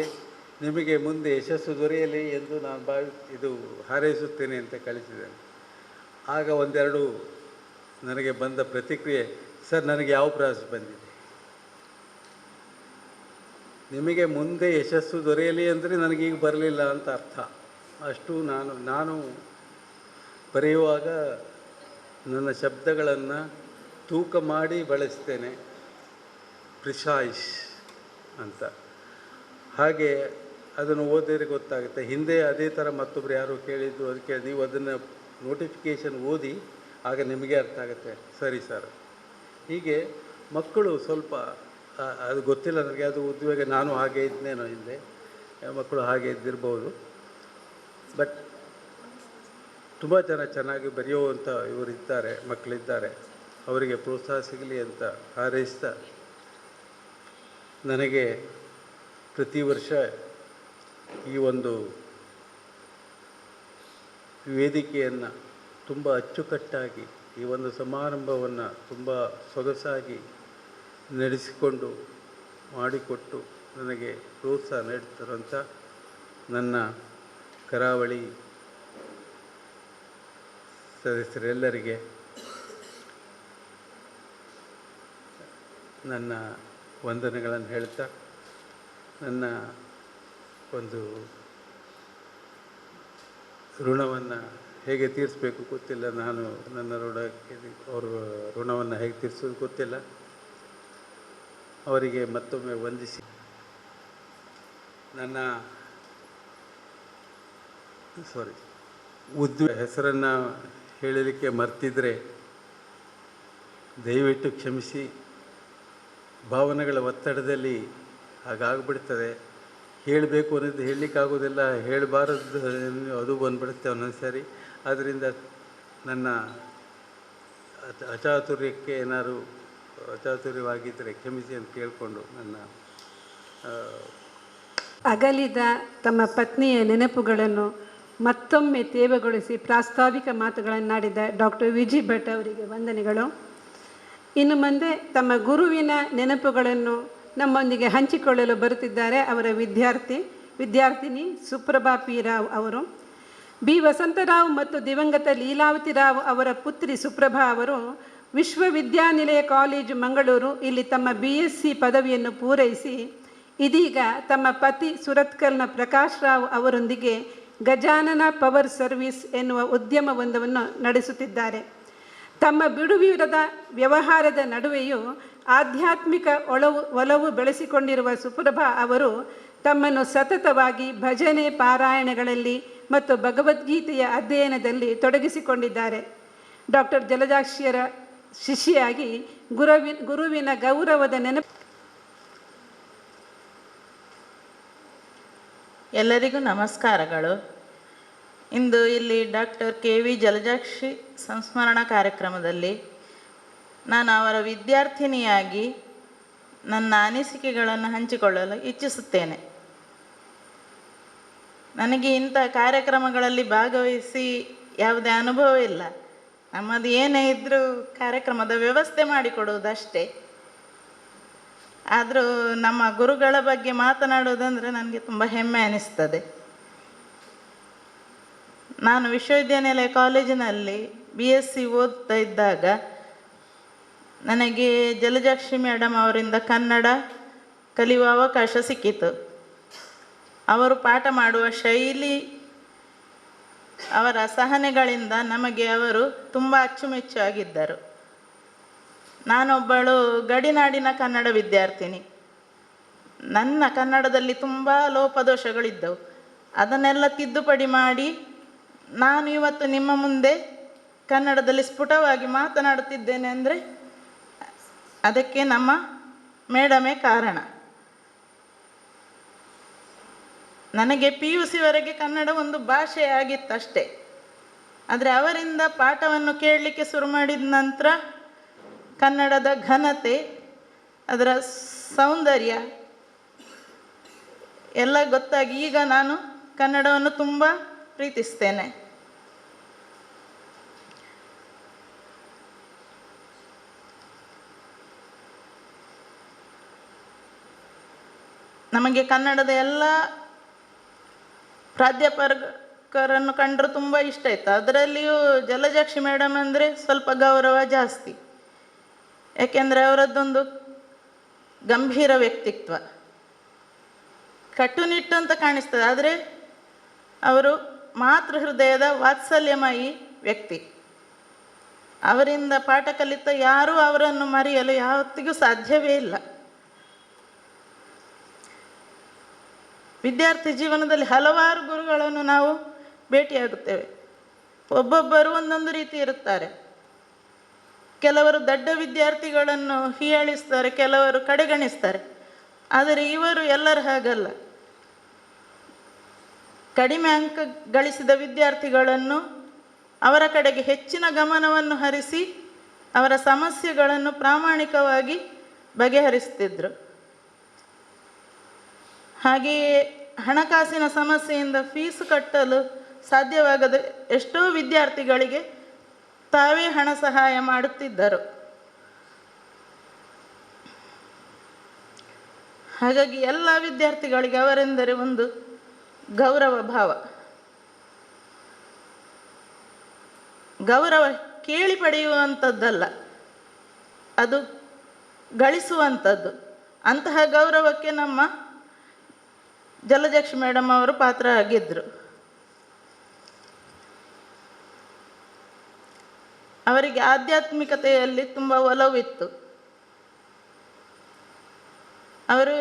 ನಿಮಗೆ ಮುಂದೆ ಯಶಸ್ಸು ದೊರೆಯಲಿ ಎಂದು ನಾನು ಇದು ಹಾರೈಸುತ್ತೇನೆ ಅಂತ ಕಳಿಸಿದ್ದೇನೆ. ಆಗ ಒಂದೆರಡು ನನಗೆ ಬಂದ ಪ್ರತಿಕ್ರಿಯೆ, ಸರ್ ನನಗೆ ಯಾವ ಪ್ರೈಸ್ ಬಂದಿದೆ, ನಿಮಗೆ ಮುಂದೆ ಯಶಸ್ಸು ದೊರೆಯಲಿ ಅಂದರೆ ನನಗೀಗ ಬರಲಿಲ್ಲ ಅಂತ ಅರ್ಥ. ಅಷ್ಟು ನಾನು ಬರೆಯುವಾಗ ನನ್ನ ಶಬ್ದಗಳನ್ನು ತೂಕ ಮಾಡಿ ಬಳಸ್ತೇನೆ, ಪ್ರಿಸೈಸ್ ಅಂತ. ಹಾಗೆ ಅದನ್ನು ಓದಿದರೆ ಗೊತ್ತಾಗುತ್ತೆ. ಹಿಂದೆ ಅದೇ ಥರ ಮತ್ತೊಬ್ಬರು ಯಾರು ಕೇಳಿದ್ದು, ಅದಕ್ಕೆ ನೀವು ಅದನ್ನು ನೋಟಿಫಿಕೇಷನ್ ಓದಿ, ಆಗ ನಿಮಗೆ ಅರ್ಥ ಆಗುತ್ತೆ. ಸರಿ ಸರ್. ಹೀಗೆ ಮಕ್ಕಳು ಸ್ವಲ್ಪ ಅದು ಗೊತ್ತಿಲ್ಲ ನನಗೆ, ಅದು ಉದ್ಯೋಗ ನಾನು ಹಾಗೆ ಇದ್ದೇನೋ ಹಿಂದೆ, ಮಕ್ಕಳು ಹಾಗೆ ಇದ್ದಿರ್ಬೋದು. ಬಟ್ ತುಂಬ ಜನ ಚೆನ್ನಾಗಿ ಬರೆಯುವಂಥ ಇವರಿದ್ದಾರೆ, ಮಕ್ಕಳಿದ್ದಾರೆ. ಅವರಿಗೆ ಪ್ರೋತ್ಸಾಹ ಸಿಗಲಿ ಅಂತ ಹಾರೈಸ್ತಾ, ನನಗೆ ಪ್ರತಿ ವರ್ಷ ಈ ಒಂದು ವೇದಿಕೆಯನ್ನು ತುಂಬ ಅಚ್ಚುಕಟ್ಟಾಗಿ, ಈ ಒಂದು ಸಮಾರಂಭವನ್ನು ತುಂಬ ಸೊಗಸಾಗಿ ನಡೆಸಿಕೊಂಡು ಮಾಡಿಕೊಟ್ಟು ನನಗೆ ಪ್ರೋತ್ಸಾಹ ನೀಡ್ತಿರುವಂಥ ನನ್ನ ಕರಾವಳಿ ಸದಸ್ಯರೆಲ್ಲರಿಗೆ ನನ್ನ ವಂದನೆಗಳನ್ನು ಹೇಳ್ತಾ, ನನ್ನ ಒಂದು ಋಣವನ್ನು ಹೇಗೆ ತೀರಿಸಬೇಕು ಗೊತ್ತಿಲ್ಲ. ನಾನು ನನ್ನ ಅವ್ರ ಋಣವನ್ನು ಹೇಗೆ ತೀರಿಸೋದು ಗೊತ್ತಿಲ್ಲ. ಅವರಿಗೆ ಮತ್ತೊಮ್ಮೆ ವಂದಿಸಿ, ನನ್ನ ಹೆಸರನ್ನು ಹೇಳಲಿಕ್ಕೆ ಮರ್ತಿದ್ರೆ ದಯವಿಟ್ಟು ಕ್ಷಮಿಸಿ. ಭಾವನೆಗಳ ಒತ್ತಡದಲ್ಲಿ ಹಾಗಾಗ್ಬಿಡ್ತದೆ. ಹೇಳಬೇಕು ಅನ್ನೋದು ಹೇಳಲಿಕ್ಕಾಗೋದಿಲ್ಲ, ಹೇಳಬಾರದು ಅದು ಬಂದುಬಿಡುತ್ತೆ ಒಂದೊಂದು ಸಾರಿ. ಆದ್ದರಿಂದ ನನ್ನ ಅಚಾತುರ್ಯಕ್ಕೆ ಏನಾದ್ರು ಅಚಾತುರ್ಯವಾಗಿದ್ದರೆ ಕ್ಷಮಿಸಿ ಅಂತ ಕೇಳಿಕೊಂಡು ನನ್ನ
ಅಗಲಿದ ತಮ್ಮ ಪತ್ನಿಯ ನೆನಪುಗಳನ್ನು ಮತ್ತೊಮ್ಮೆ ತೇವಗೊಳಿಸಿ ಪ್ರಾಸ್ತಾವಿಕ ಮಾತುಗಳನ್ನಾಡಿದ ಡಾಕ್ಟರ್ ವಿ ಜಿ ಭಟ್ ಅವರಿಗೆ ವಂದನೆಗಳು. ಇನ್ನು ಮುಂದೆ ತಮ್ಮ ಗುರುವಿನ ನೆನಪುಗಳನ್ನು ನಮ್ಮೊಂದಿಗೆ ಹಂಚಿಕೊಳ್ಳಲು ಬರುತ್ತಿದ್ದಾರೆ ಅವರ ವಿದ್ಯಾರ್ಥಿನಿ ಸುಪ್ರಭಾ ಪಿ ರಾವ್ ಅವರು. ಬಿ ವಸಂತರಾವ್ ಮತ್ತು ದಿವಂಗತ ಲೀಲಾವತಿ ರಾವ್ ಅವರ ಪುತ್ರಿ ಸುಪ್ರಭಾ ಅವರು ವಿಶ್ವವಿದ್ಯಾನಿಲಯ ಕಾಲೇಜು ಮಂಗಳೂರು ಇಲ್ಲಿ ತಮ್ಮ BSc ಪದವಿಯನ್ನು ಪೂರೈಸಿ ಇದೀಗ ತಮ್ಮ ಪತಿ ಸುರತ್ಕಲ್ನ ಪ್ರಕಾಶ್ ರಾವ್ ಅವರೊಂದಿಗೆ ಗಜಾನನ ಪವರ್ ಸರ್ವಿಸ್ ಎನ್ನುವ ಉದ್ಯಮವೊಂದನ್ನು ನಡೆಸುತ್ತಿದ್ದಾರೆ. ತಮ್ಮ ಬಿಡುವಿರದ ವ್ಯವಹಾರದ ನಡುವೆಯೂ ಆಧ್ಯಾತ್ಮಿಕ ಒಲವು ಬೆಳೆಸಿಕೊಂಡಿರುವ ಸುಪ್ರಭಾ ಅವರು ತಮ್ಮನ್ನು ಸತತವಾಗಿ ಭಜನೆ ಪಾರಾಯಣಗಳಲ್ಲಿ ಮತ್ತು ಭಗವದ್ಗೀತೆಯ ಅಧ್ಯಯನದಲ್ಲಿ ತೊಡಗಿಸಿಕೊಂಡಿದ್ದಾರೆ. ಡಾಕ್ಟರ್ ಜಲಜಾಕ್ಷಿಯರ ಶಿಷ್ಯಾಗಿ ಗುರುವಿನ ಗೌರವದ ನೆನಪು.
ಎಲ್ಲರಿಗೂ ನಮಸ್ಕಾರಗಳು. ಇಂದು ಇಲ್ಲಿ ಡಾಕ್ಟರ್ KV ಜಲಜಾಕ್ಷಿ ಸಂಸ್ಮರಣಾ ಕಾರ್ಯಕ್ರಮದಲ್ಲಿ ನಾನು ಅವರ ವಿದ್ಯಾರ್ಥಿನಿಯಾಗಿ ನನ್ನ ಅನಿಸಿಕೆಗಳನ್ನು ಹಂಚಿಕೊಳ್ಳಲು ಇಚ್ಛಿಸುತ್ತೇನೆ. ನನಗೆ ಇಂಥ ಕಾರ್ಯಕ್ರಮಗಳಲ್ಲಿ ಭಾಗವಹಿಸಿ ಯಾವುದೇ ಅನುಭವ ಇಲ್ಲ. ನಮ್ಮದು ಏನೇ ಇದ್ದರೂ ಕಾರ್ಯಕ್ರಮದ ವ್ಯವಸ್ಥೆ ಮಾಡಿಕೊಡುವುದಷ್ಟೇ. ಆದರೂ ನಮ್ಮ ಗುರುಗಳ ಬಗ್ಗೆ ಮಾತನಾಡುವುದಂದರೆ ನನಗೆ ತುಂಬ ಹೆಮ್ಮೆ ಅನಿಸ್ತದೆ. ನಾನು ವಿಶ್ವವಿದ್ಯಾನಿಲಯ ಕಾಲೇಜಿನಲ್ಲಿ BSc ಓದ್ತಾ ಇದ್ದಾಗ ನನಗೆ ಜಲಜಾಕ್ಷಿ ಮೇಡಮ್ ಅವರಿಂದ ಕನ್ನಡ ಕಲಿಯುವ ಅವಕಾಶ ಸಿಕ್ಕಿತು. ಅವರು ಪಾಠ ಮಾಡುವ ಶೈಲಿ, ಅವರ ಸಹನೆಗಳಿಂದ ನಮಗೆ ಅವರು ತುಂಬ ಅಚ್ಚುಮೆಚ್ಚು ಆಗಿದ್ದರು. ನಾನೊಬ್ಬಳು ಗಡಿನಾಡಿನ ಕನ್ನಡ ವಿದ್ಯಾರ್ಥಿನಿ. ನನ್ನ ಕನ್ನಡದಲ್ಲಿ ತುಂಬ ಲೋಪದೋಷಗಳಿದ್ದವು. ಅದನ್ನೆಲ್ಲ ತಿದ್ದುಪಡಿ ಮಾಡಿ ನಾನು ಇವತ್ತು ನಿಮ್ಮ ಮುಂದೆ ಕನ್ನಡದಲ್ಲಿ ಸ್ಫುಟವಾಗಿ ಮಾತನಾಡುತ್ತಿದ್ದೇನೆ ಅಂದರೆ ಅದಕ್ಕೆ ನಮ್ಮ ಮೇಡಮೇ ಕಾರಣ. ನನಗೆ PUC ವರೆಗೆ ಕನ್ನಡ ಒಂದು ಭಾಷೆ ಆಗಿತ್ತಷ್ಟೇ. ಆದರೆ ಅವರಿಂದ ಪಾಠವನ್ನು ಕೇಳಲಿಕ್ಕೆ ಶುರು ಮಾಡಿದ ನಂತರ ಕನ್ನಡದ ಘನತೆ, ಅದರ ಸೌಂದರ್ಯ ಎಲ್ಲ ಗೊತ್ತಾಗಿ ಈಗ ನಾನು ಕನ್ನಡವನ್ನು ತುಂಬ ಪ್ರೀತಿಸ್ತೇನೆ. ನಮಗೆ ಕನ್ನಡದ ಎಲ್ಲ ಪ್ರಾಧ್ಯಾಪಕರನ್ನು ಕಂಡರೂ ತುಂಬ ಇಷ್ಟ ಇತ್ತು. ಅದರಲ್ಲಿಯೂ ಜಲಜಾಕ್ಷಿ ಮೇಡಮ್ ಅಂದರೆ ಸ್ವಲ್ಪ ಗೌರವ ಜಾಸ್ತಿ. ಯಾಕೆಂದರೆ ಅವರದ್ದೊಂದು ಗಂಭೀರ ವ್ಯಕ್ತಿತ್ವ, ಕಟ್ಟುನಿಟ್ಟು ಅಂತ ಕಾಣಿಸ್ತದೆ, ಆದರೆ ಅವರು ಮಾತೃ ಹೃದಯದ ವಾತ್ಸಲ್ಯಮಯಿ ವ್ಯಕ್ತಿ. ಅವರಿಂದ ಪಾಠ ಕಲಿತ ಯಾರೂ ಅವರನ್ನು ಮರೆಯಲು ಯಾವತ್ತಿಗೂ ಸಾಧ್ಯವೇ ಇಲ್ಲ. ವಿದ್ಯಾರ್ಥಿ ಜೀವನದಲ್ಲಿ ಹಲವಾರು ಗುರುಗಳನ್ನು ನಾವು ಭೇಟಿಯಾಗುತ್ತೇವೆ. ಒಬ್ಬೊಬ್ಬರು ಒಂದೊಂದು ರೀತಿ ಇರುತ್ತಾರೆ. ಕೆಲವರು ದೊಡ್ಡ ವಿದ್ಯಾರ್ಥಿಗಳನ್ನು ಹೀಯಾಳಿಸ್ತಾರೆ, ಕೆಲವರು ಕಡೆಗಣಿಸ್ತಾರೆ. ಆದರೆ ಇವರು ಎಲ್ಲರ ಹಾಗಲ್ಲ. ಕಡಿಮೆ ಅಂಕ ಗಳಿಸಿದ ವಿದ್ಯಾರ್ಥಿಗಳನ್ನು ಅವರ ಕಡೆಗೆ ಹೆಚ್ಚಿನ ಗಮನವನ್ನು ಹರಿಸಿ ಅವರ ಸಮಸ್ಯೆಗಳನ್ನು ಪ್ರಾಮಾಣಿಕವಾಗಿ ಬಗೆಹರಿಸ್ತಿದ್ರು. ಹಾಗೆಯೇ ಹಣಕಾಸಿನ ಸಮಸ್ಯೆಯಿಂದ ಫೀಸು ಕಟ್ಟಲು ಸಾಧ್ಯವಾಗದ ಎಷ್ಟೋ ವಿದ್ಯಾರ್ಥಿಗಳಿಗೆ ತಾವೇ ಹಣ ಸಹಾಯ ಮಾಡುತ್ತಿದ್ದರು. ಹಾಗಾಗಿ ಎಲ್ಲ ವಿದ್ಯಾರ್ಥಿಗಳಿಗೆ ಅವರೆಂದರೆ ಒಂದು ಗೌರವ ಭಾವ. ಗೌರವ ಕೇಳಿ ಪಡೆಯುವಂಥದ್ದಲ್ಲ, ಅದು ಗಳಿಸುವಂಥದ್ದು. ಅಂತಹ ಗೌರವಕ್ಕೆ ನಮ್ಮ ಜಲಜಾಕ್ಷಿ ಮೇಡಮ್ ಅವರು ಪಾತ್ರ ಆಗಿದ್ದರು. ಅವರಿಗೆ ಆಧ್ಯಾತ್ಮಿಕತೆಯಲ್ಲಿ ತುಂಬ ಒಲವಿತ್ತು. ಅವರು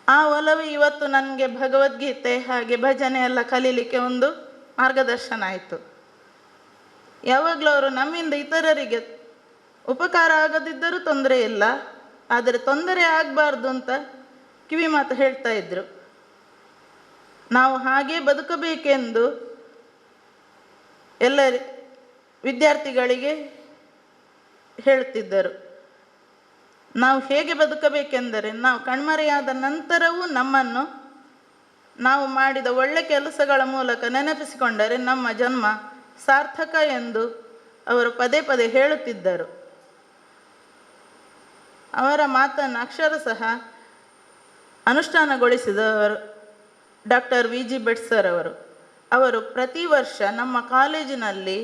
ಆ ಒಲವು ಇವತ್ತು ನನಗೆ ಭಗವದ್ಗೀತೆ ಹಾಗೆ ಭಜನೆ ಎಲ್ಲ ಕಲೀಲಿಕ್ಕೆ ಒಂದು ಮಾರ್ಗದರ್ಶನ ಆಯಿತು. ಯಾವಾಗಲೂ ಅವರು ನಮ್ಮಿಂದ ಇತರರಿಗೆ ಉಪಕಾರ ಆಗದಿದ್ದರೂ ತೊಂದರೆ ಇಲ್ಲ, ಆದರೆ ತೊಂದರೆ ಆಗಬಾರ್ದು ಅಂತ ಕಿವಿ ಮಾತು ಹೇಳ್ತಾ ಇದ್ದರು. ನಾವು ಹಾಗೇ ಬದುಕಬೇಕೆಂದು ಎಲ್ಲ ವಿದ್ಯಾರ್ಥಿಗಳಿಗೆ ಹೇಳುತ್ತಿದ್ದರು. ನಾವು ಹೇಗೆ ಬದುಕಬೇಕೆಂದರೆ, ನಾವು ಕಣ್ಮರೆಯಾದ ನಂತರವೂ ನಮ್ಮನ್ನು ನಾವು ಮಾಡಿದ ಒಳ್ಳೆ ಕೆಲಸಗಳ ಮೂಲಕ ನೆನಪಿಸಿಕೊಂಡರೆ ನಮ್ಮ ಜನ್ಮ ಸಾರ್ಥಕ ಎಂದು ಅವರು ಪದೇ ಪದೇ ಹೇಳುತ್ತಿದ್ದರು. ಅವರ ಮಾತನ್ನು ಅಕ್ಷರಶಃ ಅನುಷ್ಠಾನಗೊಳಿಸಿದವರು ಡಾಕ್ಟರ್ ವಿ.ಜಿ. ಭಟ್ ಸರ್ ಅವರು. ಅವರು ಪ್ರತಿ ವರ್ಷ ನಮ್ಮ ಕಾಲೇಜಿನಲ್ಲಿ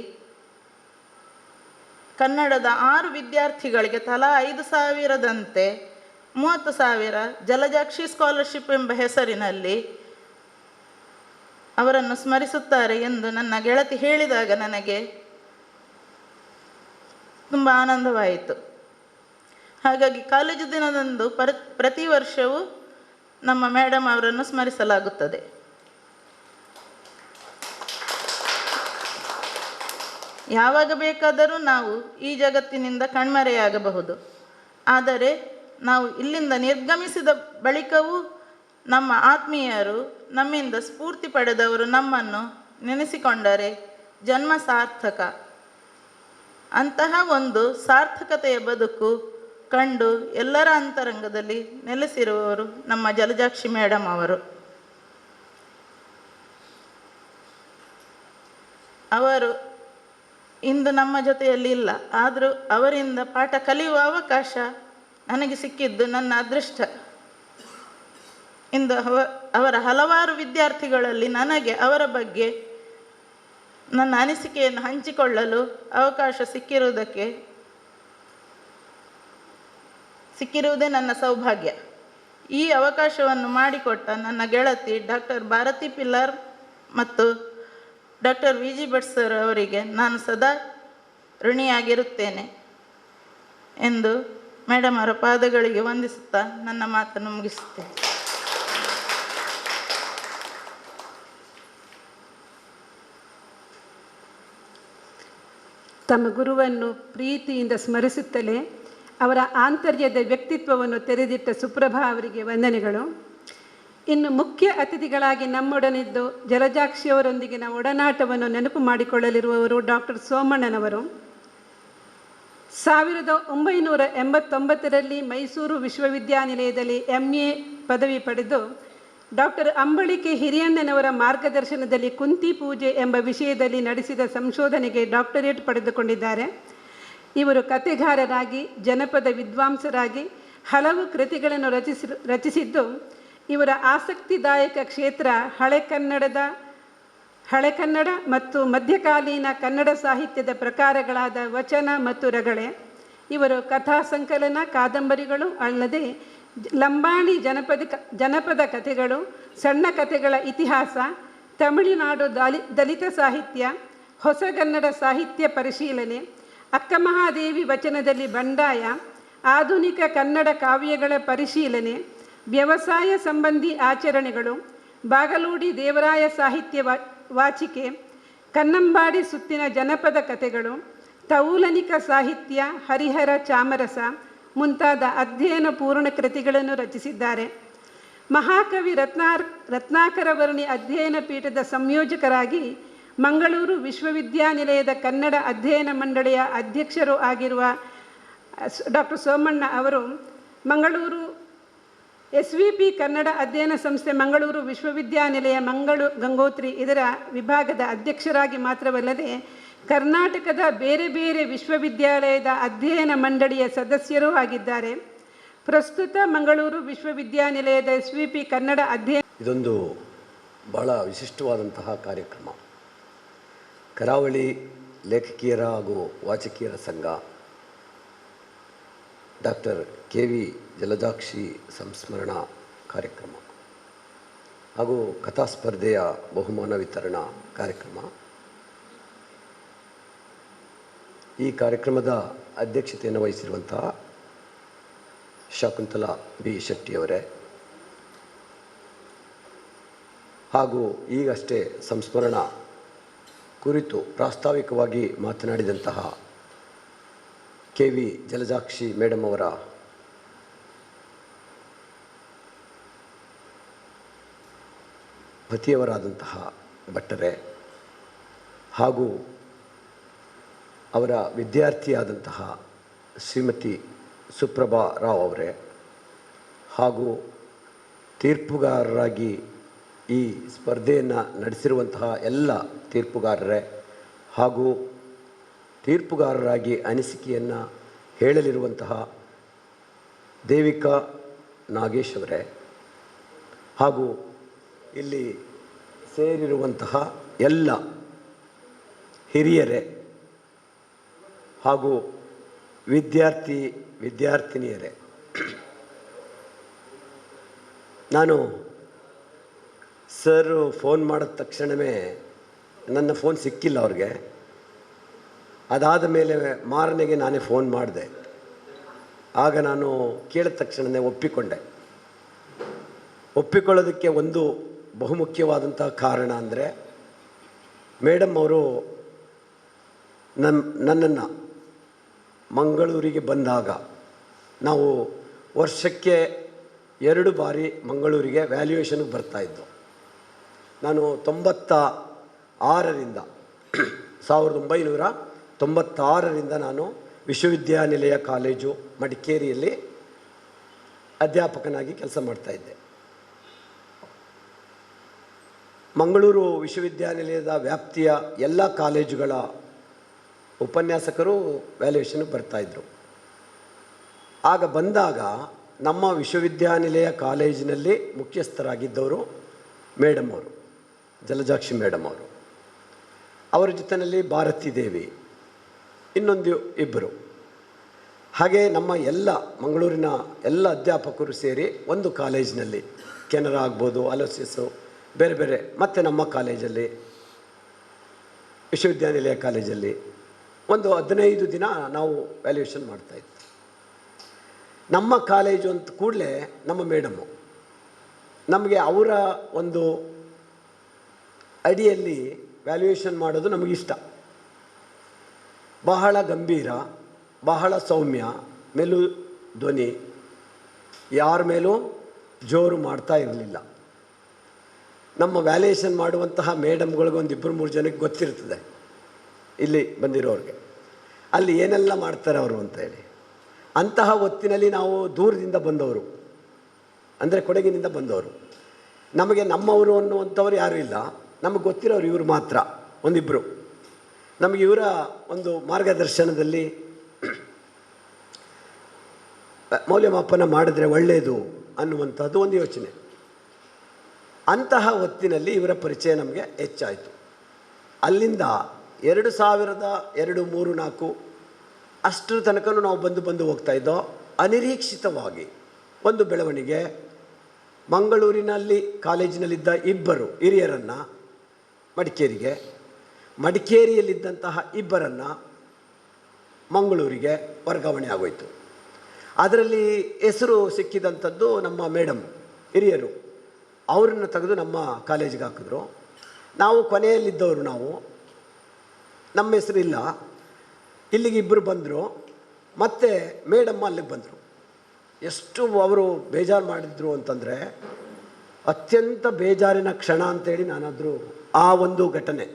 ಕನ್ನಡದ 6 ವಿದ್ಯಾರ್ಥಿಗಳಿಗೆ ತಲಾ 5,000ದಂತೆ 30,000 ಜಲಜಾಕ್ಷಿ ಸ್ಕಾಲರ್ಶಿಪ್ ಎಂಬ ಹೆಸರಿನಲ್ಲಿ ಅವರನ್ನು ಸ್ಮರಿಸುತ್ತಾರೆ ಎಂದು ನನ್ನ ಗೆಳತಿ ಹೇಳಿದಾಗ ನನಗೆ ತುಂಬ ಆನಂದವಾಯಿತು. ಹಾಗಾಗಿ ಕಾಲೇಜು ದಿನದಂದು ಪ್ರತಿ ವರ್ಷವೂ ನಮ್ಮ ಮೇಡಮ್ ಅವರನ್ನು ಸ್ಮರಿಸಲಾಗುತ್ತದೆ. ಯಾವಾಗ ಬೇಕಾದರೂ ನಾವು ಈ ಜಗತ್ತಿನಿಂದ ಕಣ್ಮರೆಯಾಗಬಹುದು, ಆದರೆ ನಾವು ಇಲ್ಲಿಂದ ನಿರ್ಗಮಿಸಿದ ಬಳಿಕವೂ ನಮ್ಮ ಆತ್ಮೀಯರು, ನಮ್ಮಿಂದ ಸ್ಫೂರ್ತಿ ಪಡೆದವರು ನಮ್ಮನ್ನು ನೆನೆಸಿಕೊಂಡರೆ ಜನ್ಮ ಸಾರ್ಥಕ. ಅಂತಹ ಒಂದು ಸಾರ್ಥಕತೆಯ ಬದುಕು ಕಂಡು ಎಲ್ಲರ ಅಂತರಂಗದಲ್ಲಿ ನೆಲೆಸಿರುವವರು ನಮ್ಮ ಜಲಜಾಕ್ಷಿ ಮೇಡಮ್ ಅವರು. ಅವರು ಇಂದು ನಮ್ಮ ಜೊತೆಯಲ್ಲಿ ಇಲ್ಲ, ಆದರೂ ಅವರಿಂದ ಪಾಠ ಕಲಿಯುವ ಅವಕಾಶ ನನಗೆ ಸಿಕ್ಕಿದ್ದು ನನ್ನ ಅದೃಷ್ಟ. ಇಂದು ಅವರ ಹಲವಾರು ವಿದ್ಯಾರ್ಥಿಗಳಲ್ಲಿ ನನಗೆ ಅವರ ಬಗ್ಗೆ ನನ್ನ ಅನಿಸಿಕೆಯನ್ನು ಹಂಚಿಕೊಳ್ಳಲು ಅವಕಾಶ ಸಿಕ್ಕಿರುವುದೇ ನನ್ನ ಸೌಭಾಗ್ಯ. ಈ ಅವಕಾಶವನ್ನು ಮಾಡಿಕೊಟ್ಟ ನನ್ನ ಗೆಳತಿ ಡಾಕ್ಟರ್ ಭಾರತಿ ಪಿಲ್ಲಾರ್ ಮತ್ತು ಡಾಕ್ಟರ್ ವಿ.ಜಿ. ಭಟ್ ಸರ್ ಅವರಿಗೆ ನಾನು ಸದಾ ಋಣಿಯಾಗಿರುತ್ತೇನೆ ಎಂದು ಮೇಡಮ್ ಅವರ ಪಾದಗಳಿಗೆ ವಂದಿಸುತ್ತಾ ನನ್ನ ಮಾತನ್ನು ಮುಗಿಸುತ್ತೇನೆ.
ತಮ್ಮ ಗುರುವನ್ನು ಪ್ರೀತಿಯಿಂದ ಸ್ಮರಿಸುತ್ತಲೇ ಅವರ ಆಂತರ್ಯದ ವ್ಯಕ್ತಿತ್ವವನ್ನು ತೆರೆದಿಟ್ಟ ಸುಪ್ರಭಾ ಅವರಿಗೆ ವಂದನೆಗಳು. ಇನ್ನು ಮುಖ್ಯ ಅತಿಥಿಗಳಾಗಿ ನಮ್ಮೊಡನಿದ್ದು ಜಲಜಾಕ್ಷಿಯವರೊಂದಿಗಿನ ಒಡನಾಟವನ್ನು ನೆನಪು ಮಾಡಿಕೊಳ್ಳಲಿರುವವರು ಡಾಕ್ಟರ್ ಸೋಮಣ್ಣನವರು. 1989ರಲ್ಲಿ ಮೈಸೂರು ವಿಶ್ವವಿದ್ಯಾನಿಲಯದಲ್ಲಿ MA ಪದವಿ ಪಡೆದು ಡಾಕ್ಟರ್ ಅಂಬಳಿಕೆ ಹಿರಿಯಣ್ಣನವರ ಮಾರ್ಗದರ್ಶನದಲ್ಲಿ ಕುಂತಿ ಪೂಜೆ ಎಂಬ ವಿಷಯದಲ್ಲಿ ನಡೆಸಿದ ಸಂಶೋಧನೆಗೆ ಡಾಕ್ಟರೇಟ್ ಪಡೆದುಕೊಂಡಿದ್ದಾರೆ. ಇವರು ಕಥೆಗಾರರಾಗಿ, ಜನಪದ ವಿದ್ವಾಂಸರಾಗಿ ಹಲವು ಕೃತಿಗಳನ್ನು ರಚಿಸಿದ್ದು ಇವರ ಆಸಕ್ತಿದಾಯಕ ಕ್ಷೇತ್ರ ಹಳೆಕನ್ನಡ ಮತ್ತು ಮಧ್ಯಕಾಲೀನ ಕನ್ನಡ ಸಾಹಿತ್ಯದ ಪ್ರಕಾರಗಳಾದ ವಚನ ಮತ್ತು ರಗಳೆ. ಇವರು ಕಥಾ ಸಂಕಲನ, ಕಾದಂಬರಿಗಳು ಅಲ್ಲದೆ ಲಂಬಾಣಿ ಜನಪದ ಕಥೆಗಳು, ಸಣ್ಣ ಕಥೆಗಳ ಇತಿಹಾಸ, ತಮಿಳುನಾಡು ದಲಿತ ಸಾಹಿತ್ಯ, ಹೊಸಗನ್ನಡ ಸಾಹಿತ್ಯ ಪರಿಶೀಲನೆ, ಅಕ್ಕಮಹಾದೇವಿ ವಚನದಲ್ಲಿ ಬಂಡಾಯ, ಆಧುನಿಕ ಕನ್ನಡ ಕಾವ್ಯಗಳ ಪರಿಶೀಲನೆ, ವ್ಯವಸಾಯ ಸಂಬಂಧಿ ಆಚರಣೆಗಳು, ಬಾಗಲೂಡಿ ದೇವರಾಯ ಸಾಹಿತ್ಯ ವಾಚಿಕೆ, ಕನ್ನಂಬಾಡಿ ಸುತ್ತಿನ ಜನಪದ ಕಥೆಗಳು, ತೌಲನಿಕ ಸಾಹಿತ್ಯ, ಹರಿಹರ ಚಾಮರಸ ಮುಂತಾದ ಅಧ್ಯಯನ ಪೂರ್ಣ ಕೃತಿಗಳನ್ನು ರಚಿಸಿದ್ದಾರೆ. ಮಹಾಕವಿ ರತ್ನಾಕರ ವರ್ಣಿ ಅಧ್ಯಯನ ಪೀಠದ ಸಂಯೋಜಕರಾಗಿ ಮಂಗಳೂರು ವಿಶ್ವವಿದ್ಯಾನಿಲಯದ ಕನ್ನಡ ಅಧ್ಯಯನ ಮಂಡಳಿಯ ಅಧ್ಯಕ್ಷರು ಆಗಿರುವ ಡಾಕ್ಟರ್ ಸೋಮಣ್ಣ ಅವರು ಮಂಗಳೂರು SVP ಕನ್ನಡ ಅಧ್ಯಯನ ಸಂಸ್ಥೆ ಮಂಗಳೂರು ವಿಶ್ವವಿದ್ಯಾನಿಲಯ ಗಂಗೋತ್ರಿ ಇದರ ವಿಭಾಗದ ಅಧ್ಯಕ್ಷರಾಗಿ ಮಾತ್ರವಲ್ಲದೆ ಕರ್ನಾಟಕದ ಬೇರೆ ಬೇರೆ ವಿಶ್ವವಿದ್ಯಾಲಯದ ಅಧ್ಯಯನ ಮಂಡಳಿಯ ಸದಸ್ಯರೂ ಆಗಿದ್ದಾರೆ. ಪ್ರಸ್ತುತ ಮಂಗಳೂರು ವಿಶ್ವವಿದ್ಯಾನಿಲಯದ SVP ಕನ್ನಡ ಅಧ್ಯಯನ
ಇದೊಂದು ಬಹಳ ವಿಶಿಷ್ಟವಾದಂತಹ ಕಾರ್ಯಕ್ರಮ. ಕರಾವಳಿ ಲೇಖಕಿಯರ ಹಾಗೂ ವಾಚಕಿಯರ ಸಂಘ, ಡಾಕ್ಟರ್ KV ಜಲಜಾಕ್ಷಿ ಸಂಸ್ಮರಣಾ ಕಾರ್ಯಕ್ರಮ ಹಾಗೂ ಕಥಾ ಸ್ಪರ್ಧೆಯ ಬಹುಮಾನ ವಿತರಣಾ ಕಾರ್ಯಕ್ರಮ. ಈ ಕಾರ್ಯಕ್ರಮದ ಅಧ್ಯಕ್ಷತೆಯನ್ನು ವಹಿಸಿರುವಂತಹ ಶಕುಂತಲಾ B. ಶೆಟ್ಟಿಯವರೇ ಹಾಗೂ ಈಗಷ್ಟೇ ಸಂಸ್ಮರಣಾ ಕುರಿತು ಪ್ರಾಸ್ತಾವಿಕವಾಗಿ ಮಾತನಾಡಿದಂತಹ KV ಜಲಜಾಕ್ಷಿ ಮೇಡಮ್ ಅವರ ಪತಿಯವರಾದಂತಹ ಭಟ್ಟರೇ ಹಾಗೂ ಅವರ ವಿದ್ಯಾರ್ಥಿಯಾದಂತಹ ಶ್ರೀಮತಿ ಸುಪ್ರಭಾ ರಾವ್ ಅವರೇ ಹಾಗೂ ತೀರ್ಪುಗಾರರಾಗಿ ಈ ಸ್ಪರ್ಧೆಯನ್ನು ನಡೆಸಿರುವಂತಹ ಎಲ್ಲ ತೀರ್ಪುಗಾರರೇ ಹಾಗೂ ತೀರ್ಪುಗಾರರಾಗಿ ಅನಿಸಿಕೆಯನ್ನು ಹೇಳಲಿರುವಂತಹ ದೇವಿಕಾ ನಾಗೇಶ್ ಅವರೇ ಹಾಗೂ ಇಲ್ಲಿ ಸೇರಿರುವಂತಹ ಎಲ್ಲ ಹಿರಿಯರೇ ಹಾಗೂ ವಿದ್ಯಾರ್ಥಿನಿಯರೇ, ನಾನು ಸರ್ ಫೋನ್ ಮಾಡಿದ ತಕ್ಷಣವೇ ನನ್ನ ಫೋನ್ ಸಿಕ್ಕಿಲ್ಲ ಅವ್ರಿಗೆ. ಅದಾದ ಮೇಲೆ ಮಾರನೆಗೆ ನಾನೇ ಫೋನ್ ಮಾಡಿದೆ. ಆಗ ನಾನು ಕೇಳಿದ ತಕ್ಷಣವೇ ಒಪ್ಪಿಕೊಳ್ಳೋದಕ್ಕೆ ಒಂದು ಬಹುಮುಖ್ಯವಾದಂಥ ಕಾರಣ ಅಂದರೆ ಮೇಡಮ್ ಅವರು ನನ್ನನ್ನು ಮಂಗಳೂರಿಗೆ ಬಂದಾಗ ನಾವು ವರ್ಷಕ್ಕೆ 2 ಬಾರಿ ಮಂಗಳೂರಿಗೆ ವ್ಯಾಲ್ಯೂಯೇಷನ್ಗೆ ಬರ್ತಾಯಿದ್ದು. ನಾನು 1996ರಿಂದ ನಾನು ವಿಶ್ವವಿದ್ಯಾನಿಲಯ ಕಾಲೇಜು ಮಡಿಕೇರಿಯಲ್ಲಿ ಅಧ್ಯಾಪಕನಾಗಿ ಕೆಲಸ ಮಾಡ್ತಾಯಿದ್ದೆ. ಮಂಗಳೂರು ವಿಶ್ವವಿದ್ಯಾನಿಲಯದ ವ್ಯಾಪ್ತಿಯ ಎಲ್ಲ ಕಾಲೇಜುಗಳ ಉಪನ್ಯಾಸಕರು ವ್ಯಾಲ್ಯೂಯೇಷನ್ಗೆ ಬರ್ತಾಯಿದ್ರು. ಆಗ ಬಂದಾಗ ನಮ್ಮ ವಿಶ್ವವಿದ್ಯಾನಿಲಯ ಕಾಲೇಜಿನಲ್ಲಿ ಮುಖ್ಯಸ್ಥರಾಗಿದ್ದವರು ಮೇಡಮ್ ಅವರು, ಜಲಜಾಕ್ಷಿ ಮೇಡಮ್ ಅವರು. ಅವರ ಜೊತೆಯಲ್ಲಿ ಭಾರತಿ ದೇವಿ, ಇನ್ನೊಂದು ಇಬ್ಬರು. ಹಾಗೆ ನಮ್ಮ ಎಲ್ಲ ಮಂಗಳೂರಿನ ಎಲ್ಲ ಅಧ್ಯಾಪಕರು ಸೇರಿ ಒಂದು ಕಾಲೇಜಿನಲ್ಲಿ, ಕೆನರಾ ಆಗ್ಬೋದು, ಅಲೋಸಿಯಸ್ಸು, ಬೇರೆ ಬೇರೆ, ಮತ್ತು ನಮ್ಮ ಕಾಲೇಜಲ್ಲಿ ವಿಶ್ವವಿದ್ಯಾನಿಲಯ ಕಾಲೇಜಲ್ಲಿ ಒಂದು 15 ದಿನ ನಾವು ವ್ಯಾಲ್ಯೂಯೇಷನ್ ಮಾಡ್ತಾಯಿದ್ವಿ. ನಮ್ಮ ಕಾಲೇಜು ಅಂತ ಕೂಡಲೇ ನಮ್ಮ ಮೇಡಮ್ಮು ನಮಗೆ ಅವರ ಒಂದು ಅಡಿಯಲ್ಲಿ ವ್ಯಾಲ್ಯೂಯೇಷನ್ ಮಾಡೋದು ನಮಗಿಷ್ಟ. ಬಹಳ ಗಂಭೀರ, ಬಹಳ ಸೌಮ್ಯ, ಮೆಲು ಧ್ವನಿ, ಯಾರ ಮೇಲೂ ಜೋರು ಮಾಡ್ತಾ ಇರಲಿಲ್ಲ. ನಮ್ಮ ವ್ಯಾಲ್ಯೂಯೇಷನ್ ಮಾಡುವಂತಹ ಮೇಡಮ್ಗಳಿಗೆ ಒಂದು 2-3 ಜನಕ್ಕೆ ಗೊತ್ತಿರ್ತದೆ, ಇಲ್ಲಿ ಬಂದಿರೋರಿಗೆ ಅಲ್ಲಿ ಏನೆಲ್ಲ ಮಾಡ್ತಾರೆ ಅವರು ಅಂತೇಳಿ. ಅಂತಹ ಹೊತ್ತಿನಲ್ಲಿ ನಾವು ದೂರದಿಂದ ಬಂದವರು, ಅಂದರೆ ಕೊಡಗಿನಿಂದ ಬಂದವರು. ನಮಗೆ ನಮ್ಮವರು ಅನ್ನುವಂಥವ್ರು ಯಾರೂ ಇಲ್ಲ, ನಮಗೆ ಗೊತ್ತಿರೋರು ಇವರು ಮಾತ್ರ, ಒಂದಿಬ್ಬರು. ನಮಗೆ ಇವರ ಒಂದು ಮಾರ್ಗದರ್ಶನದಲ್ಲಿ ಮೌಲ್ಯಮಾಪನ ಮಾಡಿದ್ರೆ ಒಳ್ಳೆಯದು ಅನ್ನುವಂಥದ್ದು ಒಂದು ಯೋಚನೆ. ಅಂತಹ ಹೊತ್ತಿನಲ್ಲಿ ಇವರ ಪರಿಚಯ ನಮಗೆ ಹೆಚ್ಚಾಯಿತು. ಅಲ್ಲಿಂದ 2002, 3, 4 ಅಷ್ಟರ ತನಕನೂ ನಾವು ಬಂದು ಹೋಗ್ತಾಯಿದ್ದೋ. ಅನಿರೀಕ್ಷಿತವಾಗಿ ಒಂದು ಬೆಳವಣಿಗೆ, ಮಂಗಳೂರಿನಲ್ಲಿ ಕಾಲೇಜಿನಲ್ಲಿದ್ದ 2 ಹಿರಿಯರನ್ನು ಮಡಿಕೇರಿಯಲ್ಲಿದ್ದಂತಹ 2 ಮಂಗಳೂರಿಗೆ ವರ್ಗಾವಣೆ ಆಗೋಯಿತು. ಅದರಲ್ಲಿ ಹೆಸರು ಸಿಕ್ಕಿದಂಥದ್ದು ನಮ್ಮ ಮೇಡಮ್ ಹಿರಿಯರು, ಅವರನ್ನು ತೆಗೆದು ನಮ್ಮ ಕಾಲೇಜಿಗೆ ಹಾಕಿದ್ರು. ನಾವು ಕೊನೆಯಲ್ಲಿದ್ದವರು, ನಮ್ಮ ಹೆಸರಿಲ್ಲ. ಇಲ್ಲಿಗೆ 2 ಬಂದರು, ಮತ್ತು ಮೇಡಮ್ಮ ಅಲ್ಲಿಗೆ ಬಂದರು. ಎಷ್ಟು ಅವರು ಬೇಜಾರು ಮಾಡಿದ್ರು ಅಂತಂದರೆ, ಅತ್ಯಂತ ಬೇಜಾರಿನ ಕ್ಷಣ ಅಂತೇಳಿ ನಾನಾದರೂ ಆ ಒಂದು ಘಟನೆ.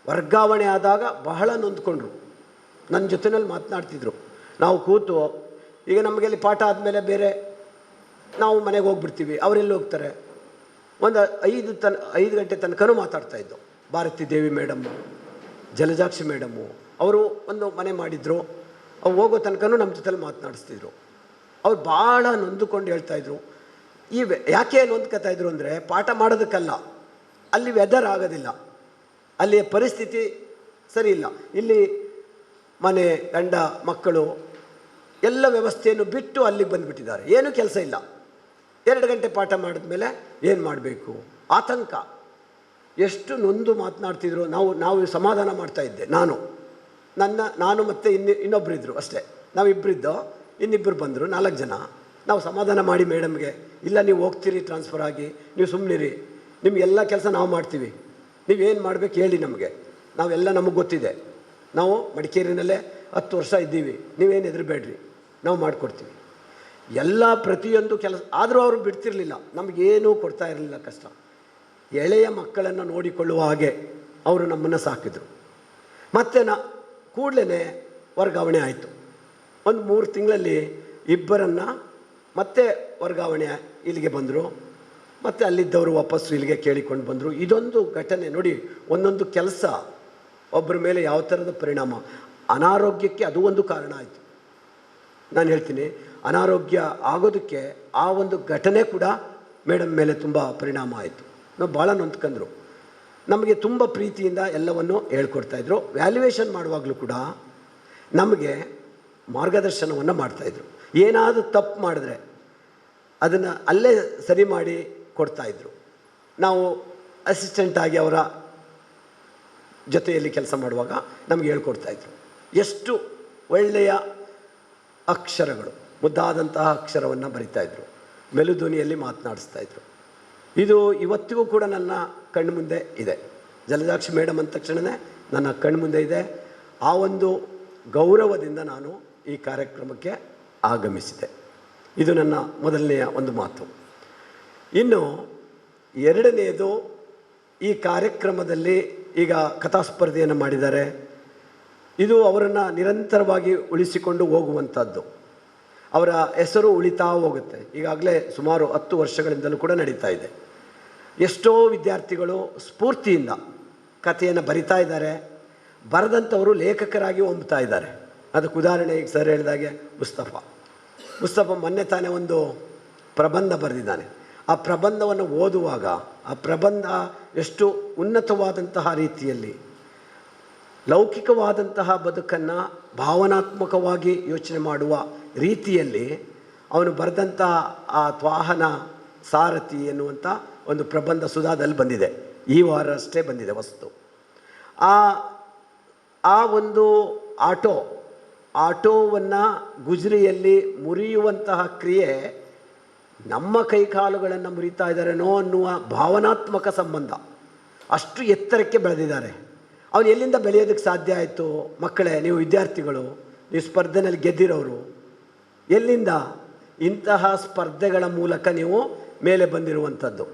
ವರ್ಗಾವಣೆ ಆದಾಗ ಬಹಳ ನೊಂದ್ಕೊಂಡ್ರು. ನನ್ನ ಜೊತೆಯಲ್ಲಿ ಮಾತನಾಡ್ತಿದ್ರು. ನಾವು ಕೂತು, ಈಗ ನಮಗೆಲ್ಲಿ ಪಾಠ ಆದಮೇಲೆ ಬೇರೆ ನಾವು ಮನೆಗೆ ಹೋಗ್ಬಿಡ್ತೀವಿ, ಅವರೆಲ್ಲಿ ಹೋಗ್ತಾರೆ. ಒಂದು 5 ಗಂಟೆ ತನಕನೂ ಮಾತಾಡ್ತಾಯಿದ್ದು. ಭಾರತಿ ದೇವಿ ಮೇಡಮ್ಮು, ಜಲಜಾಕ್ಷಿ ಮೇಡಮ್ಮು ಅವರು ಒಂದು ಮನೆ ಮಾಡಿದರು. ಅವ್ರು ಹೋಗೋ ತನಕನೂ ನಮ್ಮ ಜೊತೆಲಿ ಮಾತನಾಡಿಸ್ತಿದ್ರು. ಅವ್ರು ಭಾಳ ನೊಂದುಕೊಂಡು ಹೇಳ್ತಾಯಿದ್ರು. ಯಾಕೆ ನೊಂದ್ಕೊತಾಯಿದ್ರು ಅಂದರೆ, ಪಾಠ ಮಾಡೋದಕ್ಕಲ್ಲ, ಅಲ್ಲಿ ವೆದರ್ ಆಗೋದಿಲ್ಲ, ಅಲ್ಲಿಯ ಪರಿಸ್ಥಿತಿ ಸರಿ ಇಲ್ಲ. ಇಲ್ಲಿ ಮನೆ, ಗಂಡ, ಮಕ್ಕಳು ಎಲ್ಲ ವ್ಯವಸ್ಥೆಯನ್ನು ಬಿಟ್ಟು ಅಲ್ಲಿಗೆ ಬಂದುಬಿಟ್ಟಿದ್ದಾರೆ. ಏನೂ ಕೆಲಸ ಇಲ್ಲ. 2 ಗಂಟೆ ಪಾಠ ಮಾಡಿದ್ಮೇಲೆ ಏನು ಮಾಡಬೇಕು, ಆತಂಕ. ಎಷ್ಟು ನೊಂದು ಮಾತನಾಡ್ತಿದ್ರು. ನಾವು ಸಮಾಧಾನ ಮಾಡ್ತಾಯಿದ್ದೆ. ನಾನು ಮತ್ತು ಇನ್ನೊಬ್ಬರು ಇದ್ದರು ಅಷ್ಟೇ. ನಾವು 2 ಇದ್ದೋ, ಇನ್ನಿಬ್ಬರು ಬಂದರು, 4 ಜನ. ನಾವು ಸಮಾಧಾನ ಮಾಡಿ ಮೇಡಮ್ಗೆ, ಇಲ್ಲ ನೀವು ಹೋಗ್ತೀರಿ ಟ್ರಾನ್ಸ್ಫರ್ ಆಗಿ, ನೀವು ಸುಮ್ಮನಿರಿ, ನಿಮಗೆಲ್ಲ ಕೆಲಸ ನಾವು ಮಾಡ್ತೀವಿ, ನೀವೇನು ಮಾಡಬೇಕು ಹೇಳಿ ನಮಗೆ, ನಾವೆಲ್ಲ ನಮಗೆ ಗೊತ್ತಿದೆ, ನಾವು ಮಡಿಕೇರಿನಲ್ಲೇ 10 ವರ್ಷ ಇದ್ದೀವಿ, ನೀವೇನು ಹೆದರಬೇಡ್ರಿ, ನಾವು ಮಾಡಿಕೊಡ್ತೀವಿ ಎಲ್ಲ ಪ್ರತಿಯೊಂದು ಕೆಲಸ. ಆದರೂ ಅವರು ಬಿಡ್ತಿರಲಿಲ್ಲ, ನಮಗೇನೂ ಕೊಡ್ತಾ ಇರಲಿಲ್ಲ ಕಷ್ಟ. ಎಳೆಯ ಮಕ್ಕಳನ್ನು ನೋಡಿಕೊಳ್ಳುವ ಹಾಗೆ ಅವರು ನಮ್ಮನ್ನು ಸಾಕಿದರು. ಮತ್ತು ಕೂಡಲೇ ವರ್ಗಾವಣೆ ಆಯಿತು. ಒಂದು 3 ತಿಂಗಳಲ್ಲಿ 2 ಮತ್ತೆ ವರ್ಗಾವಣೆ ಇಲ್ಲಿಗೆ ಬಂದರು. ಮತ್ತು ಅಲ್ಲಿದ್ದವರು ವಾಪಸ್ಸು ಇಲ್ಲಿಗೆ ಕೇಳಿಕೊಂಡು ಬಂದರು. ಇದೊಂದು ಘಟನೆ ನೋಡಿ, ಒಂದೊಂದು ಕೆಲಸ ಒಬ್ಬರ ಮೇಲೆ ಯಾವ ಥರದ ಪರಿಣಾಮ. ಅನಾರೋಗ್ಯಕ್ಕೆ ಅದು ಒಂದು ಕಾರಣ ಆಯಿತು. ನಾನು ಹೇಳ್ತೀನಿ, ಅನಾರೋಗ್ಯ ಆಗೋದಕ್ಕೆ ಆ ಒಂದು ಘಟನೆ ಕೂಡ ಮೇಡಮ್ ಮೇಲೆ ತುಂಬ ಪರಿಣಾಮ ಆಯಿತು. ನಾವು ಭಾಳ ನೊಂದ್ಕೊಂಡ್ರು. ನಮಗೆ ತುಂಬ ಪ್ರೀತಿಯಿಂದ ಎಲ್ಲವನ್ನು ಹೇಳ್ಕೊಡ್ತಾಯಿದ್ರು. ವ್ಯಾಲ್ಯುವೇಷನ್ ಮಾಡುವಾಗಲೂ ಕೂಡ ನಮಗೆ ಮಾರ್ಗದರ್ಶನವನ್ನು ಮಾಡ್ತಾಯಿದ್ರು. ಏನಾದರೂ ತಪ್ಪು ಮಾಡಿದ್ರೆ ಅದನ್ನು ಅಲ್ಲೇ ಸರಿ ಮಾಡಿ ಕೊಡ್ತಾಯಿದ್ರು. ನಾವು ಅಸಿಸ್ಟೆಂಟಾಗಿ ಅವರ ಜೊತೆಯಲ್ಲಿ ಕೆಲಸ ಮಾಡುವಾಗ ನಮಗೆ ಹೇಳ್ಕೊಡ್ತಾಯಿದ್ರು. ಎಷ್ಟು ಒಳ್ಳೆಯ ಅಕ್ಷರಗಳು, ಮುದ್ದಾದಂತಹ ಅಕ್ಷರವನ್ನು ಬರಿತಾಯಿದ್ರು, ಮೆಲುಧ್ವನಿಯಲ್ಲಿ ಮಾತನಾಡಿಸ್ತಾಯಿದ್ರು. ಇದು ಇವತ್ತಿಗೂ ಕೂಡ ನನ್ನ ಕಣ್ಣು ಮುಂದೆ ಇದೆ. ಜಲಜಾಕ್ಷಿ ಮೇಡಮ್ ಅಂದ ತಕ್ಷಣವೇ ನನ್ನ ಕಣ್ಣು ಮುಂದೆ ಇದೆ. ಆ ಒಂದು ಗೌರವದಿಂದ ನಾನು ಈ ಕಾರ್ಯಕ್ರಮಕ್ಕೆ ಆಗಮಿಸಿದೆ. ಇದು ನನ್ನ ಮೊದಲನೆಯ ಒಂದು ಮಾತು. ಇನ್ನು 2ನೇದು, ಈ ಕಾರ್ಯಕ್ರಮದಲ್ಲಿ ಈಗ ಕಥಾಸ್ಪರ್ಧೆಯನ್ನು ಮಾಡಿದ್ದಾರೆ. ಇದು ಅವರನ್ನು ನಿರಂತರವಾಗಿ ಉಳಿಸಿಕೊಂಡು ಹೋಗುವಂಥದ್ದು. ಅವರ ಹೆಸರು ಉಳಿತಾ ಹೋಗುತ್ತೆ. ಈಗಾಗಲೇ ಸುಮಾರು 10 ವರ್ಷಗಳಿಂದಲೂ ಕೂಡ ನಡೀತಾ ಇದೆ. ಎಷ್ಟೋ ವಿದ್ಯಾರ್ಥಿಗಳು ಸ್ಫೂರ್ತಿಯಿಂದ ಕಥೆಯನ್ನು ಬರಿತಾ ಇದ್ದಾರೆ. ಬರೆದಂಥವರು ಲೇಖಕರಾಗಿ ಹೊಂಬ್ತಾ ಇದ್ದಾರೆ. ಅದಕ್ಕೆ ಉದಾಹರಣೆ ಈಗ ಸರ್ ಹೇಳಿದಾಗೆ ಮುಸ್ತಫ ಮೊನ್ನೆ ತಾನೇ ಒಂದು ಪ್ರಬಂಧ ಬರೆದಿದ್ದಾನೆ. ಆ ಪ್ರಬಂಧವನ್ನು ಓದುವಾಗ ಆ ಪ್ರಬಂಧ ಎಷ್ಟು ಉನ್ನತವಾದಂತಹ ರೀತಿಯಲ್ಲಿ ಲೌಕಿಕವಾದಂತಹ ಬದುಕನ್ನು ಭಾವನಾತ್ಮಕವಾಗಿ ಯೋಚನೆ ಮಾಡುವ ರೀತಿಯಲ್ಲಿ ಅವನು ಬರೆದಂಥ ಆ ತ್ವಾಹನ ಸಾರಥಿ ಎನ್ನುವಂಥ ಒಂದು ಪ್ರಬಂಧ ಸುಧಾದಲ್ಲಿ ಬಂದಿದೆ. ಈ ವಾರ ಅಷ್ಟೇ ಬಂದಿದೆ ವಸ್ತು. ಆ ಒಂದು ಆಟೋವನ್ನು ಗುಜರಿಯಲ್ಲಿ ಮುರಿಯುವಂತಹ ಕ್ರಿಯೆ ನಮ್ಮ ಕೈಕಾಲುಗಳನ್ನು ಮುರಿತಾ ಇದ್ದಾರೇನೋ ಅನ್ನುವ ಭಾವನಾತ್ಮಕ ಸಂಬಂಧ ಅಷ್ಟು ಎತ್ತರಕ್ಕೆ ಬೆಳೆದಿದ್ದಾರೆ. ಅವನು ಎಲ್ಲಿಂದ ಬೆಳೆಯೋದಕ್ಕೆ ಸಾಧ್ಯ ಆಯಿತು? ಮಕ್ಕಳೇ, ನೀವು ವಿದ್ಯಾರ್ಥಿಗಳು, ನೀವು ಸ್ಪರ್ಧೆನಲ್ಲಿ ಗೆದ್ದಿರೋರು, ಎಲ್ಲಿಂದ? ಇಂತಹ ಸ್ಪರ್ಧೆಗಳ ಮೂಲಕ ನೀವು ಮೇಲೆ ಬಂದಿರುವಂಥದ್ದು.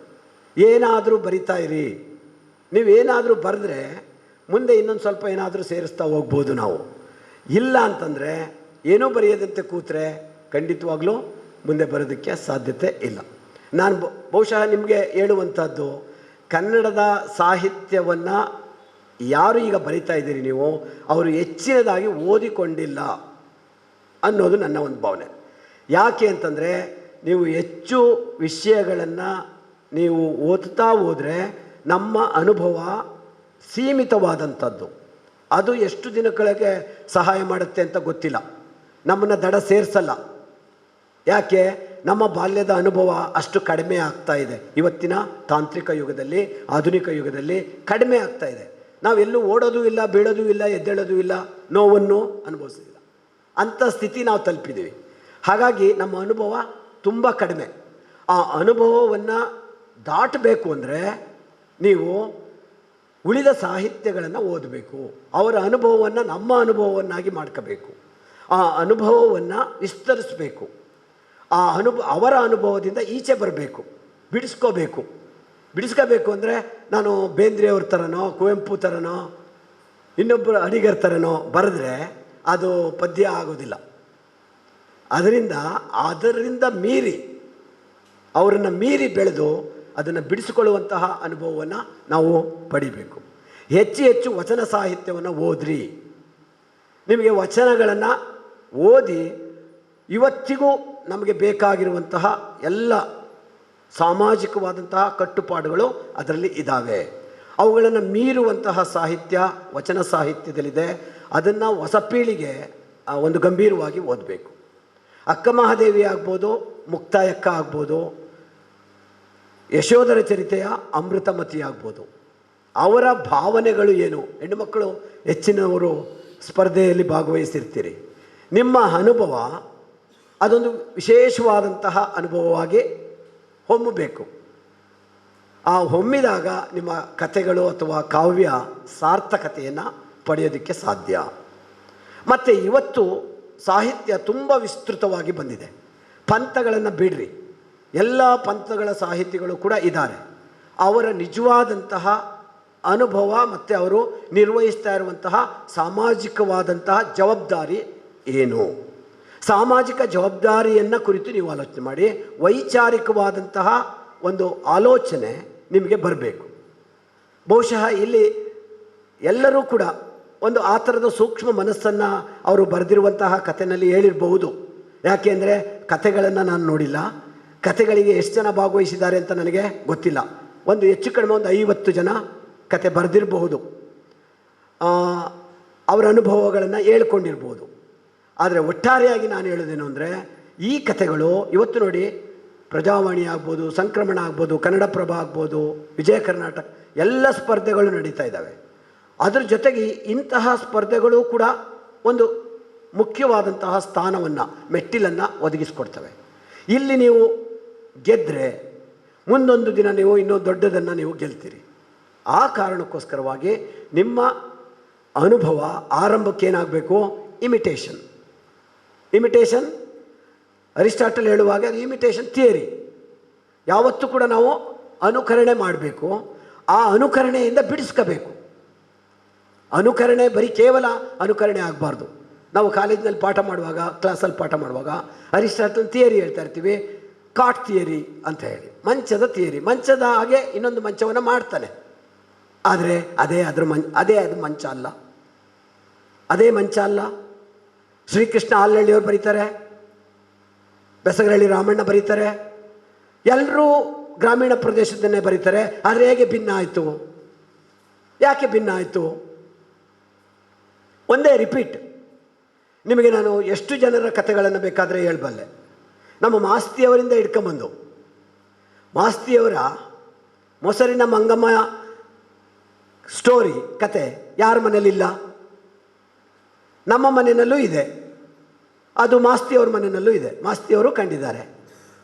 ಏನಾದರೂ ಬರಿತಾ ಇರಿ. ನೀವೇನಾದರೂ ಬರೆದ್ರೆ ಮುಂದೆ ಇನ್ನೊಂದು ಸ್ವಲ್ಪ ಏನಾದರೂ ಸೇರಿಸ್ತಾ ಹೋಗ್ಬೋದು ನಾವು. ಇಲ್ಲ ಅಂತಂದರೆ ಏನೂ ಬರೆಯೋದಂತೆ ಕೂತ್ರೆ ಖಂಡಿತವಾಗ್ಲೂ ಮುಂದೆ ಬರೋದಕ್ಕೆ ಸಾಧ್ಯತೆ ಇಲ್ಲ. ನಾನು ಬಹುಶಃ ನಿಮಗೆ ಹೇಳುವಂಥದ್ದು, ಕನ್ನಡದ ಸಾಹಿತ್ಯವನ್ನು ಯಾರು ಈಗ ಬರಿತಾ ಇದ್ದೀರಿ ನೀವು, ಅವರು ಹೆಚ್ಚಿನದಾಗಿ ಓದಿಕೊಂಡಿಲ್ಲ ಅನ್ನೋದು ನನ್ನ ಒಂದು ಭಾವನೆ. ಯಾಕೆ ಅಂತಂದರೆ, ನೀವು ಹೆಚ್ಚು ವಿಷಯಗಳನ್ನು ನೀವು ಓದ್ತಾ ಹೋದರೆ ನಮ್ಮ ಅನುಭವ ಸೀಮಿತವಾದಂಥದ್ದು. ಅದು ಎಷ್ಟು ದಿನಗಳಿಗೆ ಸಹಾಯ ಮಾಡುತ್ತೆ ಅಂತ ಗೊತ್ತಿಲ್ಲ, ನಮ್ಮನ್ನು ದಡ ಸೇರಿಸಲ್ಲ. ಯಾಕೆ? ನಮ್ಮ ಬಾಲ್ಯದ ಅನುಭವ ಅಷ್ಟು ಕಡಿಮೆ ಆಗ್ತಾ ಇದೆ. ಇವತ್ತಿನ ತಾಂತ್ರಿಕ ಯುಗದಲ್ಲಿ, ಆಧುನಿಕ ಯುಗದಲ್ಲಿ ಕಡಿಮೆ ಆಗ್ತಾ ಇದೆ. ನಾವೆಲ್ಲೂ ಓಡೋದು ಇಲ್ಲ, ಬೀಳೋದು ಇಲ್ಲ, ಎದ್ದೇಳೋದು ಇಲ್ಲ, ನೋವನ್ನು ಅನುಭವಿಸೋದಿಲ್ಲ. ಅಂಥ ಸ್ಥಿತಿ ನಾವು ತಲುಪಿದ್ದೀವಿ. ಹಾಗಾಗಿ ನಮ್ಮ ಅನುಭವ ತುಂಬ ಕಡಿಮೆ. ಆ ಅನುಭವವನ್ನು ದಾಟಬೇಕು ಅಂದರೆ ನೀವು ಉಳಿದ ಸಾಹಿತ್ಯಗಳನ್ನು ಓದಬೇಕು. ಅವರ ಅನುಭವವನ್ನು ನಮ್ಮ ಅನುಭವವನ್ನಾಗಿ ಮಾಡ್ಕೋಬೇಕು. ಆ ಅನುಭವವನ್ನು ವಿಸ್ತರಿಸಬೇಕು. ಆ ಅವರ ಅನುಭವದಿಂದ ಈಚೆ ಬರಬೇಕು, ಬಿಡಿಸ್ಕೋಬೇಕು. ಬಿಡಿಸ್ಕೋಬೇಕು ಅಂದರೆ ನಾನು ಬೇಂದ್ರೆಯವ್ರ ಥರನೋ, ಕುವೆಂಪು ಥರನೋ, ಇನ್ನೊಬ್ಬರು ಅಡಿಗರ ಥರನೋ ಬರೆದ್ರೆ ಅದು ಪದ್ಯ ಆಗೋದಿಲ್ಲ. ಅದರಿಂದ ಮೀರಿ, ಅವರನ್ನು ಮೀರಿ ಬೆಳೆದು ಅದನ್ನು ಬಿಡಿಸಿಕೊಳ್ಳುವಂತಹ ಅನುಭವವನ್ನು ನಾವು ಪಡಿಬೇಕು. ಹೆಚ್ಚು ಹೆಚ್ಚು ವಚನ ಸಾಹಿತ್ಯವನ್ನು ಓದ್ರಿ. ನಿಮಗೆ ವಚನಗಳನ್ನು ಓದಿ ಇವತ್ತಿಗೂ ನಮಗೆ ಬೇಕಾಗಿರುವಂತಹ ಎಲ್ಲ ಸಾಮಾಜಿಕವಾದಂತಹ ಕಟ್ಟುಪಾಡುಗಳು ಅದರಲ್ಲಿ ಇದ್ದಾವೆ. ಅವುಗಳನ್ನು ಮೀರುವಂತಹ ಸಾಹಿತ್ಯ ವಚನ ಸಾಹಿತ್ಯದಲ್ಲಿದೆ. ಅದನ್ನು ಹೊಸ ಪೀಳಿಗೆ ಒಂದು ಗಂಭೀರವಾಗಿ ಓದಬೇಕು. ಅಕ್ಕ ಮಹಾದೇವಿ ಆಗ್ಬೋದು, ಮುಕ್ತಾಯಕ್ಕ ಆಗ್ಬೋದು, ಯಶೋಧರ ಚರಿತೆಯ ಅಮೃತಮತಿ ಆಗ್ಬೋದು. ಅವರ ಭಾವನೆಗಳು ಏನು? ಹೆಣ್ಣುಮಕ್ಕಳು ಹೆಚ್ಚಿನವರು ಸ್ಪರ್ಧೆಯಲ್ಲಿ ಭಾಗವಹಿಸಿರ್ತೀರಿ. ನಿಮ್ಮ ಅನುಭವ ಅದೊಂದು ವಿಶೇಷವಾದಂತಹ ಅನುಭವವಾಗಿ ಹೊಮ್ಮಬೇಕು. ಆ ಹೊಮ್ಮಿದಾಗ ನಿಮ್ಮ ಕಥೆಗಳು ಅಥವಾ ಕಾವ್ಯ ಸಾರ್ಥಕತೆಯನ್ನು ಪಡೆಯೋದಕ್ಕೆ ಸಾಧ್ಯ. ಮತ್ತು ಇವತ್ತು ಸಾಹಿತ್ಯ ತುಂಬ ವಿಸ್ತೃತವಾಗಿ ಬಂದಿದೆ. ಪಂಥಗಳನ್ನು ಬಿಡ್ರಿ, ಎಲ್ಲ ಪಂಥಗಳ ಸಾಹಿತಿಗಳು ಕೂಡ ಇದ್ದಾರೆ. ಅವರ ನಿಜವಾದಂತಹ ಅನುಭವ ಮತ್ತು ಅವರು ನಿರ್ವಹಿಸ್ತಾ ಇರುವಂತಹ ಸಾಮಾಜಿಕವಾದಂತಹ ಜವಾಬ್ದಾರಿ ಏನು? ಸಾಮಾಜಿಕ ಜವಾಬ್ದಾರಿಯನ್ನು ಕುರಿತು ನೀವು ಆಲೋಚನೆ ಮಾಡಿ. ವೈಚಾರಿಕವಾದಂತಹ ಒಂದು ಆಲೋಚನೆ ನಿಮಗೆ ಬರಬೇಕು. ಬಹುಶಃ ಇಲ್ಲಿ ಎಲ್ಲರೂ ಕೂಡ ಒಂದು ಆ ಥರದ ಸೂಕ್ಷ್ಮ ಮನಸ್ಸನ್ನು ಅವರು ಬರೆದಿರುವಂತಹ ಕಥೆಯಲ್ಲಿ ಹೇಳಿರಬಹುದು. ಯಾಕೆ ಅಂದರೆ ಕಥೆಗಳನ್ನು ನಾನು ನೋಡಿಲ್ಲ, ಕಥೆಗಳಿಗೆ ಎಷ್ಟು ಜನ ಭಾಗವಹಿಸಿದ್ದಾರೆ ಅಂತ ನನಗೆ ಗೊತ್ತಿಲ್ಲ. ಒಂದು ಹೆಚ್ಚು ಕಡಿಮೆ ಒಂದು 50 ಜನ ಕತೆ ಬರೆದಿರಬಹುದು, ಅವರ ಅನುಭವಗಳನ್ನು ಹೇಳ್ಕೊಂಡಿರ್ಬೋದು. ಆದರೆ ಒಟ್ಟಾರೆಯಾಗಿ ನಾನು ಹೇಳೋದೇನು ಅಂದರೆ, ಈ ಕಥೆಗಳು ಇವತ್ತು ನೋಡಿ, ಪ್ರಜಾವಾಣಿ ಆಗ್ಬೋದು, ಸಂಕ್ರಮಣ ಆಗ್ಬೋದು, ಕನ್ನಡಪ್ರಭ ಆಗ್ಬೋದು, ವಿಜಯ ಕರ್ನಾಟಕ ಎಲ್ಲ ಸ್ಪರ್ಧೆಗಳು ನಡೀತಾ ಇದ್ದಾವೆ. ಅದರ ಜೊತೆಗೆ ಇಂತಹ ಸ್ಪರ್ಧೆಗಳು ಕೂಡ ಒಂದು ಮುಖ್ಯವಾದಂತಹ ಸ್ಥಾನವನ್ನು, ಮೆಟ್ಟಿಲನ್ನು ಒದಗಿಸ್ಕೊಡ್ತವೆ. ಇಲ್ಲಿ ನೀವು ಗೆದ್ದರೆ ಮುಂದೊಂದು ದಿನ ನೀವು ಇನ್ನೂ ದೊಡ್ಡದನ್ನು ನೀವು ಗೆಲ್ತೀರಿ. ಆ ಕಾರಣಕ್ಕೋಸ್ಕರವಾಗಿ ನಿಮ್ಮ ಅನುಭವ ಆರಂಭಕ್ಕೆ ಏನಾಗಬೇಕು? ಇಮಿಟೇಷನ್ ಅರಿಸ್ಟಾಟಲ್ ಹೇಳುವಾಗ ಅದು ಇಮಿಟೇಷನ್ ಥಿಯರಿ. ಯಾವತ್ತೂ ಕೂಡ ನಾವು ಅನುಕರಣೆ ಮಾಡಬೇಕು. ಆ ಅನುಕರಣೆಯಿಂದ ಬಿಡಿಸ್ಕೋಬೇಕು. ಅನುಕರಣೆ ಬರೀ ಕೇವಲ ಅನುಕರಣೆ ಆಗಬಾರ್ದು. ನಾವು ಕಾಲೇಜಿನಲ್ಲಿ ಪಾಠ ಮಾಡುವಾಗ, ಕ್ಲಾಸಲ್ಲಿ ಪಾಠ ಮಾಡುವಾಗ ಅರಿಸ್ಟಾಟಲ್ ಥಿಯರಿ ಹೇಳ್ತಾ ಇರ್ತೀವಿ, ಕಾಟ್ ಥಿಯರಿ ಅಂತ ಹೇಳಿ, ಮಂಚದ ಥಿಯರಿ. ಮಂಚದ ಹಾಗೆ ಇನ್ನೊಂದು ಮಂಚವನ್ನು ಮಾಡ್ತಾನೆ, ಆದರೆ ಅದೇ ಅದು ಮಂಚ ಅಲ್ಲ, ಅದೇ ಮಂಚ ಅಲ್ಲ. ಶ್ರೀಕೃಷ್ಣ ಆಲ್ನಳ್ಳಿಯವರು ಬರೀತಾರೆ, ಬೆಸಗರಳ್ಳಿ ರಾಮಣ್ಣ ಬರೀತಾರೆ, ಎಲ್ಲರೂ ಗ್ರಾಮೀಣ ಪ್ರದೇಶದನ್ನೇ ಬರೀತಾರೆ. ಆದರೆ ಹೇಗೆ ಭಿನ್ನ ಆಯಿತು? ಯಾಕೆ ಭಿನ್ನ ಆಯಿತು? ಒಂದೇ ರಿಪೀಟ್. ನಿಮಗೆ ನಾನು ಎಷ್ಟು ಜನರ ಕಥೆಗಳನ್ನು ಬೇಕಾದರೆ ಹೇಳಬಲ್ಲೆ. ನಮ್ಮ ಮಾಸ್ತಿಯವರಿಂದ ಹಿಡ್ಕೊಂಬಂದು, ಮಾಸ್ತಿಯವರ ಮೊಸರಿನ ಮಂಗಮ್ಮ ಸ್ಟೋರಿ ಕತೆ ಯಾರ ಮನೇಲಿಲ್ಲ? ನಮ್ಮ ಮನೆಯಲ್ಲೂ ಇದೆ, ಅದು ಮಾಸ್ತಿಯವ್ರ ಮನೆಯಲ್ಲೂ ಇದೆ, ಮಾಸ್ತಿಯವರು ಕಂಡಿದ್ದಾರೆ.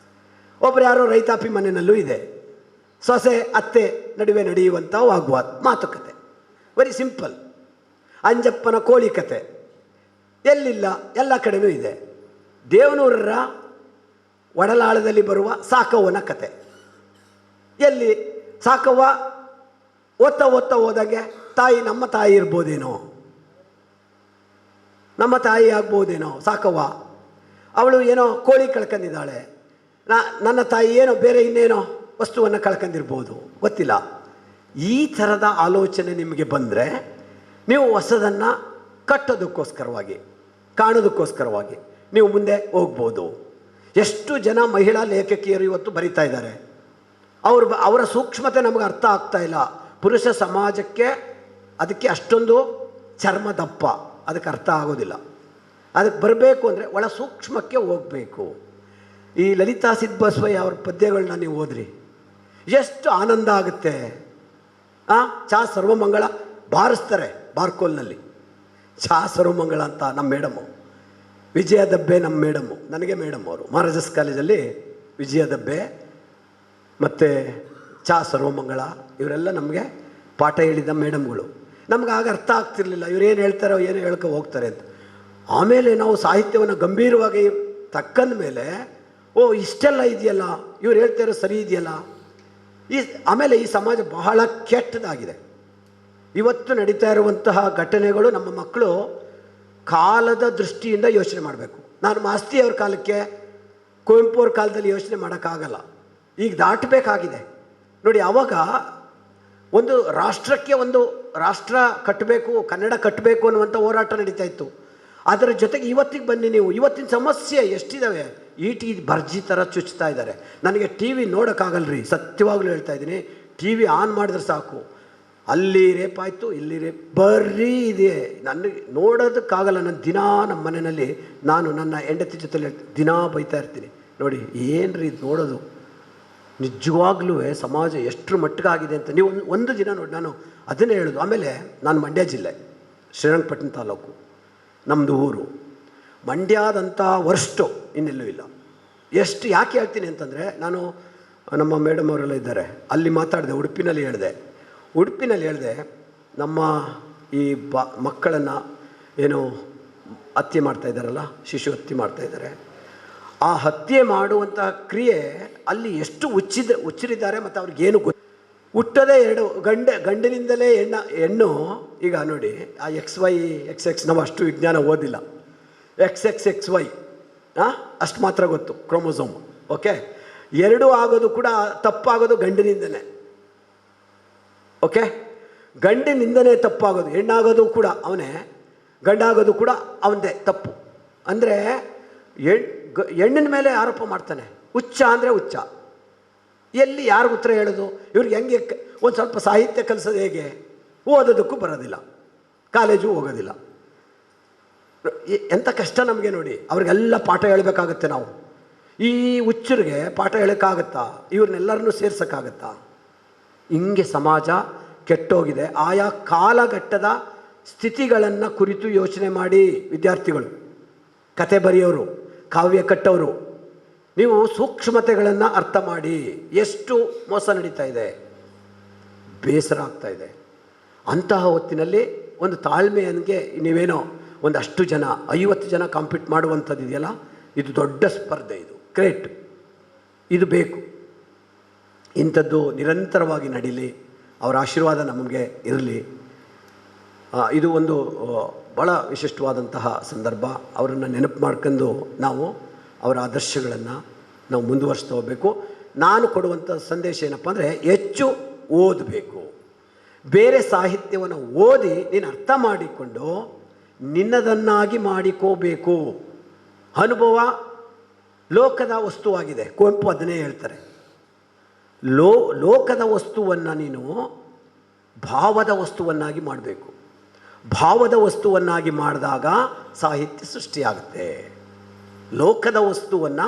ಒಬ್ಬರು ಯಾರೋ ರೈತಾಪಿ ಮನೆಯಲ್ಲೂ ಇದೆ. ಸೊಸೆ ಅತ್ತೆ ನಡುವೆ ನಡೆಯುವಂಥ ವಾಗ್ವಾದ ಮಾತುಕತೆ, ವೆರಿ ಸಿಂಪಲ್. ಅಂಜಪ್ಪನ ಕೋಳಿ ಕತೆ ಎಲ್ಲಿಲ್ಲ? ಎಲ್ಲ ಕಡೆನೂ ಇದೆ. ದೇವನೂರರ ಒಡಲಾಳದಲ್ಲಿ ಬರುವ ಸಾಕವ್ವನ ಕತೆ ಎಲ್ಲಿ? ಸಾಕವ್ವ ಓದ್ತಾ ಹೋದಾಗೆ ತಾಯಿ ನಮ್ಮ ತಾಯಿ ಇರ್ಬೋದೇನೋ, ನಮ್ಮ ತಾಯಿ ಆಗ್ಬೋದೇನೋ ಸಾಕವ್ವ. ಅವಳು ಏನೋ ಕೋಳಿ ಕಳ್ಕೊಂಡಿದ್ದಾಳೆ, ನನ್ನ ತಾಯಿ ಏನೋ ಬೇರೆ ಇನ್ನೇನೋ ವಸ್ತುವನ್ನು ಕಳ್ಕೊಂಡಿರ್ಬೋದು, ಗೊತ್ತಿಲ್ಲ. ಈ ಥರದ ಆಲೋಚನೆ ನಿಮಗೆ ಬಂದರೆ ನೀವು ಹೊಸದನ್ನು ಕಟ್ಟೋದಕ್ಕೋಸ್ಕರವಾಗಿ, ಕಾಣೋದಕ್ಕೋಸ್ಕರವಾಗಿ ನೀವು ಮುಂದೆ ಹೋಗ್ಬೋದು. ಎಷ್ಟು ಜನ ಮಹಿಳಾ ಲೇಖಕಿಯರು ಇವತ್ತು ಬರಿತಾ ಇದ್ದಾರೆ. ಅವರ ಸೂಕ್ಷ್ಮತೆ ನಮಗೆ ಅರ್ಥ ಆಗ್ತಾ ಇಲ್ಲ. ಪುರುಷ ಸಮಾಜಕ್ಕೆ ಅದಕ್ಕೆ ಅಷ್ಟೊಂದು ಚರ್ಮ ದಪ್ಪ, ಅದಕ್ಕೆ ಅರ್ಥ ಆಗೋದಿಲ್ಲ. ಅದಕ್ಕೆ ಬರಬೇಕು ಅಂದರೆ ಒಳ ಸೂಕ್ಷ್ಮಕ್ಕೆ ಹೋಗಬೇಕು. ಈ ಲಲಿತಾ ಸಿದ್ಬಸವಯ್ಯ ಅವ್ರ ಪದ್ಯಗಳನ್ನ ನೀವು ಓದ್ರಿ, ಎಷ್ಟು ಆನಂದ ಆಗುತ್ತೆ. ಚಾ ಸರ್ವಮಂಗಳ ಬಾರಿಸ್ತಾರೆ ಬಾರ್ಕೋಲ್ನಲ್ಲಿ, ಚಾ ಸರ್ವಮಂಗಳ ಅಂತ ನಮ್ಮ ಮೇಡಮು ವಿಜಯ ದಬ್ಬೆ, ನಮ್ಮ ಮೇಡಮು, ನನಗೆ ಮೇಡಮ್ ಅವರು ಮಹಾರಾಜಸ್ ಕಾಲೇಜಲ್ಲಿ ವಿಜಯ ದಬ್ಬೆ ಮತ್ತು ಚಾ ಸರ್ವಮಂಗಳ ಇವರೆಲ್ಲ ನಮಗೆ ಪಾಠ ಹೇಳಿದ ಮೇಡಮ್ಗಳು. ನಮ್ಗೆ ಆಗ ಅರ್ಥ ಆಗ್ತಿರ್ಲಿಲ್ಲ, ಇವರೇನು ಹೇಳ್ತಾರೋ ಏನೋ ಹೇಳ್ಕೊ ಹೋಗ್ತಾರೆ ಅಂತ. ಆಮೇಲೆ ನಾವು ಸಾಹಿತ್ಯವನ್ನು ಗಂಭೀರವಾಗಿ ತಕ್ಕಂದ ಮೇಲೆ ಓ ಇಷ್ಟೆಲ್ಲ ಇದೆಯಲ್ಲ, ಇವ್ರು ಹೇಳ್ತಾರೋ ಸರಿ ಇದೆಯಲ್ಲ. ಆಮೇಲೆ ಈ ಸಮಾಜ ಬಹಳ ಕೆಟ್ಟದಾಗಿದೆ. ಇವತ್ತು ನಡೀತಾ ಇರುವಂತಹ ಘಟನೆಗಳು ನಮ್ಮ ಮಕ್ಕಳು ಕಾಲದ ದೃಷ್ಟಿಯಿಂದ ಯೋಚನೆ ಮಾಡಬೇಕು. ನಾನು ಮಾಸ್ತಿ ಅವ್ರ ಕಾಲಕ್ಕೆ, ಕುವೆಂಪು ಅವ್ರ ಕಾಲದಲ್ಲಿ ಯೋಚನೆ ಮಾಡೋಕ್ಕಾಗಲ್ಲ, ಈಗ ದಾಟಬೇಕಾಗಿದೆ. ನೋಡಿ, ಆವಾಗ ಒಂದು ರಾಷ್ಟ್ರಕ್ಕೆ ಒಂದು ರಾಷ್ಟ್ರ ಕಟ್ಟಬೇಕು, ಕನ್ನಡ ಕಟ್ಟಬೇಕು ಅನ್ನುವಂಥ ಹೋರಾಟ ನಡೀತಾ ಇತ್ತು. ಅದರ ಜೊತೆಗೆ ಇವತ್ತಿಗೆ ಬನ್ನಿ ನೀವು, ಇವತ್ತಿನ ಸಮಸ್ಯೆ ಎಷ್ಟಿದ್ದಾವೆ. ಈಟಿ ಬರ್ಜಿ ಥರ ಚುಚ್ತಾ ಇದ್ದಾರೆ. ನನಗೆ ಟಿ ವಿ ನೋಡೋಕ್ಕಾಗಲ್ರಿ, ಸತ್ಯವಾಗ್ಲೂ ಹೇಳ್ತಾ ಇದ್ದೀನಿ. ಟಿ ವಿ ಆನ್ ಮಾಡಿದ್ರೆ ಸಾಕು, ಅಲ್ಲಿ ರೇಪ್ ಆಯಿತು, ಇಲ್ಲಿ ರೇಪ್ ಬರ್ರೀ ಇದೆ. ನನಗೆ ನೋಡೋದಕ್ಕಾಗಲ್ಲ. ನಾನು ದಿನಾ ನಮ್ಮ ಮನೆಯಲ್ಲಿ ನಾನು ನನ್ನ ಹೆಂಡತಿ ಜೊತೆಲಿ ದಿನಾ ಬೈತಾ ಇರ್ತೀನಿ. ನೋಡಿ ಏನ್ರಿ ಇದು ನೋಡೋದು, ನಿಜವಾಗ್ಲೂ ಸಮಾಜ ಎಷ್ಟರ ಮಟ್ಟಿಗಾಗಿದೆ ಅಂತ. ನೀವು ಒಂದು ದಿನ ನೋಡಿ, ನಾನು ಅದನ್ನೇ ಹೇಳೋದು. ಆಮೇಲೆ ನಾನು ಮಂಡ್ಯ ಜಿಲ್ಲೆ, ಶ್ರೀರಂಗಪಟ್ಟಣ ತಾಲೂಕು ನಮ್ಮದು ಊರು. ಮಂಡ್ಯದಂಥ ವರ್ಸ್ಟು ಇನ್ನೆಲ್ಲೂ ಇಲ್ಲ. ಎಷ್ಟು ಯಾಕೆ ಹೇಳ್ತೀನಿ ಅಂತಂದರೆ, ನಾನು ನಮ್ಮ ಮೇಡಮ್ ಅವರೆಲ್ಲ ಇದ್ದಾರೆ, ಅಲ್ಲಿ ಮಾತಾಡಿದೆ. ಉಡುಪಿನಲ್ಲಿ ಹೇಳಿದೆ ನಮ್ಮ ಈ ಮಕ್ಕಳನ್ನು ಏನು ಹತ್ಯೆ ಮಾಡ್ತಾಯಿದ್ದಾರಲ್ಲ, ಶಿಶು ಹತ್ಯೆ ಮಾಡ್ತಾಯಿದ್ದಾರೆ. ಆ ಹತ್ಯೆ ಮಾಡುವಂಥ ಕ್ರಿಯೆ ಅಲ್ಲಿ ಎಷ್ಟು ಹುಚ್ಚರಿದ್ದಾರೆ. ಮತ್ತು ಅವ್ರಿಗೇನು ಹುಟ್ಟದೇ ಗಂಡಿನಿಂದಲೇ ಹೆಣ್ಣು. ಈಗ ನೋಡಿ, ಆ XY XX ನಾವು ಅಷ್ಟು ವಿಜ್ಞಾನ ಓದಿಲ್ಲ. XXXY ಅಷ್ಟು ಮಾತ್ರ ಗೊತ್ತು, ಕ್ರೋಮೋಸೋಮ್. ಓಕೆ, ಎರಡೂ ಆಗೋದು ಕೂಡ ತಪ್ಪಾಗೋದು ಗಂಡಿನಿಂದನೇ. ಓಕೆ, ಗಂಡಿನಿಂದನೇ ತಪ್ಪಾಗೋದು. ಹೆಣ್ಣಾಗೋದು ಕೂಡ ಅವನೇ, ಗಂಡಾಗೋದು ಕೂಡ ಅವನದೇ ತಪ್ಪು. ಅಂದರೆ ಹೆಣ್ಣಿನ ಮೇಲೆ ಆರೋಪ ಮಾಡ್ತಾನೆ. ಹುಚ್ಚ ಅಂದರೆ ಹುಚ್ಚ. ಎಲ್ಲಿ ಯಾರು ಉತ್ತರ ಹೇಳೋದು? ಇವ್ರಿಗೆ ಹೆಂಗೆ ಒಂದು ಸ್ವಲ್ಪ ಸಾಹಿತ್ಯ ಕಲಿಸೋದು ಹೇಗೆ? ಓದೋದಕ್ಕೂ ಬರೋದಿಲ್ಲ, ಕಾಲೇಜು ಹೋಗೋದಿಲ್ಲ. ಎಂಥ ಕಷ್ಟ ನಮಗೆ ನೋಡಿ. ಅವ್ರಿಗೆಲ್ಲ ಪಾಠ ಹೇಳಬೇಕಾಗತ್ತೆ ನಾವು. ಈ ಹುಚ್ಚರಿಗೆ ಪಾಠ ಹೇಳೋಕ್ಕಾಗತ್ತಾ? ಇವ್ರನ್ನೆಲ್ಲರನ್ನೂ ಸೇರ್ಸೋಕ್ಕಾಗತ್ತಾ? ಹಿಂಗೆ ಸಮಾಜ ಕೆಟ್ಟೋಗಿದೆ. ಆಯಾ ಕಾಲಘಟ್ಟದ ಸ್ಥಿತಿಗಳನ್ನು ಕುರಿತು ಯೋಚನೆ ಮಾಡಿ ವಿದ್ಯಾರ್ಥಿಗಳು, ಕತೆ ಬರೆಯೋರು, ಕಾವ್ಯ ಕಟ್ಟೋರು, ನೀವು ಸೂಕ್ಷ್ಮತೆಗಳನ್ನು ಅರ್ಥ ಮಾಡಿ. ಎಷ್ಟು ಮೋಸ ನಡೀತಾ ಇದೆ, ಬೇಸರ ಆಗ್ತಾ ಇದೆ. ಅಂತಹ ಹೊತ್ತಿನಲ್ಲಿ ಒಂದು ತಾಳ್ಮೆಯನ್ಗೆ ನೀವೇನೋ ಒಂದಷ್ಟು ಜನ 50 ಜನ ಕಾಂಪೀಟ್ ಮಾಡುವಂಥದ್ದು ಇದೆಯಲ್ಲ, ಇದು ದೊಡ್ಡ ಸ್ಪರ್ಧೆ, ಇದು ಗ್ರೇಟ್, ಇದು ಬೇಕು. ಇಂಥದ್ದು ನಿರಂತರವಾಗಿ ನಡೀಲಿ, ಅವರ ಆಶೀರ್ವಾದ ನಮಗೆ ಇರಲಿ. ಇದು ಒಂದು ಭಾಳ ವಿಶಿಷ್ಟವಾದಂತಹ ಸಂದರ್ಭ. ಅವರನ್ನು ನೆನಪು ಮಾಡ್ಕೊಂಡು ನಾವು ಅವರ ಆದರ್ಶಗಳನ್ನು ನಾವು ಮುಂದುವರಿಸ್ತಾ ಹೋಗಬೇಕು. ನಾನು ಕೊಡುವಂಥ ಸಂದೇಶ ಏನಪ್ಪ ಅಂದರೆ, ಹೆಚ್ಚು ಓದಬೇಕು. ಬೇರೆ ಸಾಹಿತ್ಯವನ್ನು ಓದಿ ನೀನು ಅರ್ಥ ಮಾಡಿಕೊಂಡು ನಿನ್ನದನ್ನಾಗಿ ಮಾಡಿಕೋಬೇಕು. ಅನುಭವ ಲೋಕದ ವಸ್ತುವಾಗಿದೆ. ಕುವೆಂಪು ಅದನ್ನೇ ಹೇಳ್ತಾರೆ. ಲೋಕದ ವಸ್ತುವನ್ನು ನೀನು ಭಾವದ ವಸ್ತುವನ್ನಾಗಿ ಮಾಡಬೇಕು. ಭಾವದ ವಸ್ತುವನ್ನಾಗಿ ಮಾಡಿದಾಗ ಸಾಹಿತ್ಯ ಸೃಷ್ಟಿಯಾಗುತ್ತೆ. ಲೋಕದ ವಸ್ತುವನ್ನು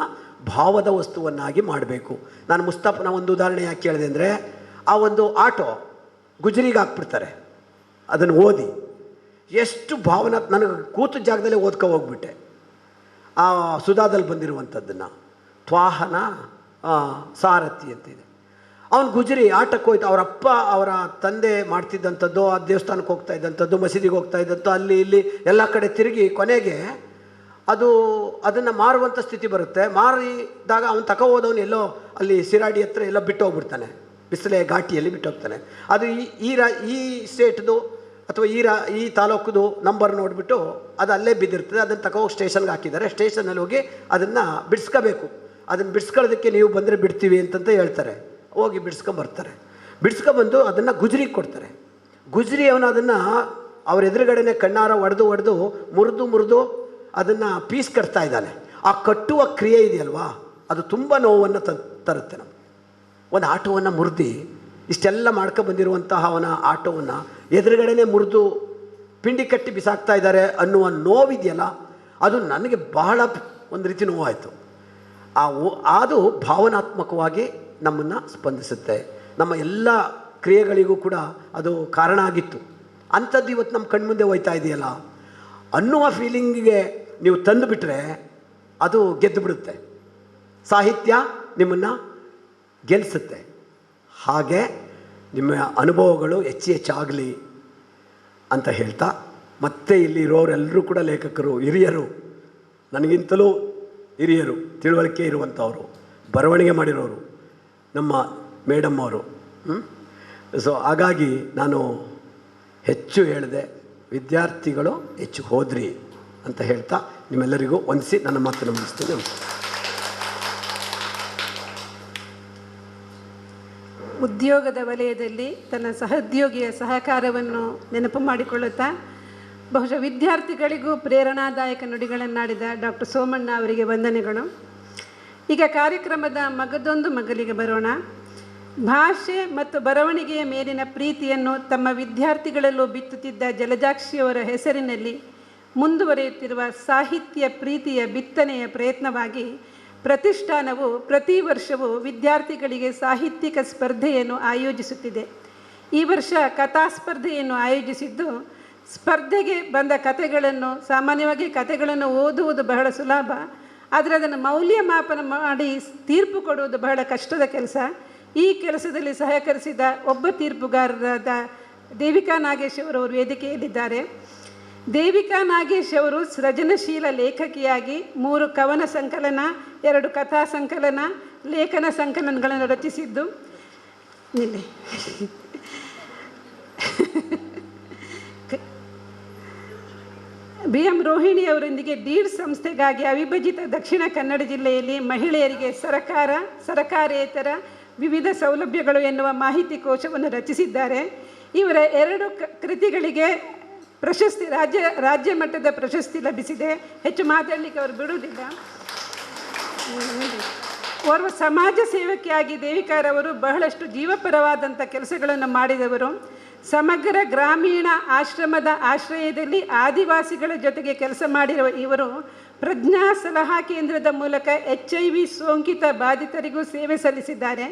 ಭಾವದ ವಸ್ತುವನ್ನಾಗಿ ಮಾಡಬೇಕು. ನಾನು ಮುಸ್ತಫನ ಒಂದು ಉದಾಹರಣೆ ಯಾಕೆ ಕೇಳಿದೆ ಅಂದರೆ, ಆ ಒಂದು ಆಟೋ ಗುಜರಿಗೆ ಹಾಕ್ಬಿಡ್ತಾರೆ. ಅದನ್ನು ಓದಿ ಎಷ್ಟು ಭಾವನಾ, ನನಗೆ ಕೂತು ಜಾಗದಲ್ಲೇ ಓದ್ಕೊ ಹೋಗ್ಬಿಟ್ಟೆ. ಆ ಸುಧಾದಲ್ಲಿ ಬಂದಿರುವಂಥದ್ದನ್ನು, ತ್ವಾಹನ ಸಾರಥಿ ಅಂತಿದೆ. ಅವನು ಗುಜರಿ ಆಟಕ್ಕೆ ಹೋಯ್ತು. ಅವರಪ್ಪ ಅವರ ತಂದೆ ಮಾಡ್ತಿದ್ದಂಥದ್ದು, ಆ ದೇವಸ್ಥಾನಕ್ಕೆ ಹೋಗ್ತಾ ಇದ್ದಂಥದ್ದು, ಮಸೀದಿಗೆ ಹೋಗ್ತಾ ಇದ್ದಂಥದ್ದು, ಅಲ್ಲಿ ಇಲ್ಲಿ ಎಲ್ಲ ಕಡೆ ತಿರುಗಿ ಕೊನೆಗೆ ಅದನ್ನು ಮಾರುವಂಥ ಸ್ಥಿತಿ ಬರುತ್ತೆ. ಮಾರಿದಾಗ ಅವನು ಹೋದವನು ಎಲ್ಲೋ ಅಲ್ಲಿ ಸಿರಾಡಿ ಹತ್ರ ಎಲ್ಲೋ ಬಿಟ್ಟು ಹೋಗ್ಬಿಡ್ತಾನೆ, ಬಿಸಿಲೆ ಘಾಟಿಯಲ್ಲಿ ಬಿಟ್ಟು ಹೋಗ್ತಾನೆ. ಅದು ಈ ಸ್ಟೇಟ್ದು ಅಥವಾ ಈ ತಾಲೂಕುದು ನಂಬರ್ ನೋಡಿಬಿಟ್ಟು ಅದು ಅಲ್ಲೇ ಬಿದ್ದಿರ್ತದೆ. ಅದನ್ನು ಹೋಗಿ ಸ್ಟೇಷನ್ಗೆ ಹಾಕಿದ್ದಾರೆ. ಸ್ಟೇಷನಲ್ಲಿ ಹೋಗಿ ಅದನ್ನು ಬಿಡಿಸ್ಕೋಬೇಕು. ಅದನ್ನು ಬಿಡಿಸ್ಕೊಳ್ಳೋದಕ್ಕೆ ನೀವು ಬಂದರೆ ಬಿಡ್ತೀವಿ ಅಂತಂತ ಹೇಳ್ತಾರೆ. ಹೋಗಿ ಬಿಡಿಸ್ಕೊಂಬರ್ತಾರೆ. ಬಿಡಿಸ್ಕೊಂಬಂದು ಅದನ್ನು ಗುಜರಿಗೆ ಕೊಡ್ತಾರೆ. ಗುಜರಿ ಅವನು ಅದನ್ನು ಅವ್ರ ಎದುರುಗಡೆನೆ ಕಣ್ಣಾರ ಹೊಡೆದು ಮುರಿದು ಅದನ್ನು ಪೀಸ್ ಕಟ್ತಾ ಇದ್ದಾನೆ. ಆ ಕಟ್ಟುವ ಕ್ರಿಯೆ ಇದೆಯಲ್ವಾ, ಅದು ತುಂಬ ನೋವನ್ನು ತರುತ್ತೆ ನಮಗೆ. ಒಂದು ಆಟೋವನ್ನು ಮುರಿದು ಇಷ್ಟೆಲ್ಲ ಬಂದಿರುವಂತಹ ಅವನ ಆಟೋವನ್ನು ಎದುರುಗಡೆನೇ ಮುರಿದು ಪಿಂಡಿ ಕಟ್ಟಿ ಬಿಸಾಕ್ತಾ ಇದ್ದಾರೆ ಅನ್ನುವ ನೋವಿದೆಯಲ್ಲ, ಅದು ನನಗೆ ಬಹಳ ಒಂದು ರೀತಿ ನೋವಾಯಿತು. ಅದು ಭಾವನಾತ್ಮಕವಾಗಿ ನಮ್ಮನ್ನು ಸ್ಪಂದಿಸುತ್ತೆ. ನಮ್ಮ ಎಲ್ಲ ಕ್ರಿಯೆಗಳಿಗೂ ಕೂಡ ಅದು ಕಾರಣ ಆಗಿತ್ತು. ಅಂಥದ್ದು ಇವತ್ತು ನಮ್ಮ ಕಣ್ಮುಂದೆ ಹೋಯ್ತಾ ಇದೆಯಲ್ಲ ಅನ್ನುವ ಫೀಲಿಂಗಿಗೆ ನೀವು ತಂದುಬಿಟ್ರೆ ಅದು ಗೆದ್ದು ಬಿಡುತ್ತೆ. ಸಾಹಿತ್ಯ ನಿಮ್ಮನ್ನು ಗೆಲ್ಲಿಸುತ್ತೆ. ಹಾಗೆ ನಿಮ್ಮ ಅನುಭವಗಳು ಹೆಚ್ಚಾಗಲಿ ಅಂತ ಹೇಳ್ತಾ, ಮತ್ತೆ ಇಲ್ಲಿ ಇರೋರೆಲ್ಲರೂ ಕೂಡ ಲೇಖಕರು, ಹಿರಿಯರು, ನನಗಿಂತಲೂ ಹಿರಿಯರು, ತಿಳುವಳಿಕೆ ಇರುವಂಥವರು, ಬರವಣಿಗೆ ಮಾಡಿರೋರು, ನಮ್ಮ ಮೇಡಮ್ ಅವರು. ಸೊ ಹಾಗಾಗಿ ನಾನು ಹೆಚ್ಚು ಹೇಳಿದೆ, ವಿದ್ಯಾರ್ಥಿಗಳು ಹೆಚ್ಚು ಹೋದ್ರಿ ಅಂತ ಹೇಳ್ತಾ ನಿಮ್ಮೆಲ್ಲರಿಗೂ ವಂದಿಸಿ ನನ್ನ ಮಾತನ್ನು ಮುಗಿಸ್ತೇನೆ.
ಉದ್ಯೋಗದ ವಲಯದಲ್ಲಿ ತನ್ನ ಸಹೋದ್ಯೋಗಿಯ ಸಹಕಾರವನ್ನು ನೆನಪು ಮಾಡಿಕೊಳ್ಳುತ್ತಾ ಬಹುಶಃ ವಿದ್ಯಾರ್ಥಿಗಳಿಗೂ ಪ್ರೇರಣಾದಾಯಕ ನುಡಿಗಳನ್ನಾಡಿದ ಡಾಕ್ಟರ್ ಸೋಮಣ್ಣ ಅವರಿಗೆ ವಂದನೆಗಳು. ಈಗ ಕಾರ್ಯಕ್ರಮದ ಮಗದೊಂದು ಮಗಲಿಗೆ ಬರೋಣ. ಭಾಷೆ ಮತ್ತು ಬರವಣಿಗೆಯ ಮೇಲಿನ ಪ್ರೀತಿಯನ್ನು ತಮ್ಮ ವಿದ್ಯಾರ್ಥಿಗಳಲ್ಲೂ ಬಿತ್ತುತ್ತಿದ್ದ ಜಲಜಾಕ್ಷಿಯವರ ಹೆಸರಿನಲ್ಲಿ ಮುಂದುವರಿಯುತ್ತಿರುವ ಸಾಹಿತ್ಯ ಪ್ರೀತಿಯ ಬಿತ್ತನೆಯ ಪ್ರಯತ್ನವಾಗಿ ಪ್ರತಿಷ್ಠಾನವು ಪ್ರತಿ ವರ್ಷವೂ ವಿದ್ಯಾರ್ಥಿಗಳಿಗೆ ಸಾಹಿತ್ಯಿಕ ಸ್ಪರ್ಧೆಯನ್ನು ಆಯೋಜಿಸುತ್ತಿದೆ. ಈ ವರ್ಷ ಕಥಾ ಸ್ಪರ್ಧೆಯನ್ನು ಆಯೋಜಿಸಿದ್ದು, ಸ್ಪರ್ಧೆಗೆ ಬಂದ ಕಥೆಗಳನ್ನು, ಸಾಮಾನ್ಯವಾಗಿ ಕಥೆಗಳನ್ನು ಓದುವುದು ಬಹಳ ಸುಲಭ, ಆದರೆ ಅದನ್ನು ಮೌಲ್ಯಮಾಪನ ಮಾಡಿ ತೀರ್ಪು ಕೊಡುವುದು ಬಹಳ ಕಷ್ಟದ ಕೆಲಸ. ಈ ಕೆಲಸದಲ್ಲಿ ಸಹಕರಿಸಿದ ಒಬ್ಬ ತೀರ್ಪುಗಾರರಾದ ದೇವಿಕಾ ನಾಗೇಶ್ ಅವರು ವೇದಿಕೆಯಲ್ಲಿದ್ದಾರೆ. ದೇವಿಕಾ ನಾಗೇಶ್ ಅವರು ಸೃಜನಶೀಲ ಲೇಖಕಿಯಾಗಿ 3 ಕವನ ಸಂಕಲನ, 2 ಕಥಾ ಸಂಕಲನ, ಲೇಖನ ಸಂಕಲನಗಳನ್ನು ರಚಿಸಿದ್ದು. BM ರೋಹಿಣಿ ಅವರೊಂದಿಗೆ ಡೀಡ್ ಸಂಸ್ಥೆಗಾಗಿ ಅವಿಭಜಿತ ದಕ್ಷಿಣ ಕನ್ನಡ ಜಿಲ್ಲೆಯಲ್ಲಿ ಮಹಿಳೆಯರಿಗೆ ಸರಕಾರೇತರ ವಿವಿಧ ಸೌಲಭ್ಯಗಳು ಎನ್ನುವ ಮಾಹಿತಿ ಕೋಶವನ್ನು ರಚಿಸಿದ್ದಾರೆ. ಇವರ 2 ಕೃತಿಗಳಿಗೆ ಪ್ರಶಸ್ತಿ, ರಾಜ್ಯ ಮಟ್ಟದ ಪ್ರಶಸ್ತಿ ಲಭಿಸಿದೆ. ಹೆಚ್ಚು ಮಾತಾಡಲಿಕ್ಕೆ ಅವರು ಬಿಡುವುದಿಲ್ಲ. ಓರ್ವ ಸಮಾಜ ಸೇವಕಿಯಾಗಿ ದೇವಿಕಾರವರು ಬಹಳಷ್ಟು ಜೀವಪರವಾದಂಥ ಕೆಲಸಗಳನ್ನು ಮಾಡಿದವರು. ಸಮಗ್ರ ಗ್ರಾಮೀಣ ಆಶ್ರಮದ ಆಶ್ರಯದಲ್ಲಿ ಆದಿವಾಸಿಗಳ ಜೊತೆಗೆ ಕೆಲಸ ಮಾಡಿರುವ ಇವರು ಪ್ರಜ್ಞಾ ಸಲಹಾ ಕೇಂದ್ರದ ಮೂಲಕ HIV ಸೋಂಕಿತ ಬಾಧಿತರಿಗೂ ಸೇವೆ ಸಲ್ಲಿಸಿದ್ದಾರೆ.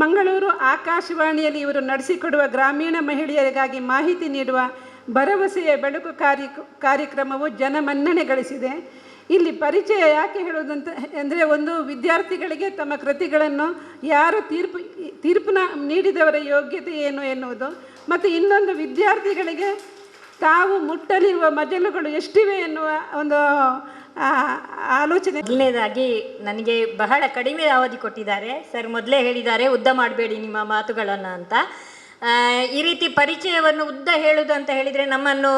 ಮಂಗಳೂರು ಆಕಾಶವಾಣಿಯಲ್ಲಿ ಇವರು ನಡೆಸಿಕೊಡುವ ಗ್ರಾಮೀಣ ಮಹಿಳೆಯರಿಗಾಗಿ ಮಾಹಿತಿ ನೀಡುವ ಭರವಸೆಯ ಬೆಳಕು ಕಾರ್ಯಕ್ರಮವು ಜನಮನ್ನಣೆ ಗಳಿಸಿದೆ. ಇಲ್ಲಿ ಪರಿಚಯ ಯಾಕೆ ಹೇಳುವುದಂತ ಅಂದರೆ, ಒಂದು ವಿದ್ಯಾರ್ಥಿಗಳಿಗೆ ತಮ್ಮ ಕೃತಿಗಳನ್ನು ಯಾರು ತೀರ್ಪು ನೀಡಿದವರ ಯೋಗ್ಯತೆ ಏನು ಎನ್ನುವುದು, ಮತ್ತು ಇನ್ನೊಂದು ವಿದ್ಯಾರ್ಥಿಗಳಿಗೆ ತಾವು ಮುಟ್ಟಲಿರುವ ಮಜಲುಗಳು ಎಷ್ಟಿವೆ ಎನ್ನುವ ಒಂದು ಆಲೋಚನೆ.
ಮೊದಲನೇದಾಗಿ ನನಗೆ ಬಹಳ ಕಡಿಮೆ ಅವಧಿ ಕೊಟ್ಟಿದ್ದಾರೆ ಸರ್. ಮೊದಲೇ ಹೇಳಿದ್ದಾರೆ ಉದ್ದ ಮಾಡಬೇಡಿ ನಿಮ್ಮ ಮಾತುಗಳನ್ನು ಅಂತ. ಈ ರೀತಿ ಪರಿಚಯವನ್ನು ಉದ್ದ ಹೇಳುವುದು ಅಂತ ಹೇಳಿದರೆ ನಮ್ಮನ್ನು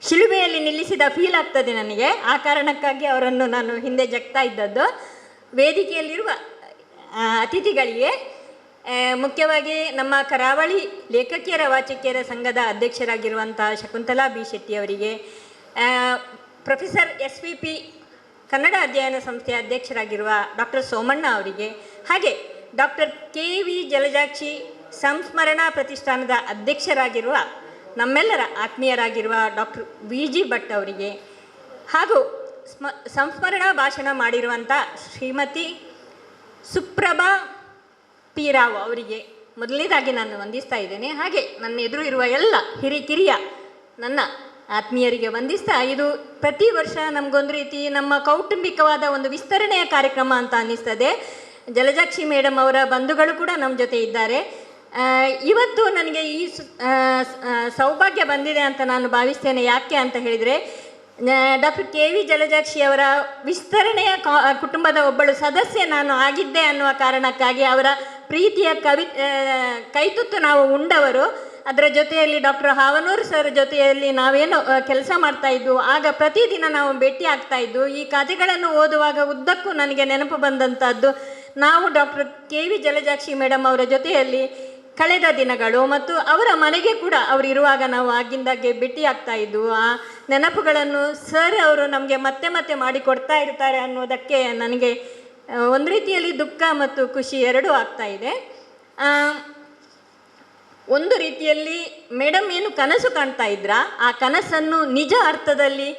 ಶಿಲುಬೆಯಲ್ಲಿ ನಿಲ್ಲಿಸಿದ ಫೀಲ್ ಆಗ್ತದೆ ನನಗೆ. ಆ ಕಾರಣಕ್ಕಾಗಿ ಅವರನ್ನು ನಾನು ಹಿಂದೆ ಜಗ್ತಾ ಇದ್ದದ್ದು. ವೇದಿಕೆಯಲ್ಲಿರುವ ಅತಿಥಿಗಳಿಗೆ, ಮುಖ್ಯವಾಗಿ ನಮ್ಮ ಕರಾವಳಿ ಲೇಖಕಿಯರ ವಾಚಕಿಯರ ಸಂಘದ ಅಧ್ಯಕ್ಷರಾಗಿರುವಂಥ ಶಕುಂತಲಾ ಬಿ ಶೆಟ್ಟಿಯವರಿಗೆ, ಪ್ರೊಫೆಸರ್ SVP ಕನ್ನಡ ಅಧ್ಯಯನ ಸಂಸ್ಥೆಯ ಅಧ್ಯಕ್ಷರಾಗಿರುವ ಡಾಕ್ಟರ್ ಸೋಮಣ್ಣ ಅವರಿಗೆ, ಹಾಗೆ ಡಾಕ್ಟರ್ KV ಜಲಜಾಕ್ಷಿ ಸಂಸ್ಮರಣಾ ಪ್ರತಿಷ್ಠಾನದ ಅಧ್ಯಕ್ಷರಾಗಿರುವ ನಮ್ಮೆಲ್ಲರ ಆತ್ಮೀಯರಾಗಿರುವ ಡಾಕ್ಟರ್ VG ಭಟ್ ಅವರಿಗೆ, ಹಾಗೂ ಸಂಸ್ಮರಣಾ ಭಾಷಣ ಮಾಡಿರುವಂಥ ಶ್ರೀಮತಿ ಸುಪ್ರಭಾ P ರಾವ್ ಅವರಿಗೆ ಮೊದಲನೇದಾಗಿ ನಾನು ವಂದಿಸ್ತಾ ಇದ್ದೇನೆ. ಹಾಗೆ ನನ್ನ ಎದುರು ಇರುವ ಎಲ್ಲ ಹಿರಿಕಿರಿಯ ನನ್ನ ಆತ್ಮೀಯರಿಗೆ ವಂದಿಸ್ತಾ, ಇದು ಪ್ರತಿ ವರ್ಷ ನಮಗೊಂದು ರೀತಿ ನಮ್ಮ ಕೌಟುಂಬಿಕವಾದ ಒಂದು ವಿಸ್ತರಣೆಯ ಕಾರ್ಯಕ್ರಮ ಅಂತ ಅನ್ನಿಸ್ತದೆ. ಜಲಜಾಕ್ಷಿ ಮೇಡಮ್ ಅವರ ಬಂಧುಗಳು ಕೂಡ ನಮ್ಮ ಜೊತೆ ಇದ್ದಾರೆ. ಇವತ್ತು ನನಗೆ ಈ ಸೌಭಾಗ್ಯ ಬಂದಿದೆ ಅಂತ ನಾನು ಭಾವಿಸ್ತೇನೆ. ಯಾಕೆ ಅಂತ ಹೇಳಿದರೆ, ಡಾಕ್ಟರ್ KV ಜಲಜಾಕ್ಷಿಯವರ ವಿಸ್ತರಣೆಯ ಕುಟುಂಬದ ಒಬ್ಬಳು ಸದಸ್ಯೆ ನಾನು ಆಗಿದ್ದೆ ಅನ್ನುವ ಕಾರಣಕ್ಕಾಗಿ ಅವರ ಪ್ರೀತಿಯ ಕೈತುತ್ತು ನಾವು ಉಂಡವರು. ಅದರ ಜೊತೆಯಲ್ಲಿ ಡಾಕ್ಟರ್ ಹಾವನೂರು ಸರ್ ಜೊತೆಯಲ್ಲಿ ನಾವೇನು ಕೆಲಸ ಮಾಡ್ತಾಯಿದ್ದು, ಆಗ ಪ್ರತಿದಿನ ನಾವು ಭೇಟಿ ಆಗ್ತಾಯಿದ್ದು. ಈ ಕಥೆಗಳನ್ನು ಓದುವಾಗ ಉದ್ದಕ್ಕೂ ನನಗೆ ನೆನಪು ಬಂದಂಥದ್ದು, ನಾವು ಡಾಕ್ಟರ್ KV ಜಲಜಾಕ್ಷಿ ಮೇಡಮ್ ಅವರ ಜೊತೆಯಲ್ಲಿ ಕಳೆದ ದಿನಗಳು, ಮತ್ತು ಅವರ ಮನೆಗೆ ಕೂಡ ಅವರು ಇರುವಾಗ ನಾವು ಆಗಿಂದಾಗೆ ಭೇಟಿ ಆಗ್ತಾಯಿದ್ದು. ಆ ನೆನಪುಗಳನ್ನು ಸರ್ ಅವರು ನಮಗೆ ಮತ್ತೆ ಮತ್ತೆ ಮಾಡಿಕೊಡ್ತಾ ಇರ್ತಾರೆ ಅನ್ನೋದಕ್ಕೆ ನನಗೆ ಒಂದು ರೀತಿಯಲ್ಲಿ ದುಃಖ ಮತ್ತು ಖುಷಿ ಎರಡೂ ಆಗ್ತಾ ಇದೆ. ಒಂದು ರೀತಿಯಲ್ಲಿ ಮೇಡಮ್ ಏನು ಕನಸು ಕಾಣ್ತಾ ಇದ್ರ, ಆ ಕನಸನ್ನು ನಿಜ ಅರ್ಥದಲ್ಲಿ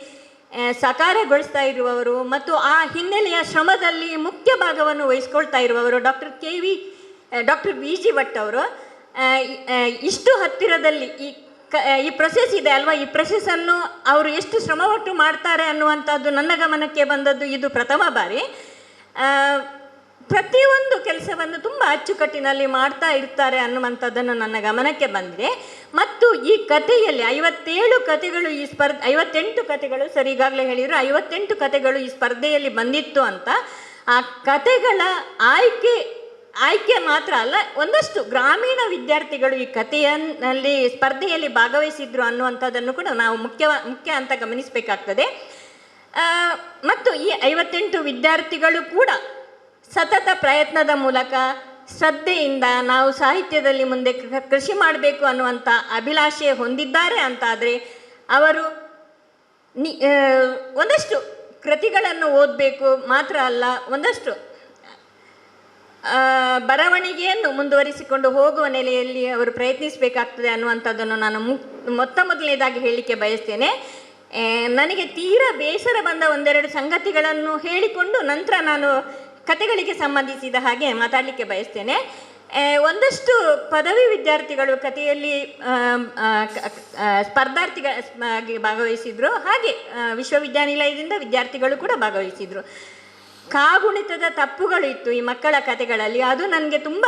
ಸಾಕಾರಗೊಳಿಸ್ತಾ ಇರುವವರು ಮತ್ತು ಆ ಹಿನ್ನೆಲೆಯ ಶ್ರಮದಲ್ಲಿ ಮುಖ್ಯ ಭಾಗವನ್ನು ವಹಿಸ್ಕೊಳ್ತಾ ಇರುವವರು ಡಾಕ್ಟರ್ ವಿ ಜಿ ಭಟ್ ಅವರು. ಇಷ್ಟು ಹತ್ತಿರದಲ್ಲಿ ಈ ಪ್ರೊಸೆಸ್ ಇದೆ ಅಲ್ವಾ, ಈ ಪ್ರೊಸೆಸ್ಸನ್ನು ಅವರು ಎಷ್ಟು ಶ್ರಮಪಟ್ಟು ಮಾಡ್ತಾರೆ ಅನ್ನುವಂಥದ್ದು ನನ್ನ ಗಮನಕ್ಕೆ ಬಂದದ್ದು ಇದು ಪ್ರಥಮ ಬಾರಿ. ಪ್ರತಿಯೊಂದು ಕೆಲಸವನ್ನು ತುಂಬ ಅಚ್ಚುಕಟ್ಟಿನಲ್ಲಿ ಮಾಡ್ತಾ ಇರ್ತಾರೆ ಅನ್ನುವಂಥದ್ದನ್ನು ನನ್ನ ಗಮನಕ್ಕೆ ಬಂದಿದೆ. ಮತ್ತು ಈ ಕಥೆಯಲ್ಲಿ 57 ಕಥೆಗಳು 58 ಕಥೆಗಳು ಸರಿ ಈಗಾಗಲೇ ಹೇಳಿದರು, 58 ಕಥೆಗಳು ಈ ಸ್ಪರ್ಧೆಯಲ್ಲಿ ಬಂದಿತ್ತು ಅಂತ. ಆ ಕಥೆಗಳ ಆಯ್ಕೆ ಮಾತ್ರ ಅಲ್ಲ, ಒಂದಷ್ಟು ಗ್ರಾಮೀಣ ವಿದ್ಯಾರ್ಥಿಗಳು ಈ ಕಥೆಯಲ್ಲಿ ಸ್ಪರ್ಧೆಯಲ್ಲಿ ಭಾಗವಹಿಸಿದ್ರು ಅನ್ನುವಂಥದ್ದನ್ನು ಕೂಡ ನಾವು ಮುಖ್ಯ ಅಂತ ಗಮನಿಸಬೇಕಾಗ್ತದೆ. ಮತ್ತು ಈ 58 ವಿದ್ಯಾರ್ಥಿಗಳು ಕೂಡ ಸತತ ಪ್ರಯತ್ನದ ಮೂಲಕ ಶ್ರದ್ಧೆಯಿಂದ ನಾವು ಸಾಹಿತ್ಯದಲ್ಲಿ ಮುಂದೆ ಕೃಷಿ ಮಾಡಬೇಕು ಅನ್ನುವಂಥ ಅಭಿಲಾಷೆ ಹೊಂದಿದ್ದಾರೆ ಅಂತಾದರೆ ಅವರು ಒಂದಷ್ಟು ಕೃತಿಗಳನ್ನು ಓದಬೇಕು ಮಾತ್ರ ಅಲ್ಲ, ಒಂದಷ್ಟು ಬರವಣಿಗೆಯನ್ನು ಮುಂದುವರಿಸಿಕೊಂಡು ಹೋಗುವ ನೆಲೆಯಲ್ಲಿ ಅವರು ಪ್ರಯತ್ನಿಸಬೇಕಾಗ್ತದೆ ಅನ್ನುವಂಥದ್ದನ್ನು ನಾನು ಮೊದಲನೇದಾಗಿ ಹೇಳಲಿಕ್ಕೆ ಬಯಸ್ತೇನೆ. ನನಗೆ ತೀರಾ ಬೇಸರ ಬಂದ ಒಂದೆರಡು ಸಂಗತಿಗಳನ್ನು ಹೇಳಿಕೊಂಡು ನಂತರ ನಾನು ಕಥೆಗಳಿಗೆ ಸಂಬಂಧಿಸಿದ ಹಾಗೆ ಮಾತಾಡಲಿಕ್ಕೆ ಬಯಸ್ತೇನೆ. ಒಂದಷ್ಟು ಪದವಿ ವಿದ್ಯಾರ್ಥಿಗಳು ಕಥೆಯಲ್ಲಿ ಸ್ಪರ್ಧಾರ್ಥಿಗಳಾಗಿ ಭಾಗವಹಿಸಿದರು, ಹಾಗೆ ವಿಶ್ವವಿದ್ಯಾನಿಲಯದಿಂದ ವಿದ್ಯಾರ್ಥಿಗಳು ಕೂಡ ಭಾಗವಹಿಸಿದರು. ಕಾಗುಣಿತದ ತಪ್ಪುಗಳು ಇತ್ತು ಈ ಮಕ್ಕಳ ಕಥೆಗಳಲ್ಲಿ, ಅದು ನನಗೆ ತುಂಬ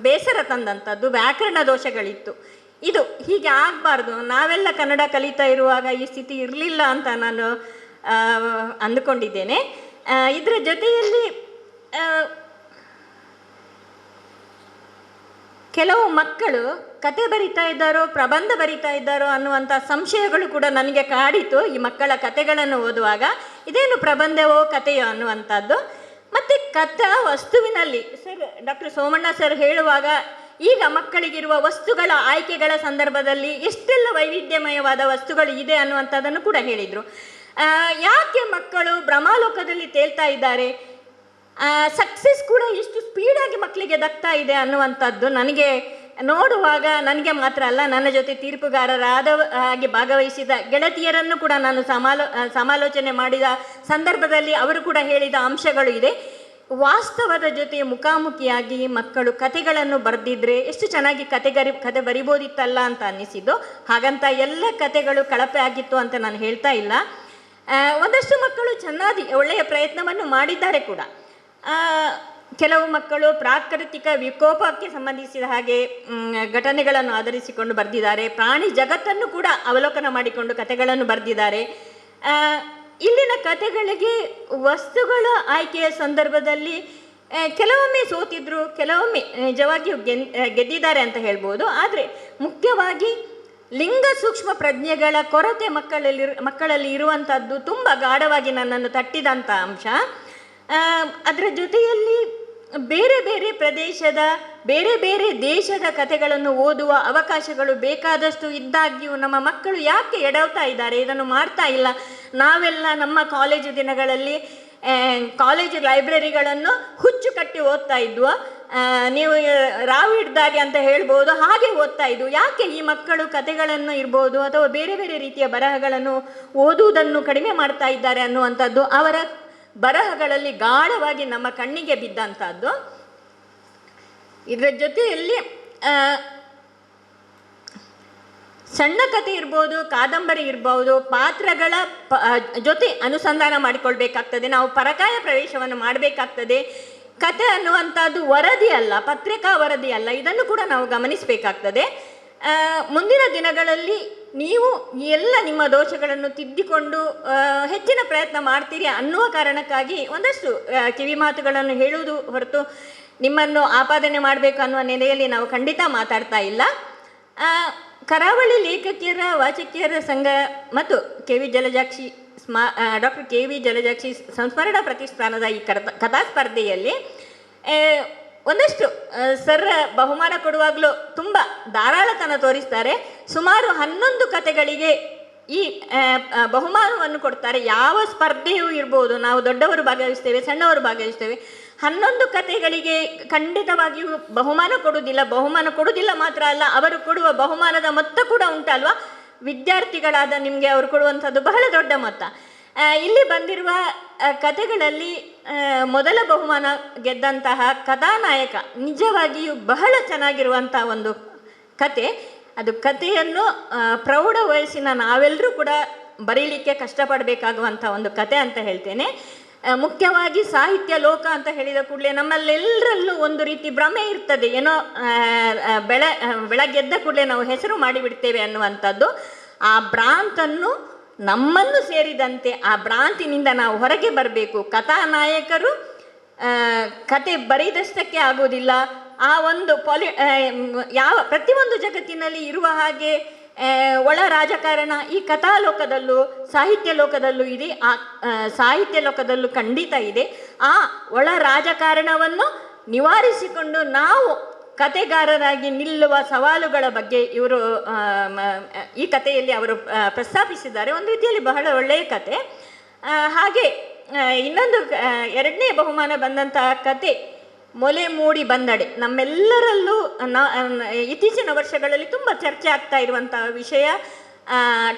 ಬೇಸರ ತಂದಂಥದ್ದು. ವ್ಯಾಕರಣ ದೋಷಗಳಿತ್ತು. ಇದು ಹೀಗೆ ಆಗಬಾರ್ದು, ನಾವೆಲ್ಲ ಕನ್ನಡ ಕಲಿತಾ ಇರುವಾಗ ಈ ಸ್ಥಿತಿ ಇರಲಿಲ್ಲ ಅಂತ ನಾನು ಅಂದುಕೊಂಡಿದ್ದೇನೆ. ಇದರ ಜೊತೆಯಲ್ಲಿ ಕೆಲವು ಮಕ್ಕಳು ಕತೆ ಬರಿತಾ ಇದ್ದಾರೋ ಪ್ರಬಂಧ ಬರಿತಾ ಇದ್ದಾರೋ ಅನ್ನುವಂಥ ಸಂಶಯಗಳು ಕೂಡ ನನಗೆ ಕಾಡಿತು ಈ ಮಕ್ಕಳ ಕತೆಗಳನ್ನು ಓದುವಾಗ. ಇದೇನು ಪ್ರಬಂಧವೋ ಕಥೆಯೋ ಅನ್ನುವಂಥದ್ದು. ಮತ್ತು ಕಥಾ ವಸ್ತುವಿನಲ್ಲಿ ಡಾಕ್ಟರ್ ಸೋಮಣ್ಣ ಸರ್ ಹೇಳುವಾಗ ಈಗ ಮಕ್ಕಳಿಗಿರುವ ವಸ್ತುಗಳ ಆಯ್ಕೆಗಳ ಸಂದರ್ಭದಲ್ಲಿ ಎಷ್ಟೆಲ್ಲ ವೈವಿಧ್ಯಮಯವಾದ ವಸ್ತುಗಳು ಇದೆ ಅನ್ನುವಂಥದ್ದನ್ನು ಕೂಡ ಹೇಳಿದರು. ಯಾಕೆ ಮಕ್ಕಳು ಭ್ರಮಾಲೋಕದಲ್ಲಿ ತೇಲ್ತಾ ಇದ್ದಾರೆ, ಸಕ್ಸಸ್ ಕೂಡ ಎಷ್ಟು ಸ್ಪೀಡಾಗಿ ಮಕ್ಕಳಿಗೆ ದಕ್ತಾ ಇದೆ ಅನ್ನುವಂಥದ್ದು ನನಗೆ ನೋಡುವಾಗ, ನನಗೆ ಮಾತ್ರ ಅಲ್ಲ ನನ್ನ ಜೊತೆ ತೀರ್ಪುಗಾರರಾದ ಹಾಗೆ ಭಾಗವಹಿಸಿದ ಗೆಳತಿಯರನ್ನು ಕೂಡ ನಾನು ಸಮಾಲೋಚನೆ ಮಾಡಿದ ಸಂದರ್ಭದಲ್ಲಿ ಅವರು ಕೂಡ ಹೇಳಿದ ಅಂಶಗಳು ಇದೆ. ವಾಸ್ತವದ ಜೊತೆ ಮುಖಾಮುಖಿಯಾಗಿ ಮಕ್ಕಳು ಕತೆಗಳನ್ನು ಬರೆದಿದ್ರೆ ಎಷ್ಟು ಚೆನ್ನಾಗಿ ಕತೆ ಬರಿಬೋದಿತ್ತಲ್ಲ ಅಂತ ಅನ್ನಿಸಿದ್ದು. ಹಾಗಂತ ಎಲ್ಲ ಕತೆಗಳು ಕಳಪೆ ಆಗಿತ್ತು ಅಂತ ನಾನು ಹೇಳ್ತಾ ಇಲ್ಲ. ಒಂದಷ್ಟು ಮಕ್ಕಳು ಚೆನ್ನಾಗಿ ಒಳ್ಳೆಯ ಪ್ರಯತ್ನವನ್ನು ಮಾಡಿದ್ದಾರೆ ಕೂಡ. ಕೆಲವು ಮಕ್ಕಳು ಪ್ರಾಕೃತಿಕ ವಿಕೋಪಕ್ಕೆ ಸಂಬಂಧಿಸಿದ ಹಾಗೆ ಘಟನೆಗಳನ್ನು ಆಧರಿಸಿಕೊಂಡು ಬರೆದಿದ್ದಾರೆ. ಪ್ರಾಣಿ ಜಗತ್ತನ್ನು ಕೂಡ ಅವಲೋಕನ ಮಾಡಿಕೊಂಡು ಕತೆಗಳನ್ನು ಬರೆದಿದ್ದಾರೆ. ಇಲ್ಲಿನ ಕತೆಗಳಿಗೆ ವಸ್ತುಗಳ ಆಯ್ಕೆಯ ಸಂದರ್ಭದಲ್ಲಿ ಕೆಲವೊಮ್ಮೆ ಸೋತಿದ್ರು, ಕೆಲವೊಮ್ಮೆ ನಿಜವಾಗಿಯೂ ಗೆದ್ದಿದ್ದಾರೆ ಅಂತ ಹೇಳ್ಬೋದು. ಆದರೆ ಮುಖ್ಯವಾಗಿ ಲಿಂಗ ಸೂಕ್ಷ್ಮ ಪ್ರಜ್ಞೆಗಳ ಕೊರತೆ ಮಕ್ಕಳಲ್ಲಿ ಇರುವಂಥದ್ದು ತುಂಬ ಗಾಢವಾಗಿ ನನ್ನನ್ನು ತಟ್ಟಿದಂಥ ಅಂಶ. ಅದರ ಜೊತೆಯಲ್ಲಿ ಬೇರೆ ಬೇರೆ ಪ್ರದೇಶದ ಬೇರೆ ಬೇರೆ ದೇಶದ ಕಥೆಗಳನ್ನು ಓದುವ ಅವಕಾಶಗಳು ಬೇಕಾದಷ್ಟು ಇದ್ದಾಗ್ಯೂ ನಮ್ಮ ಮಕ್ಕಳು ಯಾಕೆ ಎಡವ್ತಾ ಇದ್ದಾರೆ, ಇದನ್ನು ಮಾಡ್ತಾ ಇಲ್ಲ. ನಾವೆಲ್ಲ ನಮ್ಮ ಕಾಲೇಜು ದಿನಗಳಲ್ಲಿ ಕಾಲೇಜು ಲೈಬ್ರರಿಗಳನ್ನು ಹುಚ್ಚು ಕಟ್ಟಿ ಓದ್ತಾ ಇದ್ವು, ನೀವು ರಾವು ಹಿಡ್ದಾಗೆ ಅಂತ ಹೇಳ್ಬೋದು, ಹಾಗೆ ಓದ್ತಾ ಇದ್ವು. ಯಾಕೆ ಈ ಮಕ್ಕಳು ಕಥೆಗಳನ್ನು ಇರ್ಬೋದು ಅಥವಾ ಬೇರೆ ಬೇರೆ ರೀತಿಯ ಬರಹಗಳನ್ನು ಓದುವುದನ್ನು ಕಡಿಮೆ ಮಾಡ್ತಾ ಇದ್ದಾರೆ ಅನ್ನುವಂಥದ್ದು ಅವರ ಬರಹಗಳಲ್ಲಿ ಗಾಢವಾಗಿ ನಮ್ಮ ಕಣ್ಣಿಗೆ ಬಿದ್ದಂಥದ್ದು. ಇದರ ಜೊತೆಯಲ್ಲಿ ಸಣ್ಣ ಕಥೆ ಇರ್ಬೋದು, ಕಾದಂಬರಿ ಇರ್ಬೋದು, ಪಾತ್ರಗಳ ಜೊತೆ ಅನುಸಂಧಾನ ಮಾಡಿಕೊಳ್ಬೇಕಾಗ್ತದೆ. ನಾವು ಪರಕಾಯ ಪ್ರವೇಶವನ್ನು ಮಾಡಬೇಕಾಗ್ತದೆ. ಕತೆ ಅನ್ನುವಂಥದ್ದು ವರದಿ ಅಲ್ಲ, ಪತ್ರಿಕಾ ವರದಿ ಅಲ್ಲ. ಇದನ್ನು ಕೂಡ ನಾವು ಗಮನಿಸಬೇಕಾಗ್ತದೆ. ಮುಂದಿನ ದಿನಗಳಲ್ಲಿ ನೀವು ಎಲ್ಲ ನಿಮ್ಮ ದೋಷಗಳನ್ನು ತಿದ್ದಿಕೊಂಡು ಹೆಚ್ಚಿನ ಪ್ರಯತ್ನ ಮಾಡ್ತೀರಿ ಅನ್ನುವ ಕಾರಣಕ್ಕಾಗಿ ಒಂದಷ್ಟು ಕಿವಿ ಮಾತುಗಳನ್ನು ಹೇಳುವುದು ಹೊರತು ನಿಮ್ಮನ್ನು ಆಪಾದನೆ ಮಾಡಬೇಕು ಅನ್ನುವ ನೆಲೆಯಲ್ಲಿ ನಾವು ಖಂಡಿತ ಮಾತಾಡ್ತಾ ಇಲ್ಲ. ಕರಾವಳಿ ಲೇಖಕಿಯರ ವಾಚಕಿಯರ ಸಂಘ ಮತ್ತು ಡಾಕ್ಟರ್ ಕೆ ವಿ ಜಲಜಾಕ್ಷಿ ಸಂಸ್ಮರಣಾ ಪ್ರತಿಷ್ಠಾನದ ಈ ಕಥಾ ಸ್ಪರ್ಧೆಯಲ್ಲಿ ಒಂದಷ್ಟು ಸರ್ ಬಹುಮಾನ ಕೊಡುವಾಗಲೂ ತುಂಬ ಧಾರಾಳತನ ತೋರಿಸ್ತಾರೆ. ಸುಮಾರು 11 ಕಥೆಗಳಿಗೆ ಈ ಬಹುಮಾನವನ್ನು ಕೊಡ್ತಾರೆ. ಯಾವ ಸ್ಪರ್ಧೆಯೂ ಇರ್ಬೋದು, ನಾವು ದೊಡ್ಡವರು ಭಾಗವಹಿಸ್ತೇವೆ, ಸಣ್ಣವರು ಭಾಗವಹಿಸ್ತೇವೆ. 11 ಕಥೆಗಳಿಗೆ ಖಂಡಿತವಾಗಿಯೂ ಬಹುಮಾನ ಕೊಡುವುದಿಲ್ಲ ಮಾತ್ರ ಅಲ್ಲ, ಅವರು ಕೊಡುವ ಬಹುಮಾನದ ಮೊತ್ತ ಕೂಡ ಉಂಟಲ್ವಾ, ವಿದ್ಯಾರ್ಥಿಗಳಾದ ನಿಮಗೆ ಅವರು ಕೊಡುವಂಥದ್ದು ಬಹಳ ದೊಡ್ಡ ಮೊತ್ತ. ಇಲ್ಲಿ ಬಂದಿರುವ ಕಥೆಗಳಲ್ಲಿ ಮೊದಲ ಬಹುಮಾನ ಗೆದ್ದಂತಹ ಕಥಾನಾಯಕ ನಿಜವಾಗಿಯೂ ಬಹಳ ಚೆನ್ನಾಗಿರುವಂಥ ಒಂದು ಕತೆ. ಅದು ಕಥೆಯನ್ನು ಪ್ರೌಢ ವಯಸ್ಸಿನ ನಾವೆಲ್ಲರೂ ಕೂಡ ಬರೀಲಿಕ್ಕೆ ಕಷ್ಟಪಡಬೇಕಾಗುವಂಥ ಒಂದು ಕತೆ ಅಂತ ಹೇಳ್ತೇನೆ. ಮುಖ್ಯವಾಗಿ ಸಾಹಿತ್ಯ ಲೋಕ ಅಂತ ಹೇಳಿದ ಕೂಡಲೇ ನಮ್ಮಲ್ಲೆಲ್ಲರಲ್ಲೂ ಒಂದು ರೀತಿ ಭ್ರಮೆ ಇರ್ತದೆ, ಏನೋ ಬೆಳಗ್ಗೆದ್ದ ಕೂಡಲೇ ನಾವು ಹೆಸರು ಮಾಡಿಬಿಡ್ತೇವೆ ಅನ್ನುವಂಥದ್ದು. ಆ ಭ್ರಾಂತನ್ನು ನಮ್ಮನ್ನು ಸೇರಿದಂತೆ ಆ ಭ್ರಾಂತಿನಿಂದ ನಾವು ಹೊರಗೆ ಬರಬೇಕು. ಕಥಾನಾಯಕರು ಕತೆ ಬರೆದಷ್ಟಕ್ಕೆ ಆಗೋದಿಲ್ಲ. ಆ ಒಂದು ಪ್ರತಿಯೊಂದು ಜಗತ್ತಿನಲ್ಲಿ ಇರುವ ಹಾಗೆ ಒಳ ರಾಜಕಾರಣ ಈ ಕಥಾಲೋಕದಲ್ಲೂ ಸಾಹಿತ್ಯ ಲೋಕದಲ್ಲೂ ಇದೆ, ಆ ಸಾಹಿತ್ಯ ಲೋಕದಲ್ಲೂ ಖಂಡಿತ ಇದೆ. ಆ ಒಳ ರಾಜಕಾರಣವನ್ನು ನಿವಾರಿಸಿಕೊಂಡು ನಾವು ಕತೆಗಾರರಾಗಿ ನಿಲ್ಲುವ ಸವಾಲುಗಳ ಬಗ್ಗೆ ಇವರು ಈ ಕಥೆಯಲ್ಲಿ ಅವರು ಪ್ರಸ್ತಾಪಿಸಿದ್ದಾರೆ. ಒಂದು ರೀತಿಯಲ್ಲಿ ಬಹಳ ಒಳ್ಳೆಯ ಕತೆ. ಹಾಗೆ ಇನ್ನೊಂದು 2ನೇ ಬಹುಮಾನ ಬಂದಂತಹ ಕತೆ ಮೊಲೆ ಮೂಡಿ ಬಂದಡೆ. ನಮ್ಮೆಲ್ಲರಲ್ಲೂ ಇತ್ತೀಚಿನ ವರ್ಷಗಳಲ್ಲಿ ತುಂಬ ಚರ್ಚೆ ಆಗ್ತಾ ಇರುವಂತಹ ವಿಷಯ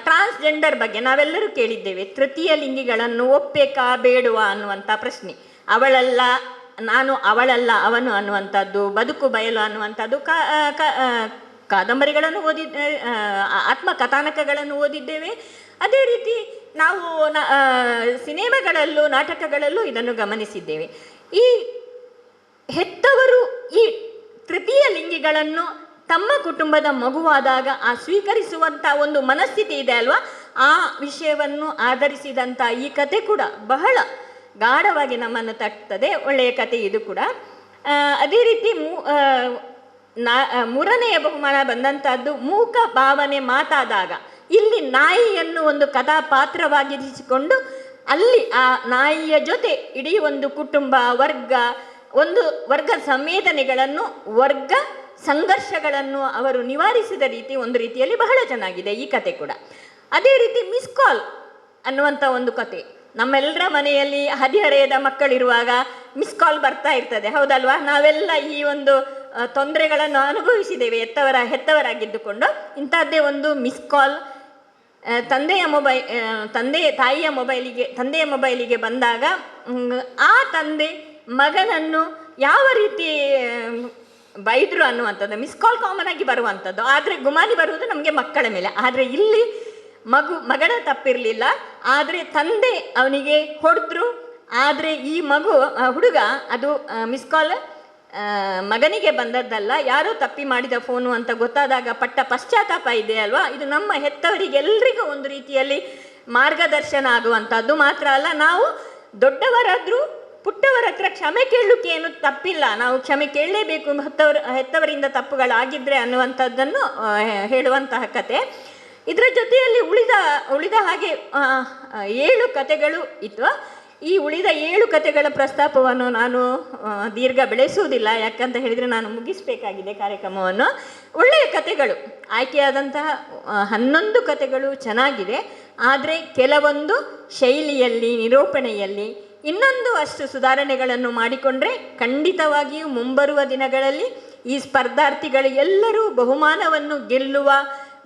ಟ್ರಾನ್ಸ್ಜೆಂಡರ್ ಬಗ್ಗೆ ನಾವೆಲ್ಲರೂ ಕೇಳಿದ್ದೇವೆ. ತೃತೀಯ ಲಿಂಗಿಗಳನ್ನು ಒಪ್ಪಬೇಕಾ ಬೇಡುವ ಅನ್ನುವಂಥ ಪ್ರಶ್ನೆ. ಅವಳಲ್ಲ ಅವನು ಅನ್ನುವಂಥದ್ದು, ಬದುಕು ಬಯಲು ಅನ್ನುವಂಥದ್ದು ಕಾದಂಬರಿಗಳನ್ನು ಓದಿದ್ದೇವೆ, ಆತ್ಮಕಥಾನಕಗಳನ್ನು ಓದಿದ್ದೇವೆ. ಅದೇ ರೀತಿ ನಾವು ಸಿನಿಮಾಗಳಲ್ಲೂ ನಾಟಕಗಳಲ್ಲೂ ಇದನ್ನು ಗಮನಿಸಿದ್ದೇವೆ. ಈ ಹೆತ್ತವರು ಈ ತೃತೀಯ ಲಿಂಗಿಗಳನ್ನು ತಮ್ಮ ಕುಟುಂಬದ ಮಗುವಾದಾಗ ಸ್ವೀಕರಿಸುವಂಥ ಒಂದು ಮನಸ್ಥಿತಿ ಇದೆ ಅಲ್ವಾ, ಆ ವಿಷಯವನ್ನು ಆಧರಿಸಿದಂಥ ಈ ಕತೆ ಕೂಡ ಬಹಳ ಗಾಢವಾಗಿ ನಮ್ಮನ್ನು ತಟ್ಟುತ್ತದೆ. ಒಳ್ಳೆಯ ಕತೆ ಇದು ಕೂಡ. ಅದೇ ರೀತಿ 3ನೆಯ ಬಹುಮಾನ ಬಂದಂಥದ್ದು ಮೂಕ ಭಾವನೆ ಮಾತಾದಾಗ. ಇಲ್ಲಿ ನಾಯಿಯನ್ನು ಒಂದು ಕಥಾಪಾತ್ರವಾಗಿರಿಸಿಕೊಂಡು ಅಲ್ಲಿ ಆ ನಾಯಿಯ ಜೊತೆ ಇಡೀ ಒಂದು ಕುಟುಂಬ, ವರ್ಗ ಸಂವೇದನೆಗಳನ್ನು, ವರ್ಗ ಸಂಘರ್ಷಗಳನ್ನು ಅವರು ನಿವಾರಿಸಿದ ರೀತಿ ಒಂದು ರೀತಿಯಲ್ಲಿ ಬಹಳ ಚೆನ್ನಾಗಿದೆ ಈ ಕತೆ ಕೂಡ. ಅದೇ ರೀತಿ ಮಿಸ್ ಕಾಲ್ ಅನ್ನುವಂಥ ಒಂದು ಕತೆ. ನಮ್ಮೆಲ್ಲರ ಮನೆಯಲ್ಲಿ ಹದಿಹರೆಯದ ಮಕ್ಕಳಿರುವಾಗ ಮಿಸ್ ಕಾಲ್ ಬರ್ತಾ ಇರ್ತದೆ, ಹೌದಲ್ವಾ? ನಾವೆಲ್ಲ ಈ ಒಂದು ತೊಂದರೆಗಳನ್ನು ಅನುಭವಿಸಿದ್ದೇವೆ ಹೆತ್ತವರಾಗಿದ್ದುಕೊಂಡು. ಇಂಥದ್ದೇ ಒಂದು ಮಿಸ್ ಕಾಲ್ ತಾಯಿಯ ಮೊಬೈಲಿಗೆ ಬಂದಾಗ ಆ ತಂದೆ ಮಗನನ್ನು ಯಾವ ರೀತಿ ಬೈದರು ಅನ್ನುವಂಥದ್ದು. ಮಿಸ್ ಕಾಲ್ ಕಾಮನ್ ಆಗಿ ಬರುವಂಥದ್ದು, ಆದರೆ ಗುಮಾನಿ ಬರುವುದು ನಮಗೆ ಮಕ್ಕಳ ಮೇಲೆ. ಆದರೆ ಇಲ್ಲಿ ಮಗನ ತಪ್ಪಿರಲಿಲ್ಲ, ಆದರೆ ತಂದೆ ಅವನಿಗೆ ಹೊಡೆದ್ರು. ಆದರೆ ಈ ಹುಡುಗ ಅದು ಮಿಸ್ ಕಾಲ್ ಮಗನಿಗೆ ಬಂದದ್ದಲ್ಲ, ಯಾರೋ ತಪ್ಪಿ ಮಾಡಿದ ಫೋನು ಅಂತ ಗೊತ್ತಾದಾಗ ಪಟ್ಟ ಪಶ್ಚಾತ್ತಾಪ ಇದೆ ಅಲ್ವಾ. ಇದು ನಮ್ಮ ಹೆತ್ತವರಿಗೆಲ್ಲರಿಗೂ ಒಂದು ರೀತಿಯಲ್ಲಿ ಮಾರ್ಗದರ್ಶನ ಆಗುವಂಥದ್ದು. ಮಾತ್ರ ಅಲ್ಲ, ನಾವು ದೊಡ್ಡವರಾದರೂ ಪುಟ್ಟವರ ಹತ್ರ ಕ್ಷಮೆ ಕೇಳಲಿಕ್ಕೆ ಏನು ತಪ್ಪಿಲ್ಲ, ನಾವು ಕ್ಷಮೆ ಕೇಳಲೇಬೇಕು ಹೆತ್ತವರಿಂದ ತಪ್ಪುಗಳಾಗಿದ್ದರೆ ಅನ್ನುವಂಥದ್ದನ್ನು ಹೇಳುವಂತಹ ಕತೆ. ಇದರ ಜೊತೆಯಲ್ಲಿ ಉಳಿದ ಹಾಗೆ 7 ಕತೆಗಳು ಇತ್ತು. ಈ ಉಳಿದ 7 ಕತೆಗಳ ಪ್ರಸ್ತಾಪವನ್ನು ನಾನು ದೀರ್ಘ ಬೆಳೆಸುವುದಿಲ್ಲ, ಯಾಕಂತ ಹೇಳಿದರೆ ನಾನು ಮುಗಿಸಬೇಕಾಗಿದೆ ಕಾರ್ಯಕ್ರಮವನ್ನು. ಒಳ್ಳೆಯ ಕತೆಗಳು ಆಯ್ಕೆಯಾದಂತಹ 11 ಕತೆಗಳು ಚೆನ್ನಾಗಿದೆ. ಆದರೆ ಕೆಲವೊಂದು ಶೈಲಿಯಲ್ಲಿ, ನಿರೂಪಣೆಯಲ್ಲಿ ಇನ್ನೊಂದು ಅಷ್ಟು ಸುಧಾರಣೆಗಳನ್ನು ಮಾಡಿಕೊಂಡ್ರೆ ಖಂಡಿತವಾಗಿಯೂ ಮುಂಬರುವ ದಿನಗಳಲ್ಲಿ ಈ ಸ್ಪರ್ಧಾರ್ಥಿಗಳು ಎಲ್ಲರೂ ಬಹುಮಾನವನ್ನು ಗೆಲ್ಲುವ,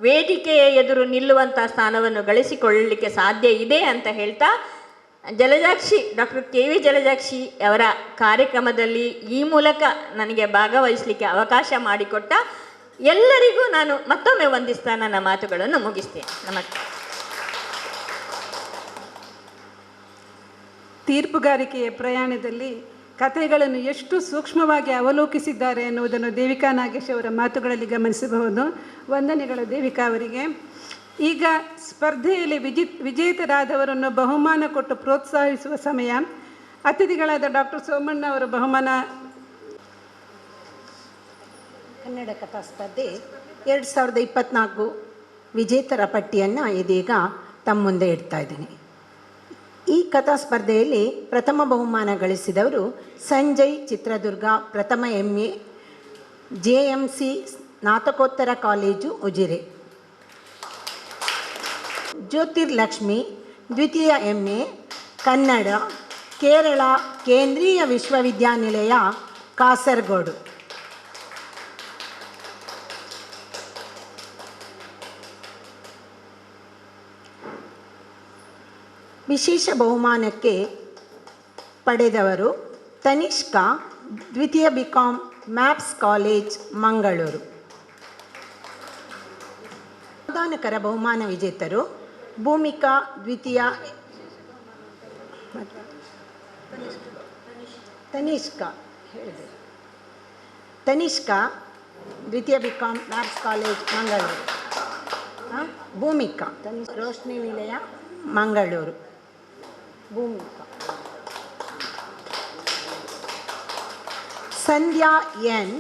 ವೇದಿಕೆಯ ಎದುರು ನಿಲ್ಲುವಂಥ ಸ್ಥಾನವನ್ನು ಗಳಿಸಿಕೊಳ್ಳಲಿಕ್ಕೆ ಸಾಧ್ಯ ಇದೆ ಅಂತ ಹೇಳ್ತಾ, ಡಾಕ್ಟರ್ KV ಜಲಜಾಕ್ಷಿ ಅವರ ಕಾರ್ಯಕ್ರಮದಲ್ಲಿ ಈ ಮೂಲಕ ನನಗೆ ಭಾಗವಹಿಸಲಿಕ್ಕೆ ಅವಕಾಶ ಮಾಡಿಕೊಟ್ಟ ಎಲ್ಲರಿಗೂ ನಾನು ಮತ್ತೊಮ್ಮೆ ವಂದಿಸ್ತಾ ನನ್ನ ಮಾತುಗಳನ್ನು ಮುಗಿಸ್ತೇನೆ. ನಮಸ್ಕಾರ.
ತೀರ್ಪುಗಾರಿಕೆಯ ಪ್ರಯಾಣದಲ್ಲಿ ಕಥೆಗಳನ್ನು ಎಷ್ಟು ಸೂಕ್ಷ್ಮವಾಗಿ ಅವಲೋಕಿಸಿದ್ದಾರೆ ಎನ್ನುವುದನ್ನು ದೇವಿಕಾ ನಾಗೇಶ್ ಅವರ ಮಾತುಗಳಲ್ಲಿ ಗಮನಿಸಬಹುದು. ವಂದನೆಗಳು ದೇವಿಕಾ ಅವರಿಗೆ. ಈಗ ಸ್ಪರ್ಧೆಯಲ್ಲಿ ವಿಜೇತರಾದವರನ್ನು ಬಹುಮಾನ ಕೊಟ್ಟು ಪ್ರೋತ್ಸಾಹಿಸುವ ಸಮಯ. ಅತಿಥಿಗಳಾದ ಡಾಕ್ಟರ್ ಸೋಮಣ್ಣ ಅವರು ಬಹುಮಾನ.
ಕನ್ನಡ ಕಥಾ ಸ್ಪರ್ಧೆ 2024 ವಿಜೇತರ ಪಟ್ಟಿಯನ್ನು ಇದೀಗ ತಮ್ಮ ಮುಂದೆ ಇಡ್ತಾ ಇದ್ದೀನಿ. ಈ ಕಥಾ ಸ್ಪರ್ಧೆಯಲ್ಲಿ ಪ್ರಥಮ ಬಹುಮಾನ ಗಳಿಸಿದವರು ಸಂಜಯ್, ಚಿತ್ರದುರ್ಗ, ಪ್ರಥಮ MA, JMC ಸ್ನಾತಕೋತ್ತರ ಕಾಲೇಜು ಉಜಿರೆ. ಜ್ಯೋತಿರ್ಲಕ್ಷ್ಮಿ, ದ್ವಿತೀಯ MA ಕನ್ನಡ, ಕೇರಳ ಕೇಂದ್ರೀಯ ವಿಶ್ವವಿದ್ಯಾನಿಲಯ, ಕಾಸರಗೋಡು. ವಿಶೇಷ ಬಹುಮಾನಕ್ಕೆ ಪಡೆದವರು ತನಿಷ್ಕಾ, ದ್ವಿತೀಯ BCom ಮ್ಯಾಪ್ಸ್ ಕಾಲೇಜ್, ಮಂಗಳೂರು. ಪ್ರಧಾನಕರ ಬಹುಮಾನ ವಿಜೇತರು ಭೂಮಿಕಾ, ದ್ವಿತೀಯ ತನಿಷ್ಕಾ ದ್ವಿತೀಯ BCom Mapps college, Mangaluru. Bhumika Roshni Nilaya, Mangaluru. Bhoomika. ಸಂಧ್ಯಾ N,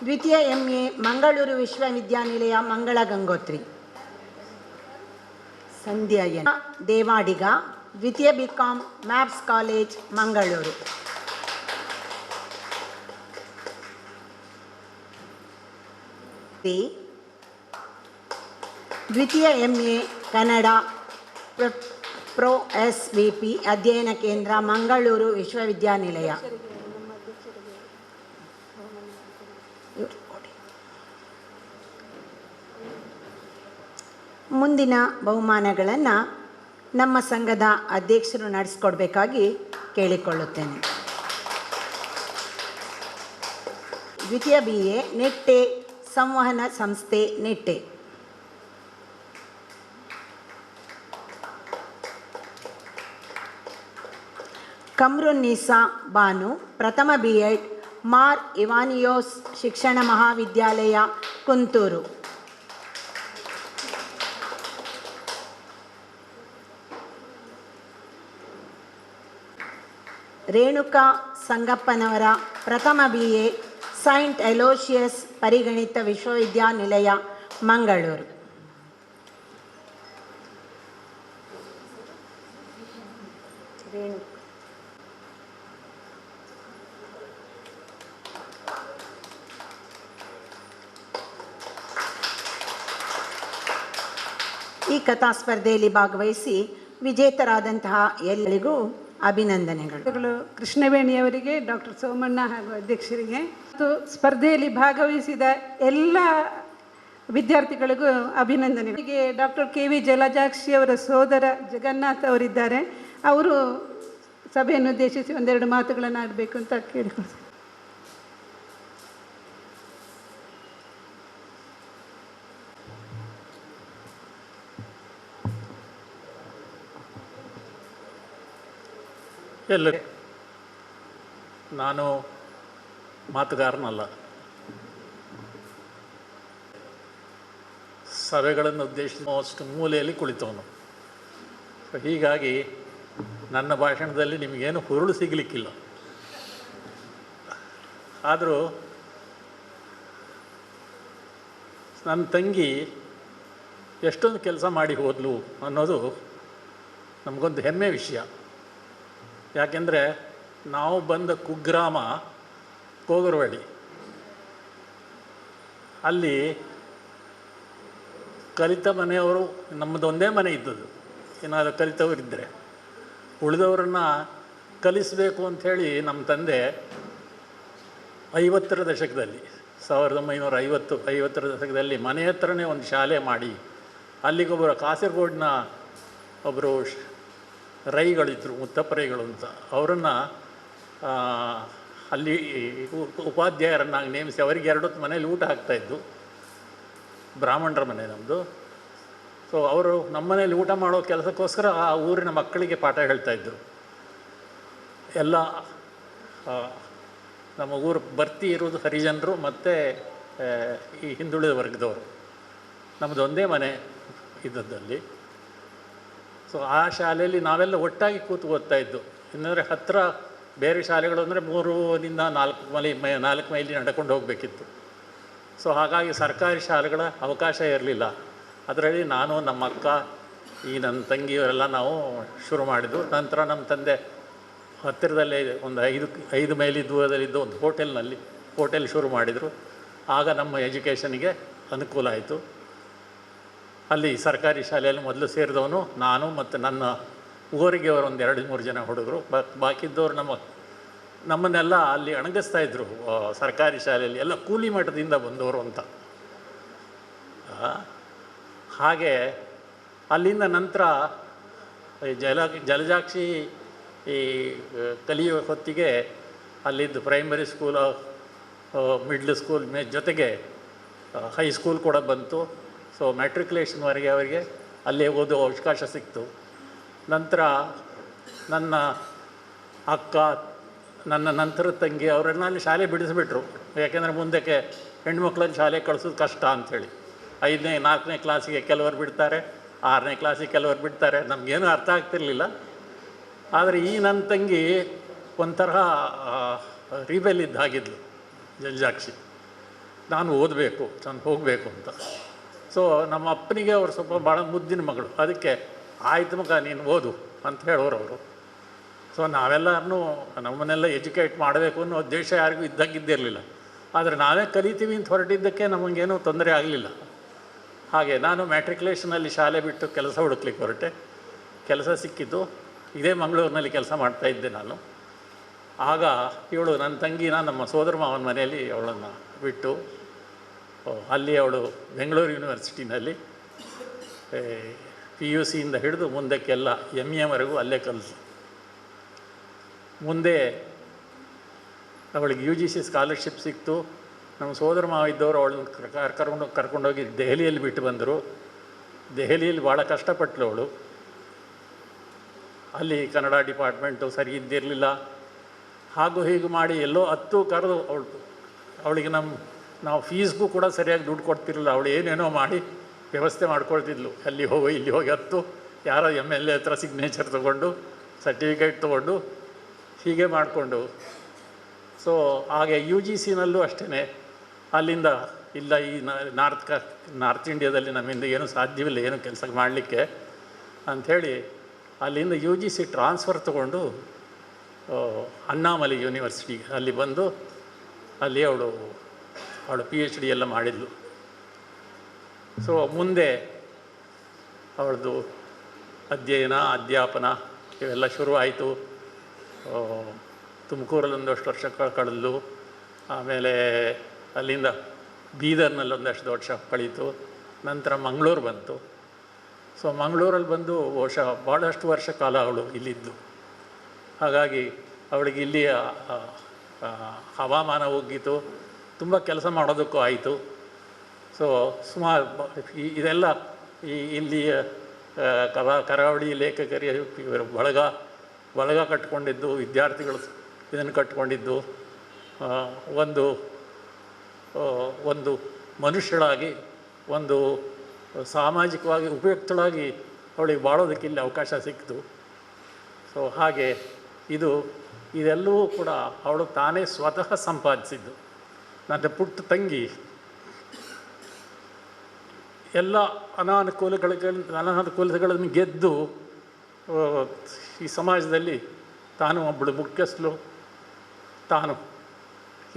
ದ್ವಿತೀಯ MA ಮಂಗಳೂರು ವಿಶ್ವವಿದ್ಯಾನಿಲಯ, ಮಂಗಳ ಗಂಗೋತ್ರಿ. ಸಂಧ್ಯಾ N. ದೇವಾಡಿಗ, ದ್ವಿತೀಯ BCom ಮ್ಯಾಪ್ಸ್ ಕಾಲೇಜ್, ಮಂಗಳೂರು. ದ್ವಿತೀಯ MA ಕನ್ನಡ ಪ್ರೊ SVP ಅಧ್ಯಯನ ಕೇಂದ್ರ, ಮಂಗಳೂರು ವಿಶ್ವವಿದ್ಯಾನಿಲಯ. ಮುಂದಿನ ಬಹುಮಾನಗಳನ್ನು ನಮ್ಮ ಸಂಘದ ಅಧ್ಯಕ್ಷರು ನಡೆಸಿಕೊಡ್ಬೇಕಾಗಿ ಕೇಳಿಕೊಳ್ಳುತ್ತೇನೆ. ದ್ವಿತೀಯ BA ನಿಟ್ಟೆ ಸಂವಹನ ಸಂಸ್ಥೆ, ನಿಟ್ಟೆ. ಕಮ್ರುನ್ನೀಸಾ ಬಾನು, ಪ್ರಥಮ B.Ed ಮಾರ್ ಇವಾನಿಯೋಸ್ ಶಿಕ್ಷಣ ಮಹಾವಿದ್ಯಾಲಯ, ಕುಂತೂರು. ರೇಣುಕಾ ಸಂಗಪ್ಪನವರ, ಪ್ರಥಮ BA ಸೈಂಟ್ ಅಲೋಷಿಯಸ್ ಪರಿಗಣಿತ ವಿಶ್ವವಿದ್ಯಾನಿಲಯ, ಮಂಗಳೂರು. ಈ ಕಥಾ ಸ್ಪರ್ಧೆಯಲ್ಲಿ ಭಾಗವಹಿಸಿ ವಿಜೇತರಾದಂತಹ ಎಲ್ಲರಿಗೂ ಅಭಿನಂದನೆಗಳು.
ಕೃಷ್ಣವೇಣಿಯವರಿಗೆ, ಡಾಕ್ಟರ್ ಸೋಮಣ್ಣ ಹಾಗೂ ಅಧ್ಯಕ್ಷರಿಗೆ ಮತ್ತು ಸ್ಪರ್ಧೆಯಲ್ಲಿ ಭಾಗವಹಿಸಿದ ಎಲ್ಲ ವಿದ್ಯಾರ್ಥಿಗಳಿಗೂ ಅಭಿನಂದನೆಗಳು. ಹೀಗೆ ಡಾಕ್ಟರ್ KV ಜಲಜಾಕ್ಷಿ ಅವರ ಸೋದರ ಜಗನ್ನಾಥ್ ಅವರಿದ್ದಾರೆ. ಅವರು ಸಭೆಯನ್ನು ಉದ್ದೇಶಿಸಿ ಒಂದೆರಡು ಮಾತುಗಳನ್ನು ಆಡಬೇಕು ಅಂತ ಕೇಳಿಕೊಳ್ತೀನಿ.
ಎಲ್ಲ ನಾನು ಮಾತುಗಾರನಲ್ಲ, ಸಭೆಗಳನ್ನು ಉದ್ದೇಶಿಸಿ ಅಷ್ಟು ಮೂಲೆಯಲ್ಲಿ ಕುಳಿತವನು. ಹೀಗಾಗಿ ನನ್ನ ಭಾಷಣದಲ್ಲಿ ನಿಮಗೇನು ಹುರುಳು ಸಿಗಲಿಕ್ಕಿಲ್ಲ. ಆದರೂ ನನ್ನ ತಂಗಿ ಎಷ್ಟೊಂದು ಕೆಲಸ ಮಾಡಿ ಹೋದ್ಲು ಅನ್ನೋದು ನಮಗೊಂದು ಹೆಮ್ಮೆ ವಿಷಯ. ಯಾಕೆಂದರೆ ನಾವು ಬಂದ ಕುಗ್ರಾಮ ಕೋಗರವಾಡಿ, ಅಲ್ಲಿ ಕಲಿತ ಮನೆಯವರು, ನಮ್ಮದೊಂದೇ ಮನೆ ಇದ್ದದ್ದು, ಏನಾದರೂ ಕಲಿತವರಿದ್ದರೆ ಉಳಿದವರನ್ನು ಕಲಿಸಬೇಕು ಅಂಥೇಳಿ ನಮ್ಮ ತಂದೆ 50ರ ದಶಕದಲ್ಲಿ 1950ರ ದಶಕದಲ್ಲಿ ಮನೆ ಹತ್ರನೇ ಒಂದು ಶಾಲೆ ಮಾಡಿ, ಅಲ್ಲಿಗೊಬ್ಬರು ಕಾಸರಗೋಡಿನ ಒಬ್ಬರು ರೈಗಳಿದ್ದರು, ಮುತ್ತಪ್ಪರೈಗಳು ಅಂತ, ಅವರನ್ನು ಅಲ್ಲಿ ಉಪಾಧ್ಯಾಯರನ್ನಾಗಿ ನೇಮಿಸಿ ಅವರಿಗೆ 2 ಹೊತ್ತು ಮನೇಲಿ ಊಟ ಹಾಕ್ತಾಯಿದ್ದು. ಬ್ರಾಹ್ಮಣರ ಮನೆ ನಮ್ಮದು. ಸೊ ಅವರು ನಮ್ಮ ಮನೇಲಿ ಊಟ ಮಾಡೋ ಕೆಲಸಕ್ಕೋಸ್ಕರ ಆ ಊರಿನ ಮಕ್ಕಳಿಗೆ ಪಾಠ ಹೇಳ್ತಾಯಿದ್ರು. ಎಲ್ಲ ನಮ್ಮ ಊರು ಭರ್ತಿ ಇರೋದು ಹರಿಜನರು ಮತ್ತು ಈ ಹಿಂದುಳಿದ ವರ್ಗದವರು. ನಮ್ಮದು ಒಂದೇ ಮನೆ ಇದ್ದದ್ದಲ್ಲಿ. ಸೊ ಆ ಶಾಲೆಯಲ್ಲಿ ನಾವೆಲ್ಲ ಒಟ್ಟಾಗಿ ಕೂತು ಓದ್ತಾಯಿದ್ದು. ಇನ್ನಂದರೆ ಹತ್ತಿರ ಬೇರೆ ಶಾಲೆಗಳು ಅಂದರೆ 3ರಿಂದ 4 ಮೈಲಿ ನಡ್ಕೊಂಡು ಹೋಗಬೇಕಿತ್ತು. ಸೊ ಹಾಗಾಗಿ ಸರ್ಕಾರಿ ಶಾಲೆಗಳ ಅವಕಾಶ ಇರಲಿಲ್ಲ. ಅದರಲ್ಲಿ ನಾನು, ನಮ್ಮ ಅಕ್ಕ, ಈ ನನ್ನ ತಂಗಿಯವರೆಲ್ಲ ನಾವು ಶುರು ಮಾಡಿದ್ದು. ನಂತರ ನಮ್ಮ ತಂದೆ ಹತ್ತಿರದಲ್ಲೇ ಒಂದು 5 ಮೈಲಿ ದೂರದಲ್ಲಿದ್ದ ಒಂದು ಹೋಟೆಲ್ ಶುರು ಮಾಡಿದರು. ಆಗ ನಮ್ಮ ಎಜುಕೇಷನಿಗೆ ಅನುಕೂಲ ಆಯಿತು. ಅಲ್ಲಿ ಸರ್ಕಾರಿ ಶಾಲೆಯಲ್ಲಿ ಮೊದಲು ಸೇರಿದವನು ನಾನು ಮತ್ತು ನನ್ನ ಊರಿಗೆ ಅವರು ಒಂದು 2-3 ಜನ ಹುಡುಗರು. ಬಾಕಿದ್ದವರು ನಮ್ಮನ್ನೆಲ್ಲ ಅಲ್ಲಿ ಅಣಗಿಸ್ತಾಯಿದ್ರು. ಸರ್ಕಾರಿ ಶಾಲೆಯಲ್ಲಿ ಎಲ್ಲ ಕೂಲಿ ಮಠದಿಂದ ಬಂದವರು ಅಂತ. ಹಾಗೆ ಅಲ್ಲಿಂದ ನಂತರ ಜಲಜಾಕ್ಷಿ ಈ ಕಲಿಯುವ ಹೊತ್ತಿಗೆ ಅಲ್ಲಿದ್ದು ಪ್ರೈಮರಿ ಸ್ಕೂಲ್, ಮಿಡ್ಲ್ ಸ್ಕೂಲ್ ಜೊತೆಗೆ ಹೈಸ್ಕೂಲ್ ಕೂಡ ಬಂತು. ಸೊ ಮ್ಯಾಟ್ರಿಕ್ಯುಲೇಷನ್ವರೆಗೆ ಅವರಿಗೆ ಅಲ್ಲೇ ಓದುವ ಅವಕಾಶ ಸಿಕ್ತು. ನಂತರ ನನ್ನ ಅಕ್ಕ, ನನ್ನ ನಂತರದ ತಂಗಿ ಅವರೆಲ್ಲ ಅಲ್ಲಿ ಶಾಲೆ ಬಿಡಿಸಿಬಿಟ್ರು. ಯಾಕೆಂದರೆ ಮುಂದಕ್ಕೆ ಹೆಣ್ಮಕ್ಳನ್ನ ಶಾಲೆಗೆ ಕಳಿಸೋದು ಕಷ್ಟ ಅಂಥೇಳಿ. 5ನೇ 4ನೇ ಕ್ಲಾಸಿಗೆ ಕೆಲವರು ಬಿಡ್ತಾರೆ, 6ನೇ ಕ್ಲಾಸಿಗೆ ಕೆಲವರು ಬಿಡ್ತಾರೆ. ನಮಗೇನು ಅರ್ಥ ಆಗ್ತಿರ್ಲಿಲ್ಲ. ಆದರೆ ಈ ನನ್ನ ತಂಗಿ ಒಂಥರ ರಿಬೆಲ್ ಇದ್ದ ಹಾಗಿದ್ಲು ಜಲಜಾಕ್ಷಿ. ನಾನು ಓದಬೇಕು, ನಾನು ಹೋಗಬೇಕು ಅಂತ. ಸೊ ನಮ್ಮ ಅಪ್ಪನಿಗೆ ಅವರು ಸ್ವಲ್ಪ ಭಾಳ ಮುದ್ದಿನ ಮಗಳು. ಅದಕ್ಕೆ ಆಯ್ತು ಮಗ ನೀನು ಓದು ಅಂತ ಹೇಳೋರು ಅವರು. ಸೊ ನಾವೆಲ್ಲರನ್ನೂ ನಮ್ಮನ್ನೆಲ್ಲ ಎಜುಕೇಟ್ ಮಾಡಬೇಕು ಅನ್ನೋ ಉದ್ದೇಶ ಯಾರಿಗೂ ಇದ್ದಿರಲಿಲ್ಲ. ಆದರೆ ನಾವೇ ಕಲಿತೀವಿ ಅಂತ ಹೊರಟಿದ್ದಕ್ಕೆ ನಮಗೇನೂ ತೊಂದರೆ ಆಗಲಿಲ್ಲ. ಹಾಗೆ ನಾನು ಮ್ಯಾಟ್ರಿಕ್ಯುಲೇಷನಲ್ಲಿ ಶಾಲೆ ಬಿಟ್ಟು ಕೆಲಸ ಹುಡುಕ್ಲಿಕ್ಕೆ ಹೊರಟೆ. ಕೆಲಸ ಸಿಕ್ಕಿದ್ದು ಇದೇ ಮಂಗಳೂರಿನಲ್ಲಿ ಕೆಲಸ ಮಾಡ್ತಾಯಿದ್ದೆ ನಾನು. ಆಗ ಇವಳು ನನ್ನ ತಂಗಿನ ನಮ್ಮ ಸೋದರ ಮಾವನ ಮನೆಯಲ್ಲಿ ಅವಳನ್ನು ಬಿಟ್ಟು ಅಲ್ಲಿ ಅವಳು ಬೆಂಗಳೂರು ಯೂನಿವರ್ಸಿಟಿನಲ್ಲಿ PUC ಇಂದ ಹಿಡಿದು ಮುಂದಕ್ಕೆಲ್ಲ MA ಅಲ್ಲೇ ಕಲಿತು. ಮುಂದೆ ಅವಳಿಗೆ UGC ಸ್ಕಾಲರ್ಶಿಪ್ ಸಿಕ್ತು. ನಮ್ಮ ಸೋದರ ಮಾವ ಇದ್ದವರು ಅವಳನ್ನು ಕರ್ಕೊಂಡೋಗಿ ದೆಹಲಿಯಲ್ಲಿ ಬಿಟ್ಟು ಬಂದರು. ದೆಹಲಿಯಲ್ಲಿ ಭಾಳ ಕಷ್ಟಪಟ್ಟಳು ಅವಳು. ಅಲ್ಲಿ ಕನ್ನಡ ಡಿಪಾರ್ಟ್ಮೆಂಟು ಸರಿ ಇದ್ದಿರಲಿಲ್ಲ. ಹಾಗೂ ಹೀಗೆ ಮಾಡಿ ಎಲ್ಲೋ 10 ಕರೆದು ಅವಳಿಗೆ ನಾವು ಫೀಸ್ಗೂ ಕೂಡ ಸರಿಯಾಗಿ ದುಡ್ಡು ಕೊಡ್ತಿರಲಿಲ್ಲ. ಅವಳು ಏನೇನೋ ಮಾಡಿ ವ್ಯವಸ್ಥೆ ಮಾಡ್ಕೊಳ್ತಿದ್ಲು. ಅಲ್ಲಿ ಹೋಗಿ ಇಲ್ಲಿ ಹೋಗಿ 10 ಯಾರೋ MLA ಹತ್ರ ಸಿಗ್ನೇಚರ್ ತೊಗೊಂಡು ಸರ್ಟಿಫಿಕೇಟ್ ತೊಗೊಂಡು ಹೀಗೆ ಮಾಡಿಕೊಂಡು. ಸೊ ಹಾಗೆ UGCನಲ್ಲೂ ಅಷ್ಟೇ. ಅಲ್ಲಿಂದ ಇಲ್ಲ, ಈ ನಾರ್ತ್ ಇಂಡಿಯಾದಲ್ಲಿ ನಮ್ಮಿಂದ ಏನೂ ಸಾಧ್ಯವಿಲ್ಲ ಏನು ಕೆಲಸ ಮಾಡಲಿಕ್ಕೆ ಅಂಥೇಳಿ ಅಲ್ಲಿಂದ UGC ಟ್ರಾನ್ಸ್ಫರ್ ತೊಗೊಂಡು ಅಣ್ಣಾಮಲೈ ಯೂನಿವರ್ಸಿಟಿಗೆ ಅಲ್ಲಿ ಬಂದು ಅಲ್ಲಿ ಅವಳು PhD ಎಲ್ಲ ಮಾಡಿದ್ಲು. ಸೊ ಮುಂದೆ ಅವಳದು ಅಧ್ಯಾಪನ ಇವೆಲ್ಲ ಶುರುವಾಯಿತು. ತುಮಕೂರಲ್ಲಿ ಒಂದಷ್ಟು ವರ್ಷ ಕಳೆದ್ಲು. ಆಮೇಲೆ ಅಲ್ಲಿಂದ ಬೀದರ್ನಲ್ಲಿ ಒಂದಷ್ಟು ವರ್ಷ ಕಳೀತು. ನಂತರ ಮಂಗಳೂರು ಬಂತು. ಸೊ ಮಂಗಳೂರಲ್ಲಿ ಬಂದು ಬಹುಶಃ ಭಾಳಷ್ಟು ವರ್ಷ ಕಾಲ ಅವಳು ಇಲ್ಲಿದ್ದು. ಹಾಗಾಗಿ ಅವಳಿಗೆ ಇಲ್ಲಿಯ ಹವಾಮಾನ ಒಗ್ಗಿತು, ತುಂಬ ಕೆಲಸ ಮಾಡೋದಕ್ಕೂ ಆಯಿತು. ಸೊ ಸುಮಾರು ಇದೆಲ್ಲ ಇಲ್ಲಿಯ ಕರಾವಳಿ ಲೇಖಕರಿಗೆ ಇವರು ಬಳಗ ಕಟ್ಕೊಂಡಿದ್ದು, ವಿದ್ಯಾರ್ಥಿಗಳು ಇದನ್ನು ಕಟ್ಕೊಂಡಿದ್ದು, ಒಂದು ಮನುಷ್ಯಳಾಗಿ, ಒಂದು ಸಾಮಾಜಿಕವಾಗಿ ಉಪಯುಕ್ತಳಾಗಿ ಅವಳಿಗೆ ಬಾಳೋದಕ್ಕೆ ಇಲ್ಲಿ ಅವಕಾಶ ಸಿಕ್ತು. ಸೊ ಹಾಗೆ ಇದೆಲ್ಲವೂ ಕೂಡ ಅವಳು ತಾನೇ ಸ್ವತಃ ಸಂಪಾದಿಸಿದ್ದು. ನನ್ನ ಪುಟ್ಟ ತಂಗಿ ಎಲ್ಲ ಅನಾನುಕೂಲತೆಗಳನ್ನು ಗೆದ್ದು ಈ ಸಮಾಜದಲ್ಲಿ ತಾನು ಒಬ್ಬಳು ಮುಖ್ಯಸ್ಥಳು. ತಾನು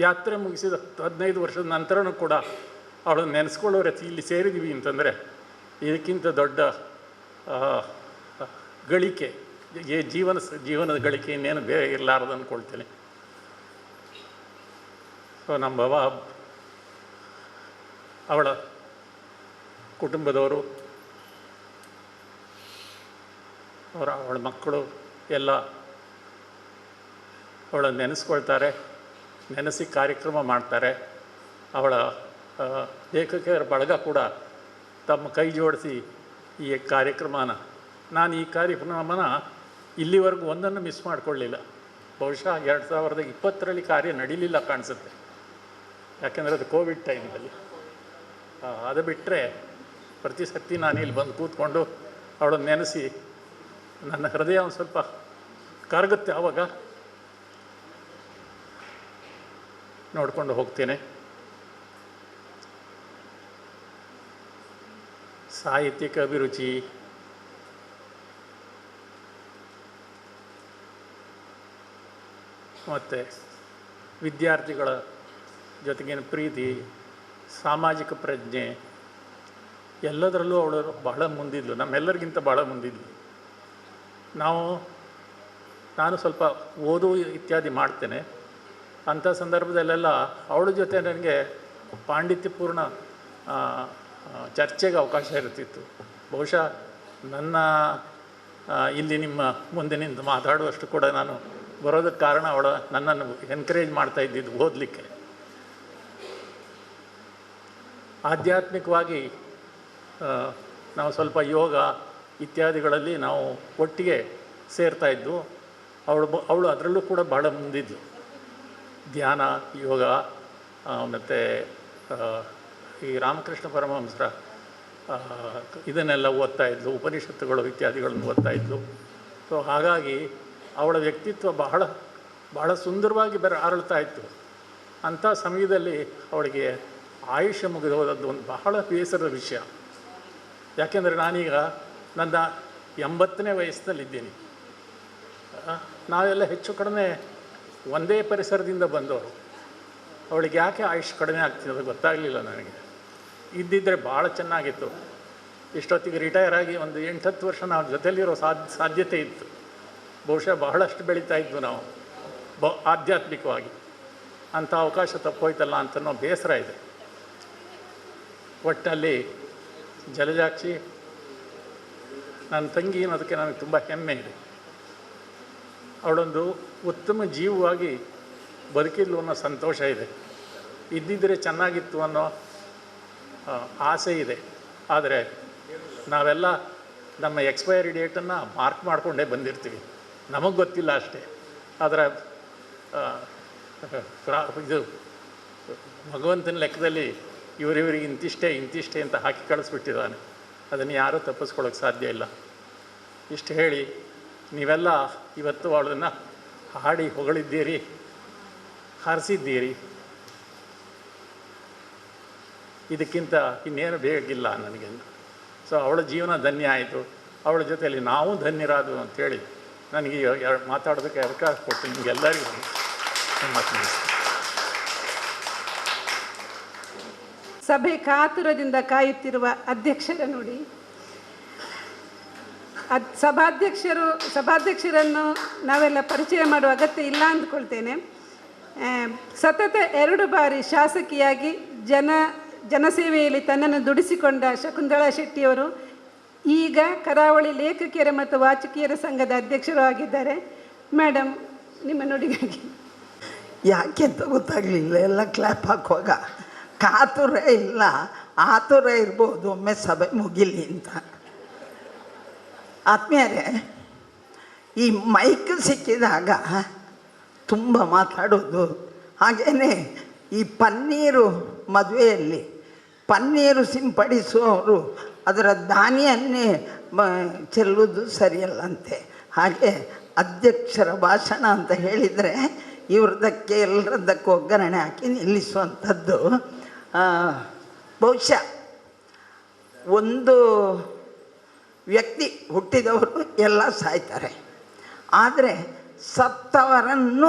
ಯಾತ್ರೆ ಮುಗಿಸಿದ 15 ವರ್ಷದ ನಂತರನೂ ಕೂಡ ಅವಳನ್ನು ನೆನೆಸ್ಕೊಳ್ಳೋರೆ ಇಲ್ಲಿ ಸೇರಿದ್ದೀವಿ ಅಂತಂದರೆ ಇದಕ್ಕಿಂತ ದೊಡ್ಡ ಗಳಿಕೆ, ಜೀವನದ ಗಳಿಕೆ ಇನ್ನೇನು ಬೇರೆ ಇರಲಾರದು ಅಂದ್ಕೊಳ್ತೇನೆ. ಸೊ ನಮ್ಮ ಅವಳ ಕುಟುಂಬದವರು, ಅವಳ ಮಕ್ಕಳು ಎಲ್ಲ ಅವಳನ್ನು ನೆನೆಸ್ಕೊಳ್ತಾರೆ, ನೆನೆಸಿ ಕಾರ್ಯಕ್ರಮ ಮಾಡ್ತಾರೆ. ಅವಳ ಲೇಖಕರ ಬಳಗ ಕೂಡ ತಮ್ಮ ಕೈ ಜೋಡಿಸಿ ಈ ಕಾರ್ಯಕ್ರಮನ, ನಾನು ಈ ಕಾರ್ಯಕ್ರಮನ ಇಲ್ಲಿವರೆಗೂ ಒಂದನ್ನು ಮಿಸ್ ಮಾಡಿಕೊಳ್ಳಿಲ್ಲ. ಬಹುಶಃ 2020ರಲ್ಲಿ ಕಾರ್ಯ ನಡೀಲಿಲ್ಲ ಕಾಣಿಸುತ್ತೆ, ಯಾಕೆಂದರೆ ಅದು ಕೋವಿಡ್ ಟೈಮ್ನಲ್ಲಿ. ಅದು ಬಿಟ್ಟರೆ ಪ್ರತಿ ಸರ್ತಿ ನಾನು ಇಲ್ಲಿ ಬಂದು ಕೂತ್ಕೊಂಡು ಅವಳನ್ನು ನೆನೆಸಿ ನನ್ನ ಹೃದಯ ಒಂದು ಸ್ವಲ್ಪ ಕರಗುತ್ತೆ. ಆವಾಗ ನೋಡಿಕೊಂಡು ಹೋಗ್ತೇನೆ. ಸಾಹಿತ್ಯಿಕ ಅಭಿರುಚಿ, ಮತ್ತು ವಿದ್ಯಾರ್ಥಿಗಳ ಜೊತೆಗಿನ ಪ್ರೀತಿ, ಸಾಮಾಜಿಕ ಪ್ರಜ್ಞೆ, ಎಲ್ಲದರಲ್ಲೂ ಅವಳು ಬಹಳ ಮುಂದಿದ್ಲು, ನಮ್ಮೆಲ್ಲರಿಗಿಂತ ಭಾಳ ಮುಂದಿದ್ಲು. ನಾನು ಸ್ವಲ್ಪ ಓದು ಇತ್ಯಾದಿ ಮಾಡ್ತೇನೆ. ಅಂಥ ಸಂದರ್ಭದಲ್ಲೆಲ್ಲ ಅವಳ ಜೊತೆ ನನಗೆ ಪಾಂಡಿತ್ಯಪೂರ್ಣ ಚರ್ಚೆಗೆ ಅವಕಾಶ ಇರ್ತಿತ್ತು. ಬಹುಶಃ ನನ್ನ ಇಲ್ಲಿ ನಿಮ್ಮ ಮುಂದೆ ನಿಂತು ಮಾತಾಡುವಷ್ಟು ಕೂಡ ನಾನು ಬರೋದಕ್ಕೆ ಕಾರಣ ಅವಳು ನನ್ನನ್ನು ಎನ್ಕರೇಜ್ ಮಾಡ್ತಾ ಇದ್ದಿದ್ದು ಓದಲಿಕ್ಕೆ. ಆಧ್ಯಾತ್ಮಿಕವಾಗಿ ನಾವು ಸ್ವಲ್ಪ ಯೋಗ ಇತ್ಯಾದಿಗಳಲ್ಲಿ ನಾವು ಒಟ್ಟಿಗೆ ಸೇರ್ತಾಯಿದ್ದು. ಅವಳು ಅದರಲ್ಲೂ ಕೂಡ ಭಾಳ ಮುಂದಿದ್ಲು. ಧ್ಯಾನ, ಯೋಗ ಮತ್ತು ಈ ರಾಮಕೃಷ್ಣ ಪರಮಹಂಸರ ಇದನ್ನೆಲ್ಲ ಓದ್ತಾಯಿದ್ಲು, ಉಪನಿಷತ್ತುಗಳು ಇತ್ಯಾದಿಗಳನ್ನು ಓದ್ತಾಯಿದ್ಲು. ಸೊ ಹಾಗಾಗಿ ಅವಳ ವ್ಯಕ್ತಿತ್ವ ಬಹಳ ಸುಂದರವಾಗಿ ಅರಳ್ತಾ ಇತ್ತು. ಅಂಥ ಸಮಯದಲ್ಲಿ ಅವಳಿಗೆ ಆಯುಷ್ಯ ಮುಗಿದು ಹೋದದ್ದು ಒಂದು ಬಹಳ ಬೇಸರದ ವಿಷಯ. ಯಾಕೆಂದರೆ ನಾನೀಗ ನನ್ನ 80ನೇ ವಯಸ್ಸಿನಲ್ಲಿದ್ದೀನಿ. ನಾವೆಲ್ಲ ಹೆಚ್ಚು ಕಡಿಮೆ ಒಂದೇ ಪರಿಸರದಿಂದ ಬಂದವರು. ಅವಳಿಗೆ ಯಾಕೆ ಆಯುಷ್ ಕಡಿಮೆ ಆಗ್ತಿರೋದು ಗೊತ್ತಾಗಲಿಲ್ಲ ನನಗೆ. ಇದ್ದಿದ್ದರೆ ಭಾಳ ಚೆನ್ನಾಗಿತ್ತು. ಇಷ್ಟೊತ್ತಿಗೆ ರಿಟೈರ್ ಆಗಿ ಒಂದು 8-10 ವರ್ಷ ನಾವು ಜೊತೆಯಲ್ಲಿರೋ ಸಾಧ್ಯತೆ ಇತ್ತು. ಬಹುಶಃ ಬಹಳಷ್ಟು ಬೆಳೀತಾ ಇದ್ವು ನಾವು ಆಧ್ಯಾತ್ಮಿಕವಾಗಿ. ಅಂಥ ಅವಕಾಶ ತಪ್ಪೋಯ್ತಲ್ಲ ಅಂತನೋ ಬೇಸರ ಇದೆ. ಒಟ್ಟಿನಲ್ಲಿ ಜಲಜಾಕ್ಷಿ ನನ್ನ ತಂಗಿ ಅನ್ನೋದಕ್ಕೆ ನನಗೆ ತುಂಬ ಹೆಮ್ಮೆ ಇದೆ. ಅವಳೊಂದು ಉತ್ತಮ ಜೀವವಾಗಿ ಬದುಕಿದ್ಲು ಅನ್ನೋ ಸಂತೋಷ ಇದೆ. ಇದ್ದಿದ್ದರೆ ಚೆನ್ನಾಗಿತ್ತು ಅನ್ನೋ ಆಸೆ ಇದೆ. ಆದರೆ ನಾವೆಲ್ಲ ನಮ್ಮ ಎಕ್ಸ್ಪೈರಿ ಡೇಟನ್ನು ಮಾರ್ಕ್ ಮಾಡಿಕೊಂಡೇ ಬಂದಿರ್ತೀವಿ, ನಮಗೆ ಗೊತ್ತಿಲ್ಲ ಅಷ್ಟೇ. ಆದರೆ ಇದು ಭಗವಂತನ ಲೆಕ್ಕದಲ್ಲಿ ಇವರಿವರಿಗೆ ಇಂತಿಷ್ಟೇ ಅಂತ ಹಾಕಿ ಕಳಿಸ್ಬಿಟ್ಟಿದ್ದಾನೆ. ಅದನ್ನು ಯಾರೂ ತಪ್ಪಿಸ್ಕೊಳ್ಳೋಕ್ಕೆ ಸಾಧ್ಯ ಇಲ್ಲ. ಇಷ್ಟು ಹೇಳಿ ನೀವೆಲ್ಲ ಇವತ್ತು ಅವಳನ್ನು ಹಾಡಿ ಹೊಗಳಿದ್ದೀರಿ, ಹಾರಿಸಿದ್ದೀರಿ. ಇದಕ್ಕಿಂತ ಇನ್ನೇನು ಬೇಕಿಲ್ಲ ನನಗೆ. ಸೊ ಅವಳ ಜೀವನ ಧನ್ಯ ಆಯಿತು. ಅವಳ ಜೊತೆಯಲ್ಲಿ ನಾವು ಧನ್ಯರಾದವು ಅಂಥೇಳಿ ನನಗೆ ಮಾತಾಡೋದಕ್ಕೆ ಅವಕಾಶ ಕೊಟ್ಟು ನಿಮಗೆಲ್ಲರಿಗೂ ಮಾತು.
ಸಭೆ ಕಾತುರದಿಂದ ಕಾಯುತ್ತಿರುವ ಅಧ್ಯಕ್ಷರ ನುಡಿ. ಸಭಾಧ್ಯಕ್ಷರನ್ನು ನಾವೆಲ್ಲ ಪರಿಚಯ ಮಾಡುವ ಅಗತ್ಯ ಇಲ್ಲ ಅಂದ್ಕೊಳ್ತೇನೆ. ಸತತ 2 ಬಾರಿ ಶಾಸಕಿಯಾಗಿ ಜನಸೇವೆಯಲ್ಲಿ ತನ್ನನ್ನು ದುಡಿಸಿಕೊಂಡ ಶಕುಂತಳಾ ಶೆಟ್ಟಿಯವರು ಈಗ ಕರಾವಳಿ ಲೇಖಕಿಯರ ಮತ್ತು ವಾಚಕಿಯರ ಸಂಘದ ಅಧ್ಯಕ್ಷರು ಆಗಿದ್ದಾರೆ. ಮೇಡಮ್, ನಿಮ್ಮ ನುಡಿಗಾಗಿ.
ಯಾಕೆ ಅಂತ ಗೊತ್ತಾಗಲಿಲ್ಲ. ಎಲ್ಲ ಕ್ಲಾಪ್ ಹಾಕುವಾಗ ಕಾತುರ ಇಲ್ಲ, ಆತುರ ಇರ್ಬೋದು ಒಮ್ಮೆ ಸಭೆ ಮುಗಿಲಿ ಅಂತ. ಆತ್ಮೀಯರೇ, ಈ ಮೈಕ್ ಸಿಕ್ಕಿದಾಗ ತುಂಬ ಮಾತಾಡೋದು. ಹಾಗೆಯೇ ಈ ಪನ್ನೀರು ಮದುವೆಯಲ್ಲಿ ಪನ್ನೀರು ಸಿಂಪಡಿಸುವವರು ಅದರ ದಾನಿಯನ್ನೇ ಚೆಲ್ಲುವುದು ಸರಿಯಲ್ಲಂತೆ. ಹಾಗೆ ಅಧ್ಯಕ್ಷರ ಭಾಷಣ ಅಂತ ಹೇಳಿದರೆ ಇವ್ರದಕ್ಕೆ ಎಲ್ಲರದ್ದಕ್ಕೆ ಒಗ್ಗರಣೆ ಹಾಕಿ ನಿಲ್ಲಿಸುವಂಥದ್ದು. ಬಹುಶಃ ಒಂದು ವ್ಯಕ್ತಿ ಹುಟ್ಟಿದವರು ಎಲ್ಲ ಸಾಯ್ತಾರೆ, ಆದರೆ ಸತ್ತವರನ್ನು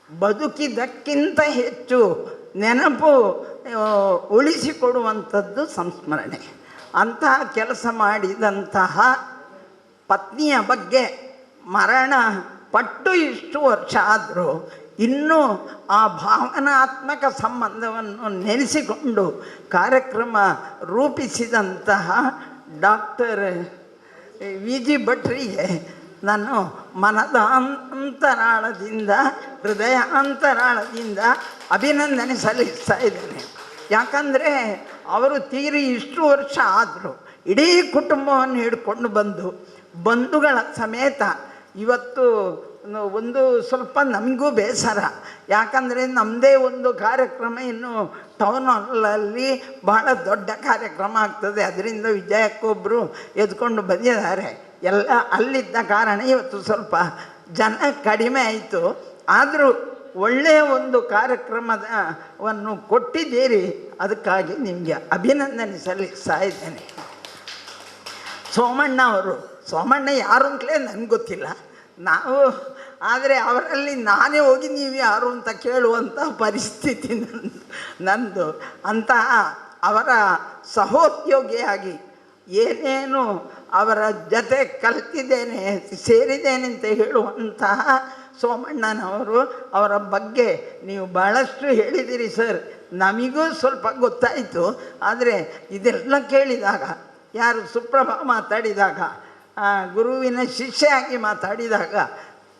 ಬದುಕಿದಕ್ಕಿಂತ ಹೆಚ್ಚು ನೆನಪು ಉಳಿಸಿಕೊಡುವಂಥದ್ದು ಸಂಸ್ಮರಣೆ. ಅಂತಹ ಕೆಲಸ ಮಾಡಿದಂತಹ ಪತ್ನಿಯ ಬಗ್ಗೆ ಮರಣ ಪಟ್ಟು ಇಷ್ಟು ವರ್ಷ ಆದರೂ ಇನ್ನೂ ಆ ಭಾವನಾತ್ಮಕ ಸಂಬಂಧವನ್ನು ನೆನೆಸಿಕೊಂಡು ಕಾರ್ಯಕ್ರಮ ರೂಪಿಸಿದಂತಹ ಡಾಕ್ಟರ್ ವಿ ಜಿ ಭಟ್ರಿಗೆ ನಾನು ಮನದ ಅಂತರಾಳದಿಂದ ಹೃದಯಾಂತರಾಳದಿಂದ ಅಭಿನಂದನೆ ಸಲ್ಲಿಸ್ತಾ ಇದ್ದೇನೆ. ಯಾಕಂದರೆ ಅವರು ತೀರಿ ಇಷ್ಟು ವರ್ಷ ಆದರೂ ಇಡೀ ಕುಟುಂಬವನ್ನು ಹಿಡ್ಕೊಂಡು ಬಂದು ಬಂಧುಗಳ ಸಮೇತ ಇವತ್ತು ಒಂದು ಸ್ವಲ್ಪ ನಮಗೂ ಬೇಸರ. ಯಾಕಂದರೆ ನಮ್ಮದೇ ಒಂದು ಕಾರ್ಯಕ್ರಮ ಇನ್ನು ಟೌನ್ ಹಾಲಲ್ಲಿ ಬಹಳ ದೊಡ್ಡ ಕಾರ್ಯಕ್ರಮ ಆಗ್ತದೆ. ಅದರಿಂದ ವಿಜಯಕ್ಕೊಬ್ಬರು ಎದ್ಕೊಂಡು ಬಂದಿದ್ದಾರೆ. ಎಲ್ಲ ಅಲ್ಲಿದ್ದ ಕಾರಣ ಇವತ್ತು ಸ್ವಲ್ಪ ಜನ ಕಡಿಮೆ ಆಯಿತು. ಆದರೂ ಒಳ್ಳೆಯ ಒಂದು ಕಾರ್ಯಕ್ರಮವನ್ನು ಕೊಟ್ಟಿದ್ದೀರಿ, ಅದಕ್ಕಾಗಿ ನಿಮಗೆ ಅಭಿನಂದನೆ ಸಲ್ಲಿಸ್ತಾ ಇದ್ದೇನೆ. ಸೋಮಣ್ಣ ಯಾರು ಅಂತಲೇ ನನಗೆ ಗೊತ್ತಿಲ್ಲ. ಆದರೆ ಅವರಲ್ಲಿ ನಾನೇ ಹೋಗಿ ನೀವು ಯಾರು ಅಂತ ಕೇಳುವಂಥ ಪರಿಸ್ಥಿತಿ ನಂದು. ಅಂತಹ ಅವರ ಸಹೋದ್ಯೋಗಿಯಾಗಿ ಏನೇನು ಅವರ ಜೊತೆ ಕಲಿತಿದ್ದೇನೆ ಸೇರಿದ್ದೇನೆ ಅಂತ ಹೇಳುವಂತಹ ಸೋಮಣ್ಣನವರು, ಅವರ ಬಗ್ಗೆ ನೀವು ಭಾಳಷ್ಟು ಹೇಳಿದಿರಿ ಸರ್. ನಮಗೂ ಸ್ವಲ್ಪ ಗೊತ್ತಾಯಿತು. ಆದರೆ ಇದೆಲ್ಲ ಕೇಳಿದಾಗ, ಯಾರು ಸುಪ್ರಭಾ ಮಾತಾಡಿದಾಗ, ಗುರುವಿನ ಶಿಷ್ಯೆಯಾಗಿ ಮಾತಾಡಿದಾಗ,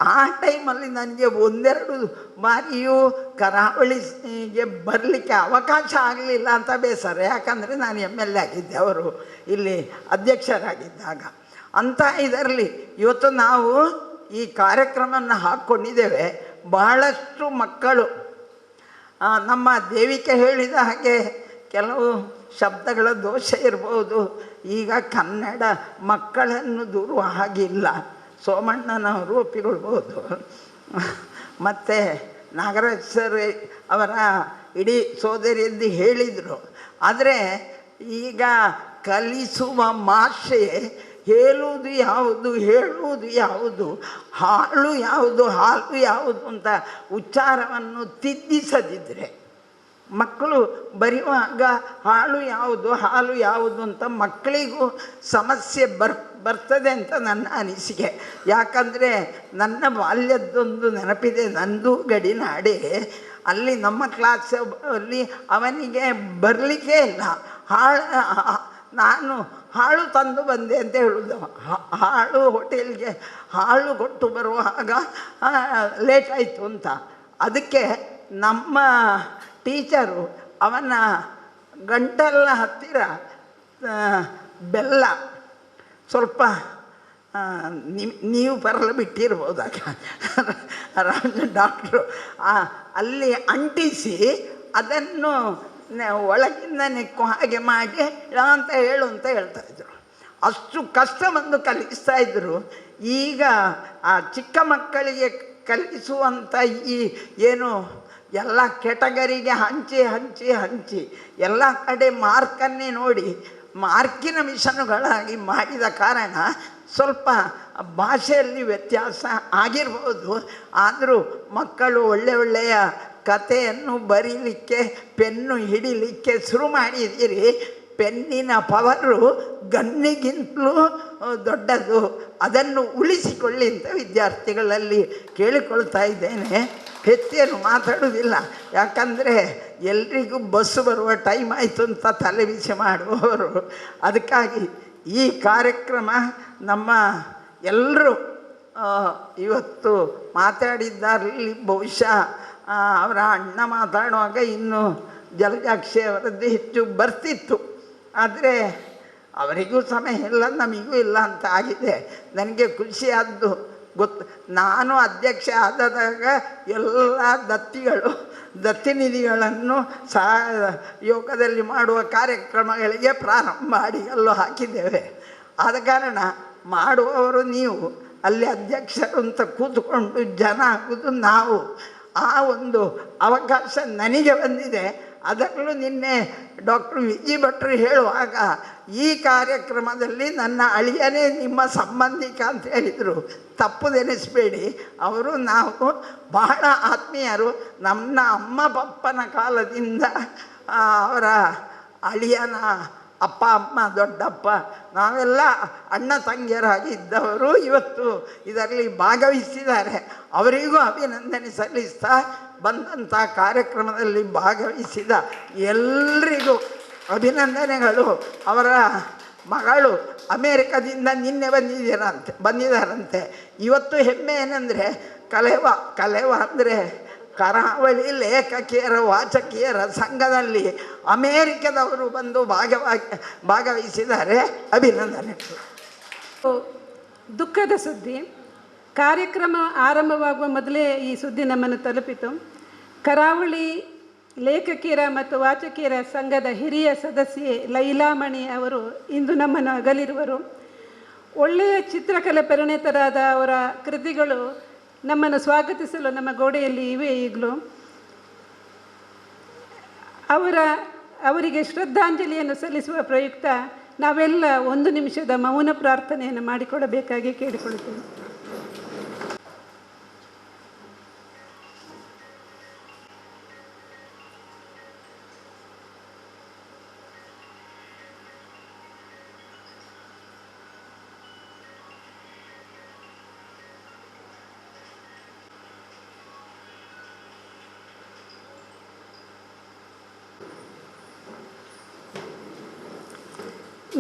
ಆ ಟೈಮಲ್ಲಿ ನನಗೆ ಒಂದೆರಡು ಬಾರಿಯೂ ಕರಾವಳಿಗೆ ಬರಲಿಕ್ಕೆ ಅವಕಾಶ ಆಗಲಿಲ್ಲ ಅಂತ ಬೇಸರ. ಯಾಕಂದರೆ ನಾನು MLA ಆಗಿದ್ದೆ, ಅವರು ಇಲ್ಲಿ ಅಧ್ಯಕ್ಷರಾಗಿದ್ದಾಗ. ಅಂಥ ಇದರಲ್ಲಿ ಇವತ್ತು ನಾವು ಈ ಕಾರ್ಯಕ್ರಮವನ್ನು ಹಾಕ್ಕೊಂಡಿದ್ದೇವೆ. ಬಹಳಷ್ಟು ಮಕ್ಕಳು ನಮ್ಮ ದೇವಿಕೆ ಹೇಳಿದ ಹಾಗೆ ಕೆಲವು ಶಬ್ದಗಳ ದೋಷ ಇರ್ಬೋದು. ಈಗ ಕನ್ನಡ ಮಕ್ಕಳನ್ನು ದೂರುವ ಹಾಗಿಲ್ಲ, ಸೋಮಣ್ಣನವರು ಒಪ್ಪಿಕೊಳ್ಬೋದು. ಮತ್ತು ನಾಗರಾಜ್ ಸರ್ ಅವರ ಇಡೀ ಸೋದರಿಯಲ್ಲಿ ಹೇಳಿದರು. ಆದರೆ ಈಗ ಕಲಿಸುವ ಭಾಷೆ ಹೇಳುವುದು ಯಾವುದು, ಹೇಳುವುದು ಯಾವುದು, ಹಾಳು ಯಾವುದು, ಹಾಲು ಯಾವುದು ಅಂತ ಉಚ್ಚಾರವನ್ನು ತಿದ್ದಿಸದಿದ್ದರೆ ಮಕ್ಕಳು ಬರೆಯುವಾಗ ಹಾಳು ಯಾವುದು, ಹಾಲು ಯಾವುದು ಅಂತ ಮಕ್ಕಳಿಗೂ ಸಮಸ್ಯೆ ಬರ್ತದೆ ಅಂತ ನನ್ನ ಅನಿಸಿಕೆ. ಯಾಕಂದರೆ ನನ್ನ ಬಾಲ್ಯದ್ದೊಂದು ನೆನಪಿದೆ. ನಂದು ಗಡಿನಾಡೆ. ಅಲ್ಲಿ ನಮ್ಮ ಕ್ಲಾಸಲ್ಲಿ ಅವನಿಗೆ ಬರಲಿಕ್ಕೆ ಇಲ್ಲ. ನಾನು ಹಾಳು ತಂದು ಬಂದೆ ಅಂತ ಹೇಳೋದು. ಹಾಳು ಹೋಟೆಲ್ಗೆ ಹಾಳು ಕೊಟ್ಟು ಬರುವಾಗ ಲೇಟ್ ಆಯಿತು ಅಂತ. ಅದಕ್ಕೆ ನಮ್ಮ ಟೀಚರು ಅವನ ಗಂಟಲ ಹತ್ತಿರ ಬೆಲ್ಲ ಸ್ವಲ್ಪ ನೀವು ಬರಲು ಬಿಟ್ಟಿರ್ಬೋದಾಗ ಡಾಕ್ಟ್ರು ಅಲ್ಲಿ ಅಂಟಿಸಿ ಅದನ್ನು ಒಳಗಿಂದ ನೆಕ್ಕು ಹಾಗೆ ಮಾಡಿ ಅಂತ ಹೇಳು ಅಂತ ಹೇಳ್ತಾಯಿದ್ರು. ಅಷ್ಟು ಕಷ್ಟವನ್ನು ಕಲಿಸ್ತಾಯಿದ್ರು. ಈಗ ಆ ಚಿಕ್ಕ ಮಕ್ಕಳಿಗೆ ಕಲಿಸುವಂಥ ಈ ಏನು ಎಲ್ಲ ಕೆಟಗರಿಗೆ ಹಂಚಿ ಎಲ್ಲ ಕಡೆ ಮಾರ್ಕನ್ನೇ ನೋಡಿ ಮಾರ್ಕಿನ ಮಿಷನ್ಗಳಾಗಿ ಮಾಡಿದ ಕಾರಣ ಸ್ವಲ್ಪ ಭಾಷೆಯಲ್ಲಿ ವ್ಯತ್ಯಾಸ ಆಗಿರ್ಬೋದು. ಆದರೂ ಮಕ್ಕಳು ಒಳ್ಳೆಯ ಕಥೆಯನ್ನು ಬರೀಲಿಕ್ಕೆ, ಪೆನ್ನು ಹಿಡಿಲಿಕ್ಕೆ ಶುರು ಮಾಡಿದ್ದೀರಿ. ಪೆನ್ನಿನ ಪವರು ಗನ್ನಿಗಿಂತಲೂ ದೊಡ್ಡದು. ಅದನ್ನು ಉಳಿಸಿಕೊಳ್ಳಿ ಅಂತ ವಿದ್ಯಾರ್ಥಿಗಳಲ್ಲಿ ಕೇಳಿಕೊಳ್ತಾ ಇದ್ದೇನೆ. ಹೆಚ್ಚೇನು ಮಾತಾಡುವುದಿಲ್ಲ, ಯಾಕಂದರೆ ಎಲ್ರಿಗೂ ಬಸ್ಸು ಬರುವ ಟೈಮ್ ಆಯಿತು ಅಂತ ತಲೆ ಬಿಸಿ ಮಾಡುವವರು. ಅದಕ್ಕಾಗಿ ಈ ಕಾರ್ಯಕ್ರಮ ನಮ್ಮ ಎಲ್ಲರೂ ಇವತ್ತು ಮಾತಾಡಿದ್ದಾರಲ್ಲಿ ಬಹುಶಃ ಅವರ ಅಣ್ಣ ಮಾತಾಡುವಾಗ ಇನ್ನೂ ಜಲಜಾಕ್ಷಿ ಅವರದ್ದು ಹೆಚ್ಚು ಬರ್ತಿತ್ತು. ಆದರೆ ಅವರಿಗೂ ಸಮಯ ಇಲ್ಲ, ನಮಗೂ ಇಲ್ಲ ಅಂತ ಆಗಿದೆ. ನನಗೆ ಖುಷಿಯಾದ್ದು ನಾನು ಅಧ್ಯಕ್ಷ ಆದಾಗ ಎಲ್ಲ ದತ್ತಿನಿಧಿಗಳನ್ನು ಯೋಗದಲ್ಲಿ ಮಾಡುವ ಕಾರ್ಯಕ್ರಮಗಳಿಗೆ ಪ್ರಾರಂಭ ಮಾಡಿ ಅಲ್ಲೂ ಹಾಕಿದ್ದೇವೆ. ಆದ ಕಾರಣ ಮಾಡುವವರು ನೀವು, ಅಲ್ಲಿ ಅಧ್ಯಕ್ಷರು ಅಂತ ಕೂತ್ಕೊಂಡು ಜನ ಆಗೋದು ನಾವು. ಆ ಒಂದು ಅವಕಾಶ ನನಗೆ ಬಂದಿದೆ. ಅದರಲ್ಲೂ ನಿನ್ನೆ ಡಾಕ್ಟರ್ ವಿಜಿ ಭಟ್ರು ಹೇಳುವಾಗ ಈ ಕಾರ್ಯಕ್ರಮದಲ್ಲಿ ನನ್ನ ಅಳಿಯನೇ ನಿಮ್ಮ ಸಂಬಂಧಿಕ ಅಂತ ಹೇಳಿದರು. ತಪ್ಪುದೆನಿಸಬೇಡಿ, ಅವರು ನಾವು ಬಹಳ ಆತ್ಮೀಯರು. ನಮ್ಮ ಅಮ್ಮ ಪಪ್ಪನ ಕಾಲದಿಂದ ಅವರ ಅಳಿಯನ ಅಪ್ಪ ಅಮ್ಮ ದೊಡ್ಡಪ್ಪ ನಾವೆಲ್ಲ ಅಣ್ಣ ತಂಗಿಯರಾಗಿ ಇದ್ದವರು ಇವತ್ತು ಇದರಲ್ಲಿ ಭಾಗವಹಿಸಿದ್ದಾರೆ. ಅವರಿಗೂ ಅಭಿನಂದನೆ ಸಲ್ಲಿಸ್ತಾ ಬಂದಂಥ ಕಾರ್ಯಕ್ರಮದಲ್ಲಿ ಭಾಗವಹಿಸಿದ ಎಲ್ಲರಿಗೂ ಅಭಿನಂದನೆಗಳು. ಅವರ ಮಗಳು ಅಮೇರಿಕದಿಂದ ನಿನ್ನೆ ಬಂದಿದ್ದಾರಂತೆ. ಇವತ್ತು ಹೆಮ್ಮೆ ಏನಂದರೆ ಕಲೆವ ಅಂದರೆ ಕರಾವಳಿ ಲೇಖಕಿಯರ ವಾಚಕಿಯರ ಸಂಘದಲ್ಲಿ ಅಮೇರಿಕದವರು ಬಂದು ಭಾಗವಹಿಸಿದ್ದಾರೆ. ಅಭಿನಂದನೆಗಳು.
ದುಃಖದ ಸುದ್ದಿ. ಕಾರ್ಯಕ್ರಮ ಆರಂಭವಾಗುವ ಮೊದಲೇ ಈ ಸುದ್ದಿ ನಮ್ಮನ್ನು ತಲುಪಿತು. ಕರಾವಳಿ ಲೇಖಕಿಯರ ಮತ್ತು ವಾಚಕಿಯರ ಸಂಘದ ಹಿರಿಯ ಸದಸ್ಯೆ ಲೈಲಾಮಣಿ ಅವರು ಇಂದು ನಮ್ಮನ್ನು ಅಗಲಿರುವರು. ಒಳ್ಳೆಯ ಚಿತ್ರಕಲೆ ಪರಿಣಿತರಾದ ಅವರ ಕೃತಿಗಳು ನಮ್ಮನ್ನು ಸ್ವಾಗತಿಸಲು ನಮ್ಮ ಗೋಡೆಯಲ್ಲಿ ಇವೆ ಈಗಲೂ. ಅವರಿಗೆ ಶ್ರದ್ಧಾಂಜಲಿಯನ್ನು ಸಲ್ಲಿಸುವ ಪ್ರಯುಕ್ತ ನಾವೆಲ್ಲ 1 ನಿಮಿಷದ ಮೌನ ಪ್ರಾರ್ಥನೆಯನ್ನು ಮಾಡಿಕೊಡಬೇಕಾಗಿ ಕೇಳಿಕೊಳ್ಳುತ್ತೇವೆ.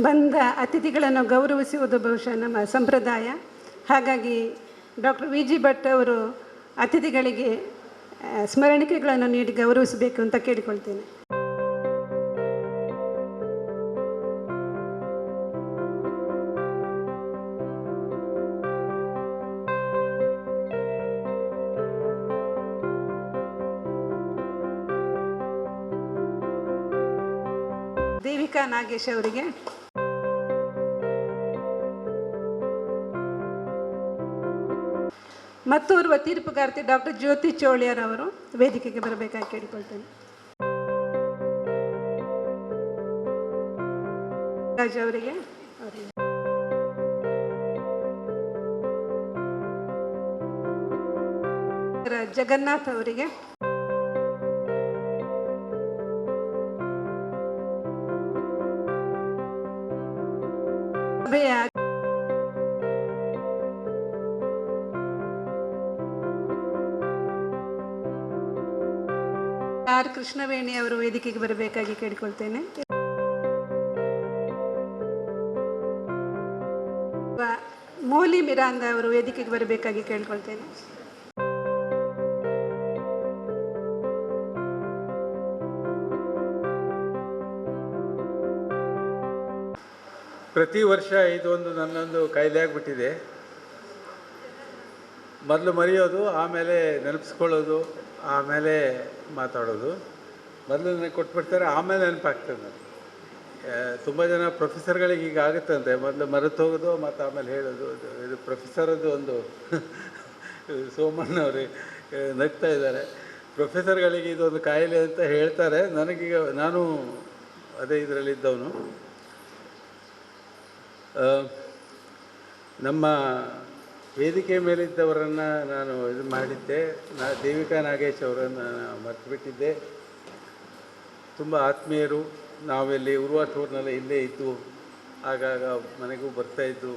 ಬಂದ ಅತಿಥಿಗಳನ್ನು ಗೌರವಿಸುವುದು ಬಹುಶಃ ನಮ್ಮ ಸಂಪ್ರದಾಯ. ಹಾಗಾಗಿ ಡಾಕ್ಟರ್ ವಿ ಜಿ ಭಟ್ ಅವರು ಅತಿಥಿಗಳಿಗೆ ಸ್ಮರಣಿಕೆಗಳನ್ನು ನೀಡಿ ಗೌರವಿಸಬೇಕು ಅಂತ ಕೇಳಿಕೊಳ್ತೇನೆ. ದೇವಿಕಾ ನಾಗೇಶ್ ಅವರಿಗೆ, ಮತ್ತೋರ್ವ ತೀರ್ಪುಗಾರ್ತಿ ಡಾಕ್ಟರ್ ಜ್ಯೋತಿ ಚೋಳಿಯರ್ ಅವರು ವೇದಿಕೆಗೆ ಬರಬೇಕಾಗಿ ಕೇಳಿಕೊಳ್ತೇನೆ. ರಾಜ್ ಅವರಿಗೆ, ಜಗನ್ನಾಥ್ ಅವರಿಗೆ, ಸಭೆಯ ಆರ್ ಕೃಷ್ಣವೇಣಿ ಅವರು ವೇದಿಕೆಗೆ ಬರಬೇಕಾಗಿ ಕೇಳಿಕೊಳ್ತೇನೆ. ಮೋಲಿ ಮಿರಾಂದ ಅವರು ವೇದಿಕೆಗೆ ಬರಬೇಕಾಗಿ ಕೇಳಿಕೊಳ್ತೇನೆ.
ಪ್ರತಿ ವರ್ಷ ಇದೊಂದು ನನ್ನೊಂದು ಕಾಯಿಲೆ ಆಗಿಬಿಟ್ಟಿದೆ. ಮೊದಲು ಮರೆಯೋದು, ಆಮೇಲೆ ನೆನಪಿಸ್ಕೊಳ್ಳೋದು, ಆಮೇಲೆ ಮಾತಾಡೋದು. ಮೊದಲು ನನಗೆ ಕೊಟ್ಬಿಡ್ತಾರೆ, ಆಮೇಲೆ ನೆನಪಾಗ್ತದೆ ನನಗೆ. ತುಂಬ ಜನ ಪ್ರೊಫೆಸರ್ಗಳಿಗೆ ಈಗ ಆಗುತ್ತಂತೆ, ಮೊದಲು ಮರೆತು ಹೋಗೋದು ಮತ್ತು ಆಮೇಲೆ ಹೇಳೋದು. ಇದು ಪ್ರೊಫೆಸರದ್ದು ಒಂದು ಸೋಮಣ್ಣವ್ರು ನಗ್ತಾ ಇದ್ದಾರೆ. ಪ್ರೊಫೆಸರ್ಗಳಿಗೆ ಇದೊಂದು ಕಾಯಿಲೆ ಅಂತ ಹೇಳ್ತಾರೆ. ನನಗೀಗ ನಾನು ಅದೇ ಇದರಲ್ಲಿದ್ದವನು. ನಮ್ಮ ವೇದಿಕೆ ಮೇಲಿದ್ದವರನ್ನು ನಾನು ಇದು ಮಾಡಿದ್ದೆ. ದೇವಿಕಾ ನಾಗೇಶ್ ಅವರನ್ನು ಮರೆತು ಬಿಟ್ಟಿದ್ದೆ. ತುಂಬ ಆತ್ಮೀಯರು. ನಾವೆಲ್ಲಿ ಉರ್ವಾ ಟೂರ್ನಲ್ಲಿ ಇಲ್ಲೇ ಇದ್ದು ಆಗಾಗ ಮನೆಗೂ ಬರ್ತಾಯಿದ್ದು.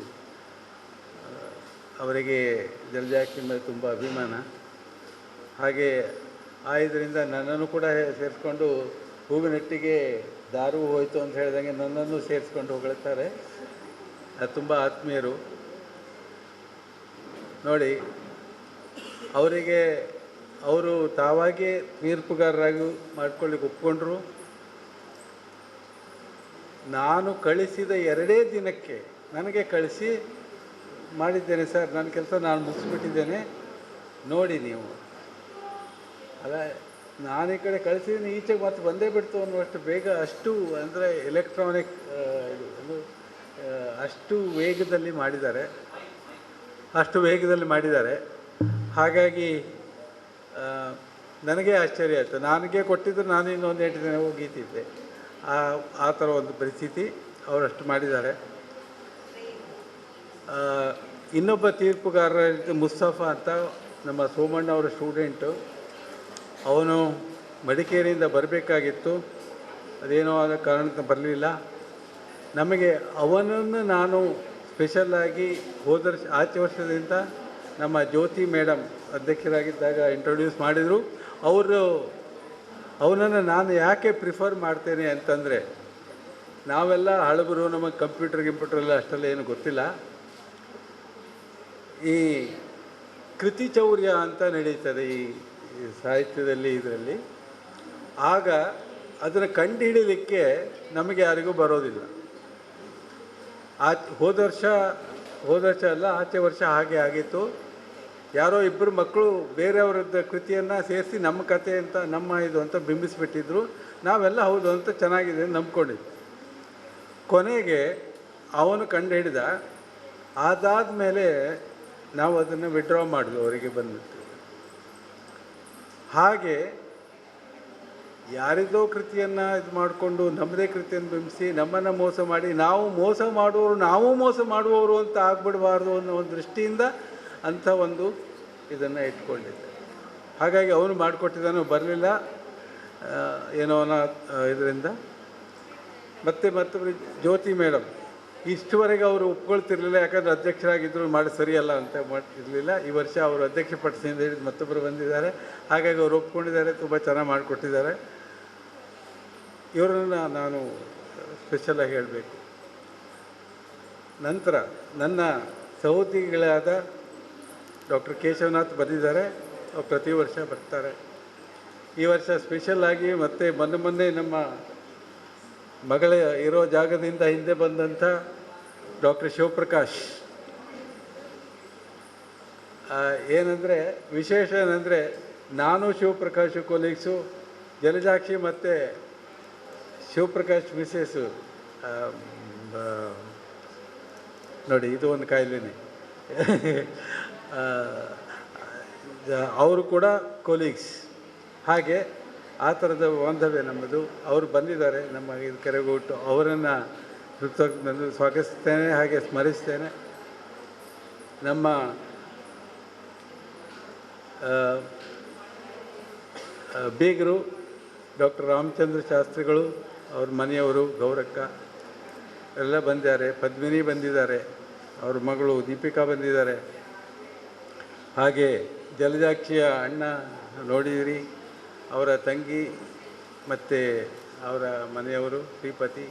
ಅವರಿಗೆ ಜಲಜಾಕ್ಷಿ ಮೇಲೆ ತುಂಬ ಅಭಿಮಾನ. ಹಾಗೆ ಇದರಿಂದ ನನ್ನನ್ನು ಕೂಡ ಸೇರಿಸ್ಕೊಂಡು ಹೂವಿನೊಟ್ಟಿಗೆ ದಾರು ಹೋಯಿತು ಅಂತ ಹೇಳಿದಂಗೆ ನನ್ನನ್ನು ಸೇರಿಸ್ಕೊಂಡು ಹೊಗಳ್ತಾರೆ. ತುಂಬ ಆತ್ಮೀಯರು. ನೋಡಿ, ಅವರಿಗೆ ಅವರು ತಾವಾಗೇ ತೀರ್ಪುಗಾರರಾಗಿ ಮಾಡ್ಕೊಳ್ಳಿಕ್ಕೆ ಒಪ್ಕೊಂಡ್ರು. ನಾನು ಕಳಿಸಿದ 2 ದಿನಕ್ಕೆ ನನಗೆ ಕಳಿಸಿ ಮಾಡಿದ್ದೇನೆ ಸರ್, ನನ್ನ ಕೆಲಸ ನಾನು ಮುಗಿಸ್ಬಿಟ್ಟಿದ್ದೇನೆ ನೋಡಿ ನೀವು. ಅಲ್ಲ, ನಾನು ಈ ಕಡೆ ಕಳಿಸಿದ್ದೀನಿ, ಈಚೆಗೆ ಮತ್ತೆ ಬಂದೇ ಬಿಡ್ತು ಅನ್ನುವಷ್ಟು ಬೇಗ, ಅಷ್ಟು ಅಂದರೆ ಎಲೆಕ್ಟ್ರಾನಿಕ್ ಅಷ್ಟು ವೇಗದಲ್ಲಿ ಮಾಡಿದ್ದಾರೆ. ಹಾಗಾಗಿ ನನಗೆ ಆಶ್ಚರ್ಯ ಆಯಿತು. ನನಗೆ ಕೊಟ್ಟಿದ್ದರೆ ನಾನು ಇನ್ನೊಂದು 8 ದಿನ ಹೋಗೀತಿದ್ದೆ. ಆ ಥರ ಒಂದು ಪರಿಸ್ಥಿತಿ ಅವರಷ್ಟು ಮಾಡಿದ್ದಾರೆ. ಇನ್ನೊಬ್ಬ ತೀರ್ಪುಗಾರ ಮುಸ್ತಫಾ ಅಂತ ನಮ್ಮ ಸೋಮಣ್ಣ ಅವರ ಸ್ಟೂಡೆಂಟು. ಅವನು ಮಡಿಕೇರಿಯಿಂದ ಬರಬೇಕಾಗಿತ್ತು, ಅದೇನೋ ಆದ ಕಾರಣಕ್ಕೆ ಬರಲಿಲ್ಲ. ನಮಗೆ ಅವನನ್ನು ನಾನು ಸ್ಪೆಷಲ್ಲಾಗಿ ಆಚೆ ವರ್ಷದಿಂದ ನಮ್ಮ ಜ್ಯೋತಿ ಮೇಡಮ್ ಅಧ್ಯಕ್ಷರಾಗಿದ್ದಾಗ ಇಂಟ್ರೊಡ್ಯೂಸ್ ಮಾಡಿದರು. ಅವನನ್ನು ನಾನು ಯಾಕೆ ಪ್ರಿಫರ್ ಮಾಡ್ತೇನೆ ಅಂತಂದರೆ, ನಾವೆಲ್ಲ ಹಳಬರು, ನಮಗೆ ಕಂಪ್ಯೂಟರ್ ಅಷ್ಟೆಲ್ಲ ಏನು ಗೊತ್ತಿಲ್ಲ. ಈ ಕೃತಿ ಚೌರ್ಯ ಅಂತ ನಡೀತದೆ ಈ ಸಾಹಿತ್ಯದಲ್ಲಿ, ಇದರಲ್ಲಿ. ಆಗ ಅದನ್ನು ಕಂಡುಹಿಡಲಿಕ್ಕೆ ನಮಗೆ ಯಾರಿಗೂ ಬರೋದಿಲ್ಲ. ಹೋದ ವರ್ಷ ಅಲ್ಲ, ಆಚೆ ವರ್ಷ ಹಾಗೆ ಆಗಿತ್ತು. ಯಾರೋ 2 ಮಕ್ಕಳು ಬೇರೆಯವರದ್ದು ಕೃತಿಯನ್ನು ಸೇರಿಸಿ ನಮ್ಮ ಕಥೆ ಅಂತ, ನಮ್ಮ ಇದು ಅಂತ ಬಿಂಬಿಸಿಬಿಟ್ಟಿದ್ರು. ನಾವೆಲ್ಲ ಹೌದು ಅಂತ ಚೆನ್ನಾಗಿದೆ ಅಂತ ನಂಬ್ಕೊಂಡಿದ್ವಿ. ಕೊನೆಗೆ ಅವನು ಕಂಡುಹಿಡಿದ. ಅದಾದ ಮೇಲೆ ನಾವು ಅದನ್ನು ವಿಡ್ರಾ ಮಾಡಿದ್ವಿ, ಅವರಿಗೆ ಬಂದ್ಬಿಟ್ಟು. ಹಾಗೆ ಯಾರಿದ್ದೋ ಕೃತಿಯನ್ನು ಇದು ಮಾಡಿಕೊಂಡು ನಮ್ಮದೇ ಕೃತಿಯನ್ನು ಬಿಂಬಿಸಿ ನಮ್ಮನ್ನು ಮೋಸ ಮಾಡಿ, ನಾವು ಮೋಸ ಮಾಡುವವರು ಅಂತ ಆಗ್ಬಿಡಬಾರ್ದು ಅನ್ನೋ ಒಂದು ದೃಷ್ಟಿಯಿಂದ ಅಂಥ ಒಂದು ಇದನ್ನು ಇಟ್ಕೊಂಡಿದ್ದೆ. ಹಾಗಾಗಿ ಅವನು ಮಾಡಿಕೊಟ್ಟಿದ್ದಾನು, ಬರಲಿಲ್ಲ ಏನೋ ಇದರಿಂದ. ಮತ್ತೊಬ್ಬರು ಜ್ಯೋತಿ ಮೇಡಮ್, ಇಷ್ಟುವರೆಗೆ ಅವರು ಒಪ್ಕೊಳ್ತಿರ್ಲಿಲ್ಲ, ಯಾಕಂದರೆ ಅಧ್ಯಕ್ಷರಾಗಿದ್ದರು, ಮಾಡಿ ಸರಿಯಲ್ಲ ಅಂತ ಇರಲಿಲ್ಲ. ಈ ವರ್ಷ ಅವರು ಅಧ್ಯಕ್ಷ ಪಟ್ಟಿಸಿಂದ ಹಿಡಿದು ಮತ್ತೊಬ್ಬರು ಬಂದಿದ್ದಾರೆ. ಹಾಗಾಗಿ ಅವರು ಒಪ್ಕೊಂಡಿದ್ದಾರೆ, ತುಂಬ ಚೆನ್ನಾಗಿ ಮಾಡಿಕೊಟ್ಟಿದ್ದಾರೆ. ಇವರನ್ನು ನಾನು ಸ್ಪೆಷಲಾಗಿ ಹೇಳಬೇಕು. ನಂತರ ನನ್ನ ಸಹೋದ್ಯೋಗಿಗಳಾದ ಡಾಕ್ಟರ್ ಕೇಶವನಾಥ್ ಬಂದಿದ್ದಾರೆ, ಅವ್ರು ಪ್ರತಿ ವರ್ಷ ಬರ್ತಾರೆ. ಈ ವರ್ಷ ಸ್ಪೆಷಲ್ಲಾಗಿ ಮತ್ತು ಮೊನ್ನೆ ನಮ್ಮ ಮಗಳ ಇರೋ ಜಾಗದಿಂದ ಹಿಂದೆ ಬಂದಂಥ ಡಾಕ್ಟರ್ ಶಿವಪ್ರಕಾಶ್, ಏನಂದರೆ ವಿಶೇಷ ಏನಂದರೆ ನಾನು ಶಿವಪ್ರಕಾಶ್ ಕೊಲೀಗ್ಸು, ಜಲಜಾಕ್ಷಿ ಮತ್ತು ಶಿವಪ್ರಕಾಶ್ ಮಿಸ್ಸಸ್ಸು, ನೋಡಿ ಇದು ಒಂದು ಕಾಯಿಲೆನೇ, ಅವರು ಕೂಡ ಕೊಲೀಗ್ಸ್. ಹಾಗೆ ಆ ಥರದ ಬಾಂಧವ್ಯ ನಮ್ಮದು. ಅವರು ಬಂದಿದ್ದಾರೆ ನಮ್ಮ ಇದು ಕರೆಗೊಟ್ಟು, ಅವರನ್ನು ಸ್ವಾಗತಿಸ್ತೇನೆ, ಹಾಗೆ ಸ್ಮರಿಸ್ತೇನೆ. ನಮ್ಮ ಬೀಗರು ಡಾಕ್ಟರ್ ರಾಮಚಂದ್ರ ಶಾಸ್ತ್ರಿಗಳು, ಅವ್ರ ಮನೆಯವರು ಗೌರಕ್ಕ ಎಲ್ಲ ಬಂದಿದ್ದಾರೆ. ಪದ್ಮಿನಿ ಬಂದಿದ್ದಾರೆ, ಅವ್ರ ಮಗಳು ದೀಪಿಕಾ ಬಂದಿದ್ದಾರೆ. ಹಾಗೆ ಜಲಜಾಕ್ಷಿಯ ಅಣ್ಣ ನೋಡಿದಿರಿ, ಅವರ ತಂಗಿ ಮತ್ತು ಅವರ ಮನೆಯವರು ಶ್ರೀಪತಿ,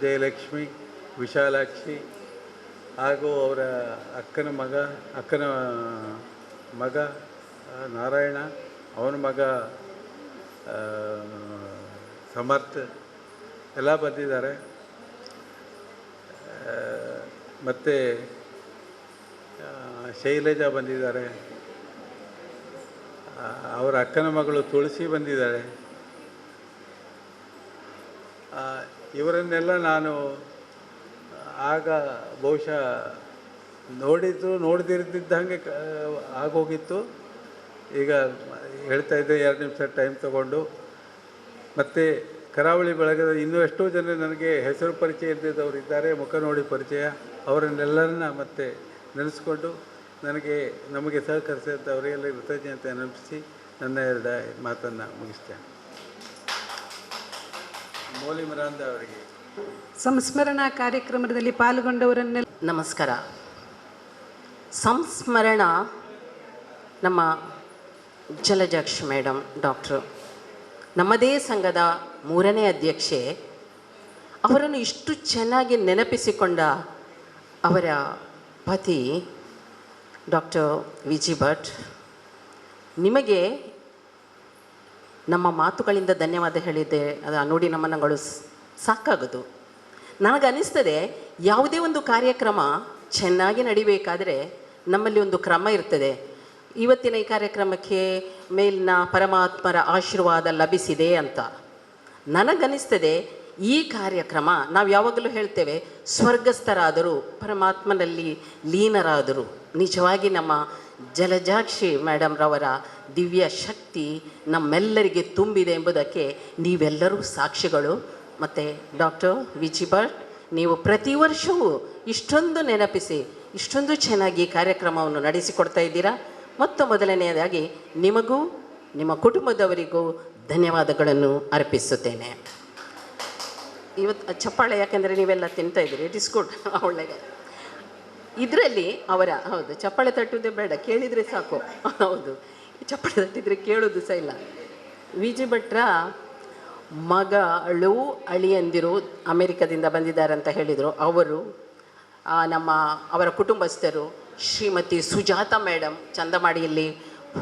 ಜಯಲಕ್ಷ್ಮಿ, ವಿಶಾಲಾಕ್ಷಿ, ಹಾಗೂ ಅವರ ಅಕ್ಕನ ಮಗ ನಾರಾಯಣ, ಅವನ ಮಗ ಸಮರ್ಥ್ ಎಲ್ಲ ಬಂದಿದ್ದಾರೆ. ಮತ್ತು ಶೈಲಜಾ ಬಂದಿದ್ದಾರೆ, ಅವರ ಅಕ್ಕನ ಮಗಳು ತುಳಸಿ ಬಂದಿದ್ದಾರೆ. ಇವರನ್ನೆಲ್ಲ ನಾನು ಆಗ ಬಹುಶಃ ನೋಡ್ದಿರ್ದಿದ್ದಂಗೆ ಆಗೋಗಿತ್ತು. ಈಗ ಹೇಳ್ತಾ ಇದ್ದೆ, 2 ನಿಮಿಷ ಟೈಮ್ ತಗೊಂಡು. ಮತ್ತು ಕರಾವಳಿ ಬಳಗದ ಇನ್ನೂ ಎಷ್ಟೋ ಜನ ನನಗೆ ಹೆಸರು ಪರಿಚಯ ಇದ್ದಿದ್ದವರು ಇದ್ದಾರೆ, ಮುಖ ನೋಡಿ ಪರಿಚಯ. ಅವರನ್ನೆಲ್ಲರನ್ನ ಮತ್ತೆ ನೆನೆಸ್ಕೊಂಡು ನಮಗೆ ಸಹಕರಿಸಿದಂಥ ಅವರಿಗೆಲ್ಲ ಕೃತಜ್ಞತೆ ನೆನಪಿಸಿ ನನ್ನ 2 ಮಾತನ್ನು ಮುಗಿಸ್ತೇನೆ. ಮೌಲಿ ಮಿರಾಂದ ಅವರಿಗೆ
ಸಂಸ್ಮರಣಾ ಕಾರ್ಯಕ್ರಮದಲ್ಲಿ ಪಾಲ್ಗೊಂಡವರನ್ನೆಲ್ಲ
ನಮಸ್ಕಾರ. ಸಂಸ್ಮರಣ ನಮ್ಮ ಜಲಜಾಕ್ಷಿ ಮೇಡಮ್ ಡಾಕ್ಟ್ರು, ನಮ್ಮದೇ ಸಂಘದ 3ನೇ ಅಧ್ಯಕ್ಷೆ. ಅವರನ್ನು ಇಷ್ಟು ಚೆನ್ನಾಗಿ ನೆನಪಿಸಿಕೊಂಡ ಅವರ ಪತಿ ಡಾಕ್ಟರ್ ವಿ ಜಿ ಭಟ್, ನಿಮಗೆ ನಮ್ಮ ಮಾತುಗಳಿಂದ ಧನ್ಯವಾದ ಹೇಳಿದ್ದೆ. ಅದು ನೋಡಿ ನಮ್ಮನಗಳು ಸಾಕಾಗೋದು. ನನಗನ್ನಿಸ್ತದೆ, ಯಾವುದೇ ಒಂದು ಕಾರ್ಯಕ್ರಮ ಚೆನ್ನಾಗಿ ನಡಿಬೇಕಾದರೆ ನಮ್ಮಲ್ಲಿ ಒಂದು ಕ್ರಮ ಇರ್ತದೆ. ಇವತ್ತಿನ ಈ ಕಾರ್ಯಕ್ರಮಕ್ಕೆ ಮೇಲಿನ ಪರಮಾತ್ಮರ ಆಶೀರ್ವಾದ ಲಭಿಸಿದೆ ಅಂತ ನನಗನ್ನಿಸ್ತದೆ. ಈ ಕಾರ್ಯಕ್ರಮ ನಾವು ಯಾವಾಗಲೂ ಹೇಳ್ತೇವೆ, ಸ್ವರ್ಗಸ್ಥರಾದರು, ಪರಮಾತ್ಮನಲ್ಲಿ ಲೀನರಾದರು. ನಿಜವಾಗಿ ನಮ್ಮ ಜಲಜಾಕ್ಷಿ ಮೇಡಮ್ರವರ ದಿವ್ಯ ಶಕ್ತಿ ನಮ್ಮೆಲ್ಲರಿಗೆ ತುಂಬಿದೆ ಎಂಬುದಕ್ಕೆ ನೀವೆಲ್ಲರೂ ಸಾಕ್ಷಿಗಳು. ಮತ್ತು ಡಾಕ್ಟರ್ ವಿ ಜಿ ಭಟ್, ನೀವು ಪ್ರತಿ ವರ್ಷವೂ ಇಷ್ಟೊಂದು ನೆನಪಿಸಿ ಇಷ್ಟೊಂದು ಚೆನ್ನಾಗಿ ಕಾರ್ಯಕ್ರಮವನ್ನು ನಡೆಸಿಕೊಡ್ತಾ ಇದ್ದೀರಾ. ಮೊದಲನೆಯದಾಗಿ ನಿಮಗೂ ನಿಮ್ಮ ಕುಟುಂಬದವರಿಗೂ ಧನ್ಯವಾದಗಳನ್ನು ಅರ್ಪಿಸುತ್ತೇನೆ. ಇವತ್ತು ಚಪ್ಪಾಳೆ, ಯಾಕೆಂದರೆ ನೀವೆಲ್ಲ ತಿಂತಾ ಇದ್ದೀರಿ, ಇಟ್ ಇಸ್ ಗುಡ್. ಒಳ್ಳೆಗೆ ಇದರಲ್ಲಿ ಹೌದು, ಚಪ್ಪಾಳೆ ತಟ್ಟುವುದೇ ಬೇಡ, ಕೇಳಿದರೆ ಸಾಕು. ಹೌದು, ಚಪ್ಪಾಳೆ ತಟ್ಟಿದರೆ ಕೇಳೋದು ಸಹ ಇಲ್ಲ. ವಿ ಜಿ ಭಟ್ರ ಮಗಳು ಅಳಿಯಂದಿರು ಅಮೇರಿಕದಿಂದ ಬಂದಿದ್ದಾರೆ ಅಂತ ಹೇಳಿದರು. ಅವರು ಅವರ ಕುಟುಂಬಸ್ಥರು ಶ್ರೀಮತಿ ಸುಜಾತ ಮೇಡಮ್ ಚಂದಮಾಡಿಯಲ್ಲಿ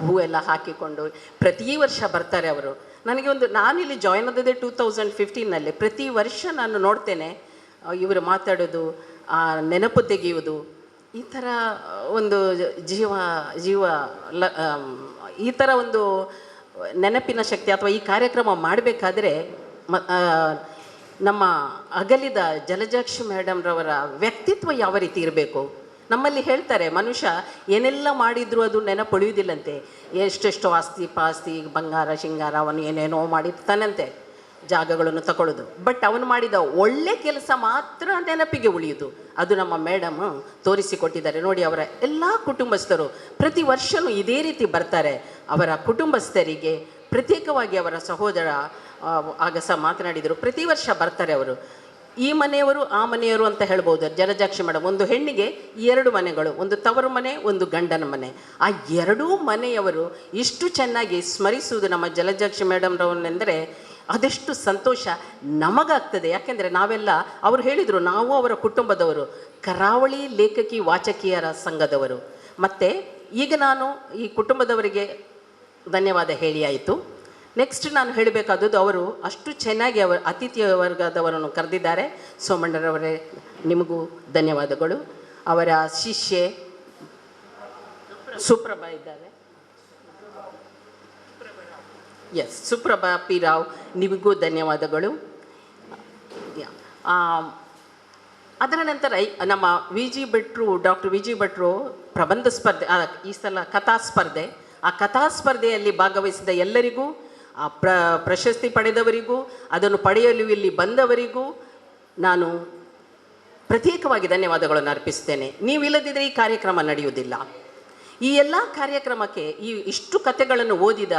ಹೂವೆಲ್ಲ ಹಾಕಿಕೊಂಡು ಪ್ರತಿ ವರ್ಷ ಬರ್ತಾರೆ ಅವರು. ನನಗೆ ನಾನಿಲ್ಲಿ ಜಾಯ್ನ್ ಆದದ್ದೇ 2015ನಲ್ಲಿ. ಪ್ರತಿ ವರ್ಷ ನಾನು ನೋಡ್ತೇನೆ ಇವರು ಮಾತಾಡೋದು, ನೆನಪು ತೆಗೆಯುವುದು, ಈ ಥರ ಒಂದು ಈ ಥರ ಒಂದು ನೆನಪಿನ ಶಕ್ತಿ. ಅಥವಾ ಈ ಕಾರ್ಯಕ್ರಮ ಮಾಡಬೇಕಾದ್ರೆ ನಮ್ಮ ಅಗಲಿದ ಜಲಜಾಕ್ಷಿ ಮೇಡಮ್ರವರ ವ್ಯಕ್ತಿತ್ವ ಯಾವ ರೀತಿ ಇರಬೇಕು. ನಮ್ಮಲ್ಲಿ ಹೇಳ್ತಾರೆ, ಮನುಷ್ಯ ಏನೆಲ್ಲ ಮಾಡಿದರೂ ಅದು ನೆನಪುಳಿಯುವುದಿಲ್ಲಂತೆ. ಎಷ್ಟೆಷ್ಟೋ ಆಸ್ತಿ ಪಾಸ್ತಿ ಬಂಗಾರ ಶಿಂಗಾರ ಅವನು ಏನೇನೋ ಮಾಡಿರ್ತಾನಂತೆ, ಜಾಗಗಳನ್ನು ತಗೊಳ್ಳೋದು. ಬಟ್ ಅವನು ಮಾಡಿದ ಒಳ್ಳೆ ಕೆಲಸ ಮಾತ್ರ ನೆನಪಿಗೆ ಉಳಿಯುವುದು. ಅದು ನಮ್ಮ ಮೇಡಮ್ ತೋರಿಸಿಕೊಟ್ಟಿದ್ದಾರೆ. ನೋಡಿ, ಅವರ ಎಲ್ಲ ಕುಟುಂಬಸ್ಥರು ಪ್ರತಿ ವರ್ಷವೂ ಇದೇ ರೀತಿ ಬರ್ತಾರೆ. ಅವರ ಕುಟುಂಬಸ್ಥರಿಗೆ ಪ್ರತ್ಯೇಕವಾಗಿ ಅವರ ಸಹೋದರ ಆಗ ಸಹ ಮಾತನಾಡಿದರು, ಪ್ರತಿ ವರ್ಷ ಬರ್ತಾರೆ ಅವರು. ಈ ಮನೆಯವರು ಆ ಮನೆಯವರು ಅಂತ ಹೇಳ್ಬೋದು. ಜಲಜಾಕ್ಷಿ ಮೇಡಮ್, ಒಂದು ಹೆಣ್ಣಿಗೆ 2 ಮನೆಗಳು, ಒಂದು ತವರು ಮನೆ, ಒಂದು ಗಂಡನ ಮನೆ. ಆ 2 ಮನೆಯವರು ಇಷ್ಟು ಚೆನ್ನಾಗಿ ಸ್ಮರಿಸುವುದು ನಮ್ಮ ಜಲಜಾಕ್ಷಿ ಮೇಡಮ್ರವನ್ನೆಂದರೆ ಅದೆಷ್ಟು ಸಂತೋಷ ನಮಗಾಗ್ತದೆ. ಯಾಕೆಂದರೆ ನಾವೆಲ್ಲ, ಅವರು ಹೇಳಿದರು, ನಾವು ಅವರ ಕುಟುಂಬದವರು, ಕರಾವಳಿ ಲೇಖಕಿ ವಾಚಕಿಯರ ಸಂಘದವರು. ಮತ್ತು ಈಗ ನಾನು ಈ ಕುಟುಂಬದವರಿಗೆ ಧನ್ಯವಾದ ಹೇಳಿ ಆಯಿತು. ನೆಕ್ಸ್ಟ್ ನಾನು ಹೇಳಬೇಕಾದದ್ದು, ಅವರು ಅಷ್ಟು ಚೆನ್ನಾಗಿ ಅತಿಥಿ ವರ್ಗದವರನ್ನು ಕರೆದಿದ್ದಾರೆ. ಸೋಮಣ್ಣರವರೇ, ನಿಮಗೂ ಧನ್ಯವಾದಗಳು. ಅವರ ಶಿಷ್ಯೆ ಸುಪ್ರಭಾ ಇದ್ದಾರೆ, ಸುಪ್ರಭಾ ಪಿ ರಾವ್, ನಿಮಗೂ ಧನ್ಯವಾದಗಳು. ಅದರ ನಂತರ ನಮ್ಮ ಡಾಕ್ಟರ್ ವಿ ಜಿ ಭಟ್ರು ಪ್ರಬಂಧ ಸ್ಪರ್ಧೆ, ಈ ಸಲ ಕಥಾ ಸ್ಪರ್ಧೆ, ಆ ಕಥಾ ಸ್ಪರ್ಧೆಯಲ್ಲಿ ಭಾಗವಹಿಸಿದ ಎಲ್ಲರಿಗೂ, ಆ ಪ್ರಶಸ್ತಿ ಪಡೆದವರಿಗೂ, ಅದನ್ನು ಪಡೆಯಲು ಇಲ್ಲಿ ಬಂದವರಿಗೂ ನಾನು ಪ್ರತ್ಯೇಕವಾಗಿ ಧನ್ಯವಾದಗಳನ್ನು ಅರ್ಪಿಸ್ತೇನೆ. ನೀವಿಲ್ಲದಿದ್ದರೆ ಈ ಕಾರ್ಯಕ್ರಮ ನಡೆಯುವುದಿಲ್ಲ. ಈ ಎಲ್ಲ ಕಾರ್ಯಕ್ರಮಕ್ಕೆ ಇಷ್ಟು ಕಥೆಗಳನ್ನು ಓದಿದ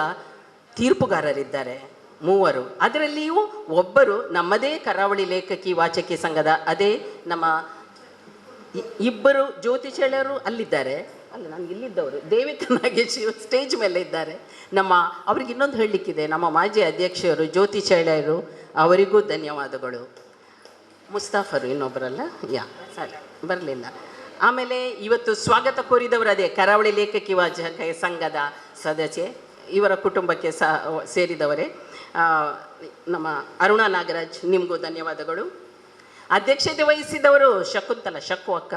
ತೀರ್ಪುಗಾರರಿದ್ದಾರೆ 3. ಅದರಲ್ಲಿಯೂ ಒಬ್ಬರು ನಮ್ಮದೇ ಕರಾವಳಿ ಲೇಖಕಿ ವಾಚಕಿ ಸಂಘದ, ಅದೇ ನಮ್ಮ 2 ಜ್ಯೋತಿ ಚೇಳರು ಅಲ್ಲಿದ್ದಾರೆ, ಅಲ್ಲ ನಾನು ಇಲ್ಲಿದ್ದವರು, ದೇವಿಕಾ ನಾಗೇಶ್ ಸ್ಟೇಜ್ ಮೇಲೆ ಇದ್ದಾರೆ. ಅವ್ರಿಗೆ ಇನ್ನೊಂದು ಹೇಳಲಿಕ್ಕಿದೆ, ನಮ್ಮ ಮಾಜಿ ಅಧ್ಯಕ್ಷರು ಜ್ಯೋತಿ ಚೇಳರು, ಅವರಿಗೂ ಧನ್ಯವಾದಗಳು. ಮುಸ್ತಾಫರು ಇನ್ನೊಬ್ಬರಲ್ಲ, ಸರಿ ಬರಲಿಲ್ಲ. ಆಮೇಲೆ ಇವತ್ತು ಸ್ವಾಗತ ಕೋರಿದವರು ಅದೇ ಕರಾವಳಿ ಲೇಖಕಿ ವಾಚಕ ಸಂಘದ ಸದಸ್ಯೆ, ಇವರ ಕುಟುಂಬಕ್ಕೆ ಸೇರಿದವರೇ. ನಮ್ಮ ಅರುಣಾ ನಾಗರಾಜ್, ನಿಮಗೂ ಧನ್ಯವಾದಗಳು. ಅಧ್ಯಕ್ಷತೆ ವಹಿಸಿದವರು ಶಕುಂತಲ ಶಕ್ಕು ಅಕ್ಕ,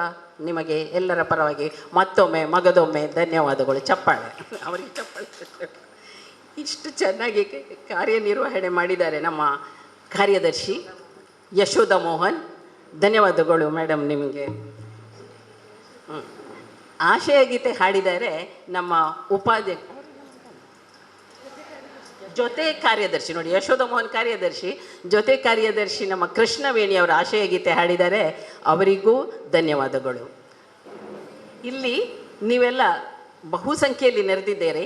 ನಿಮಗೆ ಎಲ್ಲರ ಪರವಾಗಿ ಮತ್ತೊಮ್ಮೆ ಮಗದೊಮ್ಮೆ ಧನ್ಯವಾದಗಳು. ಚಪ್ಪಾಳೆ, ಅವರಿಗೆ ಚಪ್ಪಾಳೆ. ಇಷ್ಟು ಚೆನ್ನಾಗಿ ಕಾರ್ಯನಿರ್ವಹಣೆ ಮಾಡಿದ್ದಾರೆ ನಮ್ಮ ಕಾರ್ಯದರ್ಶಿ ಯಶೋಧ ಮೋಹನ್, ಧನ್ಯವಾದಗಳು ಮೇಡಮ್ ನಿಮಗೆ. ಆಶಯ ಗೀತೆ ಹಾಡಿದ್ದಾರೆ ನಮ್ಮ ಜೊತೆ ಕಾರ್ಯದರ್ಶಿ, ನೋಡಿ ಯಶೋಧ ಮೋಹನ್ ಕಾರ್ಯದರ್ಶಿ, ಜೊತೆ ಕಾರ್ಯದರ್ಶಿ ನಮ್ಮ ಕೃಷ್ಣವೇಣಿ ಅವರ ಆಶಯ ಗೀತೆ ಹಾಡಿದ್ದಾರೆ, ಅವರಿಗೂ ಧನ್ಯವಾದಗಳು. ಇಲ್ಲಿ ನೀವೆಲ್ಲ ಬಹುಸಂಖ್ಯೆಯಲ್ಲಿ ನೆರೆದಿದ್ದೀರಿ.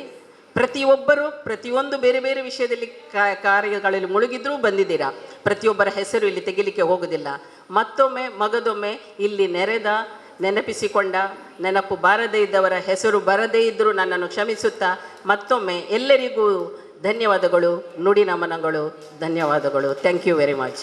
ಪ್ರತಿಯೊಬ್ಬರು ಪ್ರತಿಯೊಂದು ಬೇರೆ ಬೇರೆ ವಿಷಯದಲ್ಲಿ ಕಾರ್ಯಗಳಲ್ಲಿ ಮುಳುಗಿದ್ರೂ ಬಂದಿದ್ದೀರಾ. ಪ್ರತಿಯೊಬ್ಬರ ಹೆಸರು ಇಲ್ಲಿ ತೆಗಿಲಿಕ್ಕೆ ಹೋಗೋದಿಲ್ಲ. ಮತ್ತೊಮ್ಮೆ ಮಗದೊಮ್ಮೆ ಇಲ್ಲಿ ನೆನಪಿಸಿಕೊಂಡ, ನೆನಪು ಬಾರದೇ ಇದ್ದವರ ಹೆಸರು ಬರದೇ ಇದ್ದರೂ ನನ್ನನ್ನು ಕ್ಷಮಿಸುತ್ತಾ ಮತ್ತೊಮ್ಮೆ ಎಲ್ಲರಿಗೂ ಧನ್ಯವಾದಗಳು, ನುಡಿ ನಮನಗಳು, ಧನ್ಯವಾದಗಳು. Thank you very much.